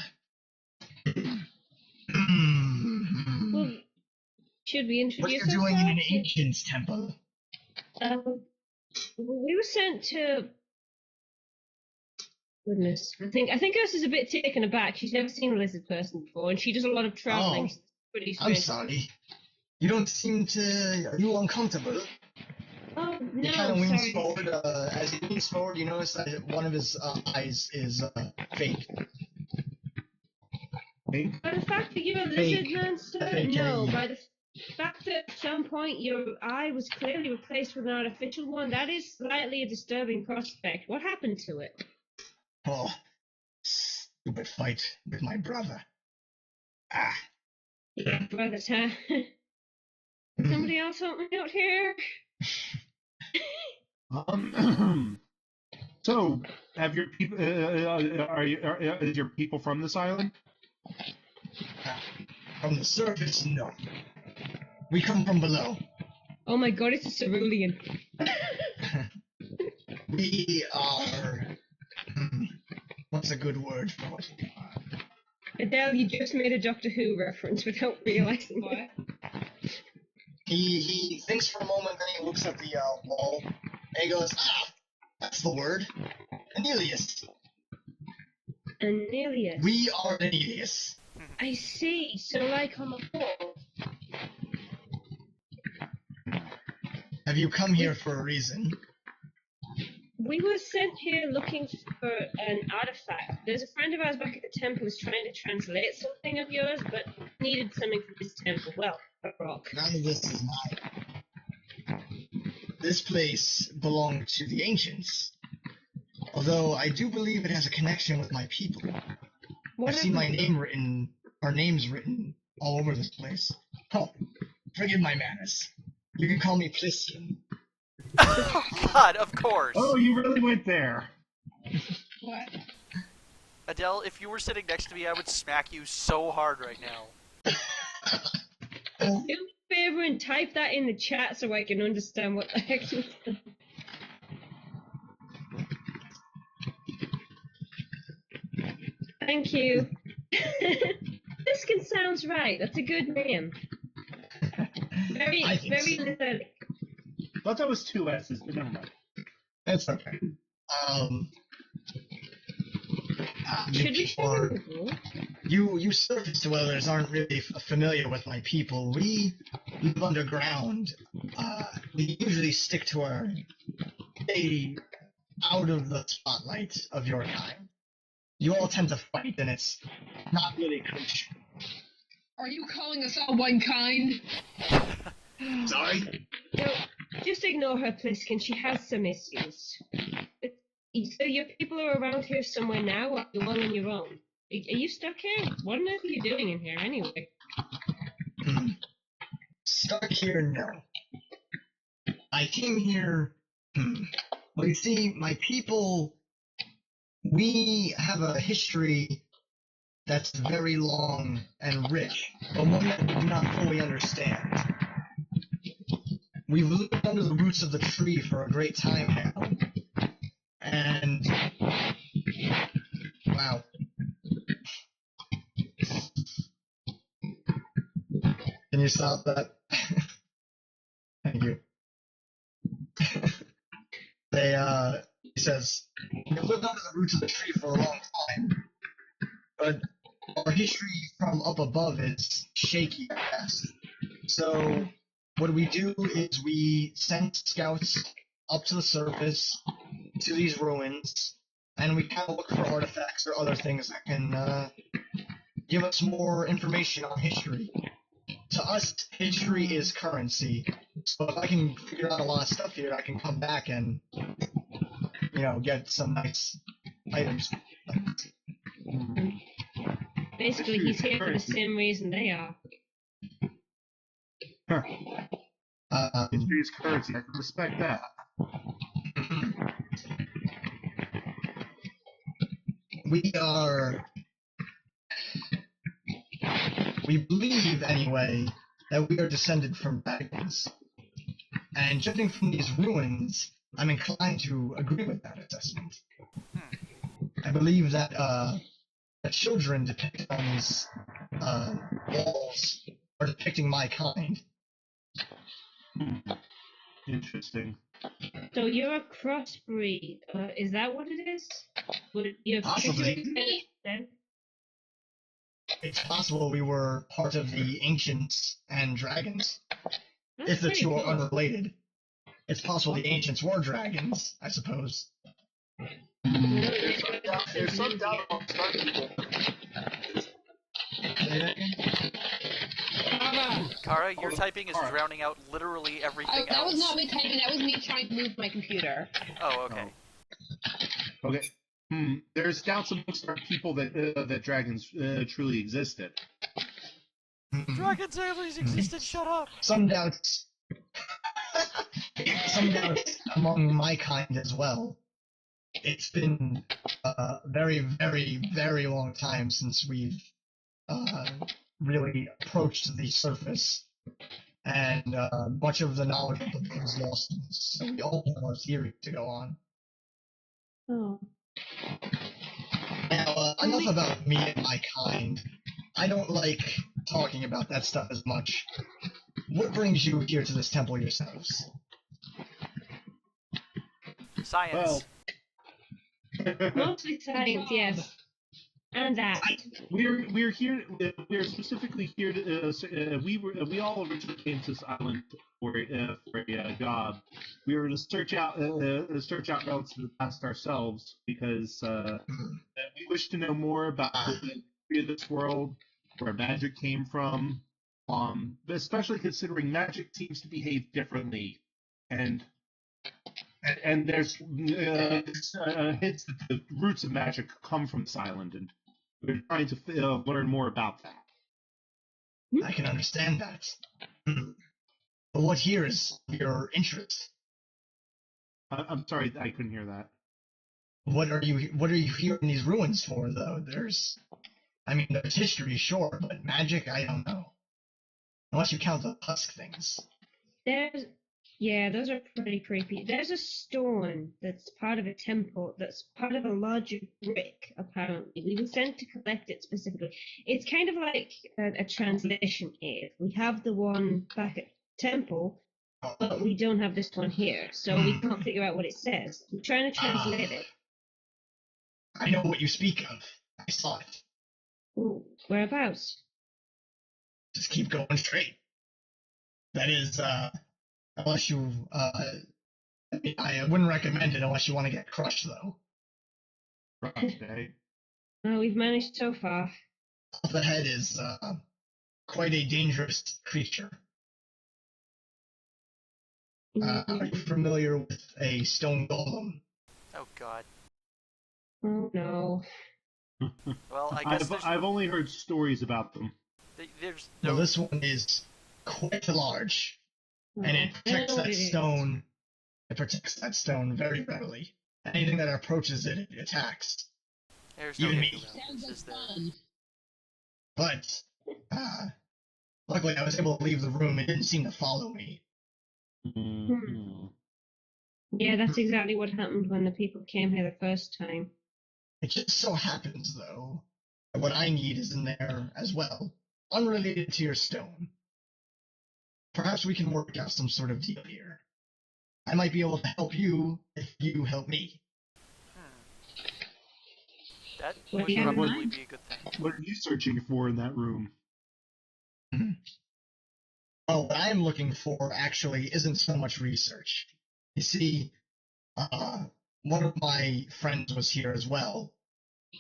should we What are you introduce doing in an ourselves? ancient's temple? We were sent to. Goodness, I think Ursa's a bit taken aback. She's never seen a lizard person before, and she does a lot of traveling. Oh, It's pretty I'm strange. sorry. You don't seem to. Are you uncomfortable? Oh He no, kind of leans sorry. forward. As he leans forward, you notice that one of his eyes is fake. Hey, By the fact that you're a Fake. lizard man, sir? Fake, No, yeah. by the fact that at some point your eye was clearly replaced with an artificial one, that is slightly a disturbing prospect. What happened to it? Oh, stupid fight with my brother. Ah. Yeah, brothers, huh? Somebody else help me out here? So, have your people? Is your people from this island? From the surface, no. We come from below. Oh my god, it's a cerulean. We are... What's a good word for it? Adele, you just made a Doctor Who reference without realizing it. He thinks for a moment, then he looks at the wall, and he goes, that's the word. Anelius. Anelius. We are Anelius. I see. So, like on the wall. Have you come here for a reason? We were sent here looking for an artifact. There's a friend of ours back at the temple who's trying to translate something of yours, but needed something for this temple. Well, a rock. None of this is mine. This place belonged to the ancients. Although I do believe it has a connection with my people. What I've seen my name written, our names written, all over this place. Oh, forgive my manners. You can call me Plistian. Oh God, of course. Oh, you really went there. What? Adele, if you were sitting next to me, I would smack you so hard right now. Do me a favor and type that in the chat so I can understand what the heck you said. Thank you. Pliskin sounds right. That's a good name. Very, I think very so. little. Thought that was 2 S's, but never mind. It's okay. Should we show or- them the rule? You surface dwellers aren't really familiar with my people. We live underground. We usually stick to our stay out of the spotlight of your kind. You all tend to fight, and it's not really kosher. Are you calling us all one kind? Sorry? No, just ignore her, Pliskin. She has some issues. So your people are around here somewhere now, or you're all on your own? Are you stuck here? What on earth are you doing in here, anyway? Stuck here, no. I came here. Well, you see, my people. We have a history that's very long and rich, but one that we do not fully understand. We've lived under the roots of the tree for a great time now. And wow. Can you stop that? Thank you. He says, we've lived under the roots of the tree for a long time, but our history from up above is shaky at best. So what we do is we send scouts up to the surface, to these ruins, and we kind of look for artifacts or other things that can give us more information on history. To us, history is currency. So if I can figure out a lot of stuff here, I can come back and, get some nice items. Basically, he's here for the same reason they are. History is currency. I can respect that. We believe, anyway, that we are descended from dragons. And judging from these ruins, I'm inclined to agree with that assessment. I believe that the children depicted on these walls are depicting my kind. Interesting. So you're a crossbreed. Is that what it is? Would it be a Possibly. then? It's possible we were part of the ancients and dragons. That's If the pretty two cool. are unrelated. It's possible the ancients were dragons, I suppose. There's some doubt amongst our people. Qara, Qara, your typing is drowning out literally everything That else. was not me typing, that was me trying to move my computer. Oh, okay. Okay. There's doubts amongst our people that dragons truly existed. Dragons always existed, shut up! Some doubts. Some doubts among my kind as well. It's been a very, very, very long time since we've really approached the surface, and much of the knowledge of the book is lost in us, so we all have our theory to go on. Oh. Now, enough about me and my kind. I don't like talking about that stuff as much. What brings you here to this temple yourselves? Science. Mostly science, yes. And that. We're here. We're specifically here to. We all originally came to this island for a job. We were to search out relics of the past ourselves because we wish to know more about the history of this world, where magic came from, especially considering magic seems to behave differently, and there's hints that the roots of magic come from this island, and we're trying to learn more about that. I can understand that. But what here is your interest? I'm sorry, I couldn't hear that. What are you here in these ruins for, though? There's history, sure, but magic, I don't know. Unless you count the husk things. Yeah, those are pretty creepy. There's a stone that's part of a temple, that's part of a larger brick, apparently. We were sent to collect it specifically. It's kind of like a translation aid. We have the one back at temple, but we don't have this one here, so we can't figure out what it says. We're trying to translate it. I know what you speak of. I saw it. Ooh, whereabouts? Just keep going straight. That is, unless you, I wouldn't recommend it unless you want to get crushed, though. Okay. Oh, we've managed so far. Up ahead is, quite a dangerous creature. Are you familiar with a stone golem? Oh god. Oh no. Well, I guess I've only heard stories about them. there's Well, no... this one is quite large, and it I know protects what that it is. stone. It protects that stone very readily. Anything that approaches it, it attacks. There's no Even getting me. around this, is there? But, luckily I was able to leave the room. It didn't seem to follow me. Yeah, that's exactly what happened when the people came here the first time. It just so happens, though, that what I need is in there as well, unrelated to your stone. Perhaps we can work out some sort of deal here. I might be able to help you if you help me. That Well, would yeah, probably mine. be a good thing. What are you searching for in that room? Well, what I'm looking for actually isn't so much research. You see, one of my friends was here as well,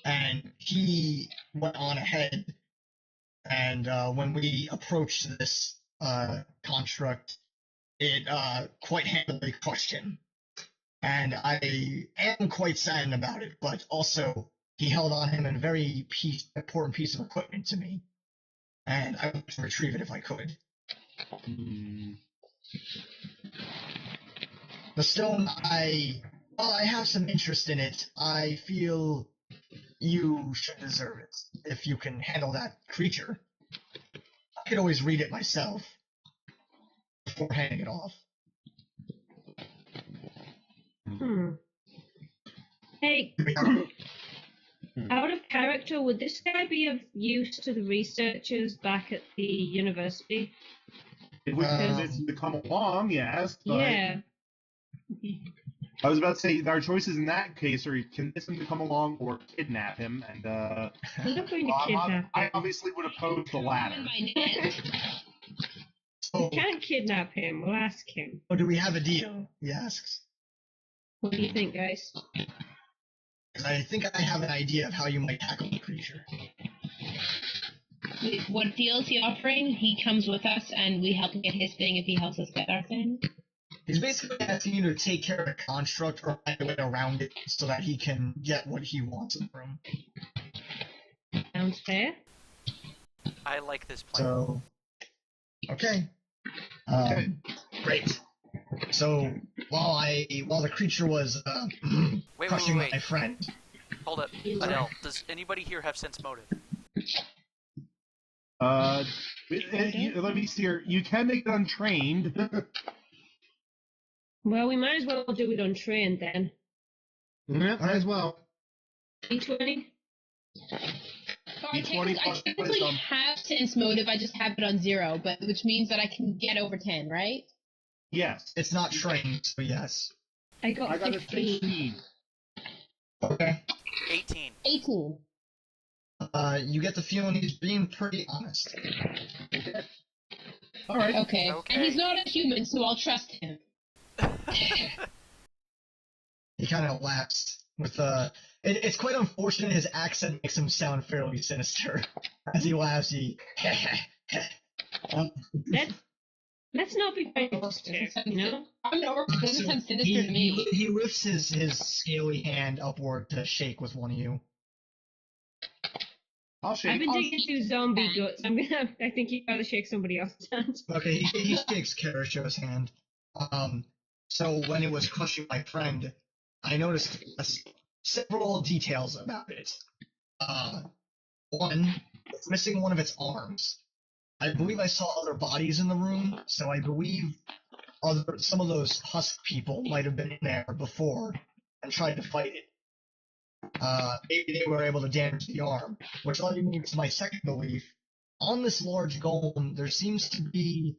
and he went on ahead, and when we approached this construct, it quite handily crushed him. And I am quite saddened about it, but also he held on him a very important piece of equipment to me, and I would retrieve it if I could. The stone, while I have some interest in it, I feel you should deserve it if you can handle that creature. I could always read it myself before handing it off. Hey, out of character, would this guy be of use to the researchers back at the university? If we can convince him to come along, yes. But Yeah. I was about to say our choices in that case are convince him to come along or kidnap him, and I'm not going to kidnap I him. obviously would oppose the latter. We can't kidnap him. We'll ask him. Oh, do we have a deal? He asks. What do you think, guys? I think I have an idea of how you might tackle the creature. What deal is he offering? He comes with us, and we help him get his thing if he helps us get our thing. He's basically asking you to take care of the construct or find a way around it so that he can get what he wants from. Sounds fair. I like this plan. So, okay. Great. So, while the creature was crushing wait. my friend. Hold up, Adell. Does anybody here have sense motive? Let me see here. You can make it untrained. Well, we might as well do it untrained then. Yeah, might as well. D20? So I D20 plus technically wisdom. have sense motive, I just have it on 0, but which means that I can get over 10, right? Yes. It's not trained, so yes. I got I got a 15. 16. Okay. 18. 18. You get the feeling he's being pretty honest. All right. Okay. Okay. And he's not a human, so I'll trust him. He kind of laughs with it's quite unfortunate his accent makes him sound fairly sinister. As he laughs, he Let's not be very positive, you know? I'm not it doesn't sound sinister to me. he lifts his scaly hand upward to shake with one of you. I'll I've shake. been digging through zombie guts. I think you'd rather shake somebody else's hand. Okay, he shakes Kerisho's hand. So when it was crushing my friend, I noticed several details about it. One, it's missing one of its arms. I believe I saw other bodies in the room, so I believe some of those husk people might have been in there before and tried to fight it. Maybe they were able to damage the arm, which led me to my second belief. On this large golem, there seems to be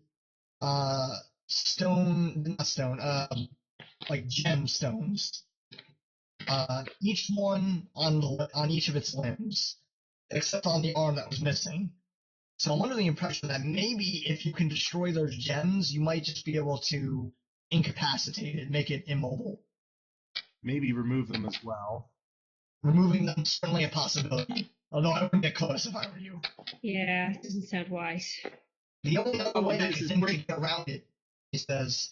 like gemstones. Each one on each of its limbs, except on the arm that was missing. So I'm under the impression that maybe if you can destroy those gems, you might just be able to incapacitate it, make it immobile. Maybe remove them as well. Removing them is certainly a possibility, although I wouldn't get close if I were you. Yeah, it doesn't sound wise. The only other way I can think to get around it, he says,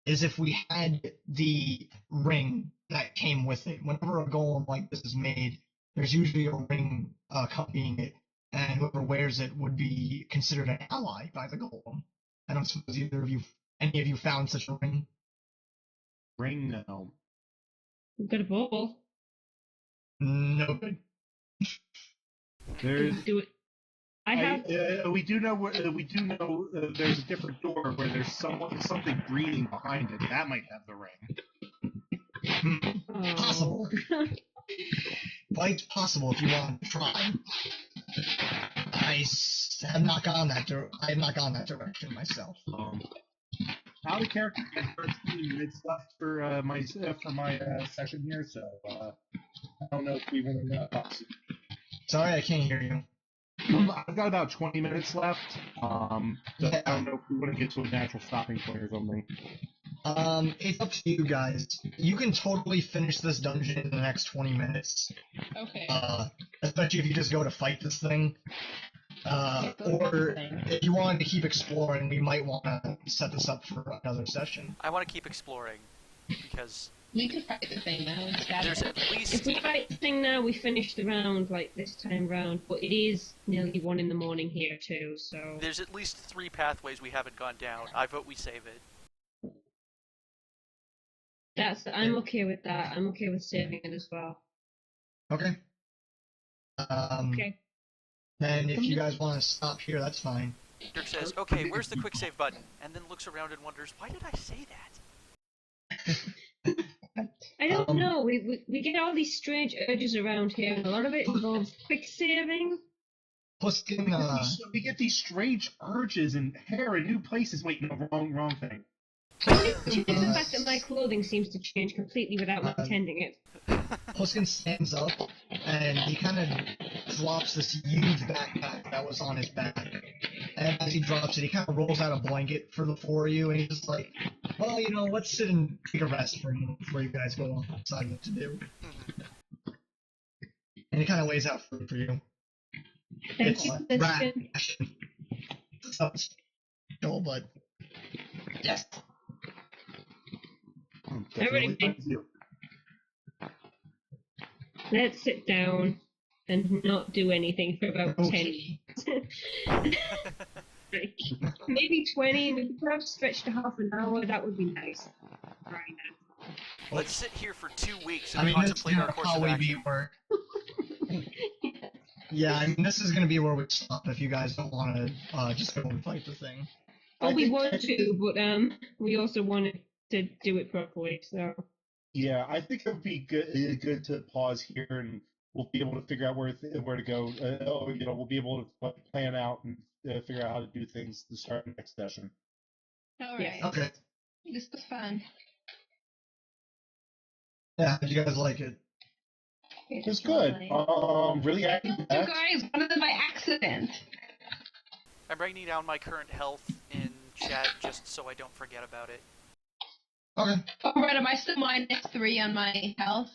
is if we had the ring that came with it. Whenever a golem like this is made, there's usually a ring accompanying it, and whoever wears it would be considered an ally by the golem. I don't suppose any of you found such a ring? Ring no. We've got a ball. No good. There's. Do it. I have. We do know there's a different door where there's something breathing behind it. That might have the ring. Possible. Quite possible if you want to try. I have not gone that direction myself. Out of character, 13 minutes left for my session here, so I don't know if we want to. Sorry, I can't hear you. I've got about 20 minutes left. So I don't know if we want to get to a natural stopping point or something. It's up to you guys. You can totally finish this dungeon in the next 20 minutes. Okay. Especially if you just go to fight this thing. Or if you wanted to keep exploring, we might want to set this up for another session. I want to keep exploring because We could fight the thing now instead. there's at If least we fight the thing now, we finish the round like this time round, but it is nearly 1 in the morning here too, so... there's at least 3 pathways we haven't gone down. I vote we save it. I'm okay with that. I'm okay with saving it as well. Okay. Okay. Then if you guys want to stop here, that's fine. Dirk says, "Okay, where's the quick save button?" And then looks around and wonders, "Why did I say that?" I don't know. We get all these strange urges around here, and a lot of it involves quick saving. Plus, We get these strange urges and hair in new places. Wait, no, wrong thing. The fact that my clothing seems to change completely without me intending it. Pliskin stands up, and he kind of drops this huge backpack that was on his back. And as he drops it, he kind of rolls out a blanket for the 4 of you, and he's just like, well, let's sit and take a rest for a moment before you guys go off and decide what to do. And he kind of lays out food for you. Thank It's you for the rat skin. ration. Sounds cool, but yes. Definitely Everything. thank you. Let's sit down and not do anything for about 10 Okay. minutes. Like, maybe 20, maybe perhaps stretch to half an hour, that would be nice. Right now. Let's sit here for 2 weeks I and mean, this is contemplate our gonna course of probably be action. where. Yeah, I mean, this is gonna be where we stop if you guys don't want to just go and fight the thing. Well, I we think- want to, but we also wanted to do it properly, so. Yeah, I think it would be good to pause here, and we'll be able to figure out where to go. We'll be able to plan out and figure out how to do things to start the next session. Alright. Okay. This was fun. Yeah, how'd you guys like it? It was good. Really happy with You that. guys, one of them by accident. I'm writing down my current health in chat just so I don't forget about it. Okay. Oh, right, am I still -3 on my health?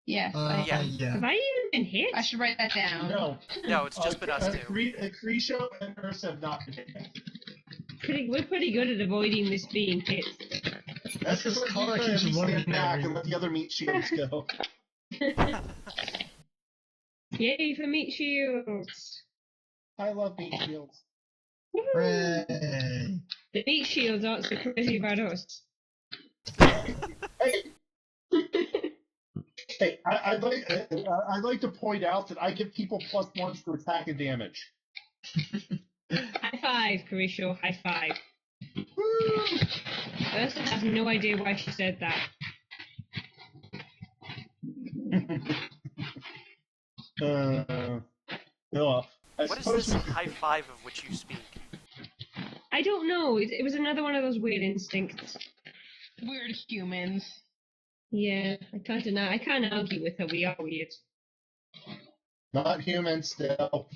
Yes, Yeah. Yeah. Have I even been hit? I should write that down. No. No, it's just been us two. Kerisho and Ursa have not been hit. We're pretty good at avoiding this being hit. That's because Clara keeps Step running back and everywhere. let the other meat shields go. Yay for meat shields! I love meat shields. Woohoo! Hooray. The meat shields aren't so crazy about us. Hey, I'd like to point out that I give people +1s to attack and damage. High five, Kerisho, high five. Ursa has no idea why she said that. Well, I What is suppose this we- high five of which you speak? I don't know, it was another one of those weird instincts. Weird humans. Yeah, I can't deny, I can't argue with her, we are weird. Not human still.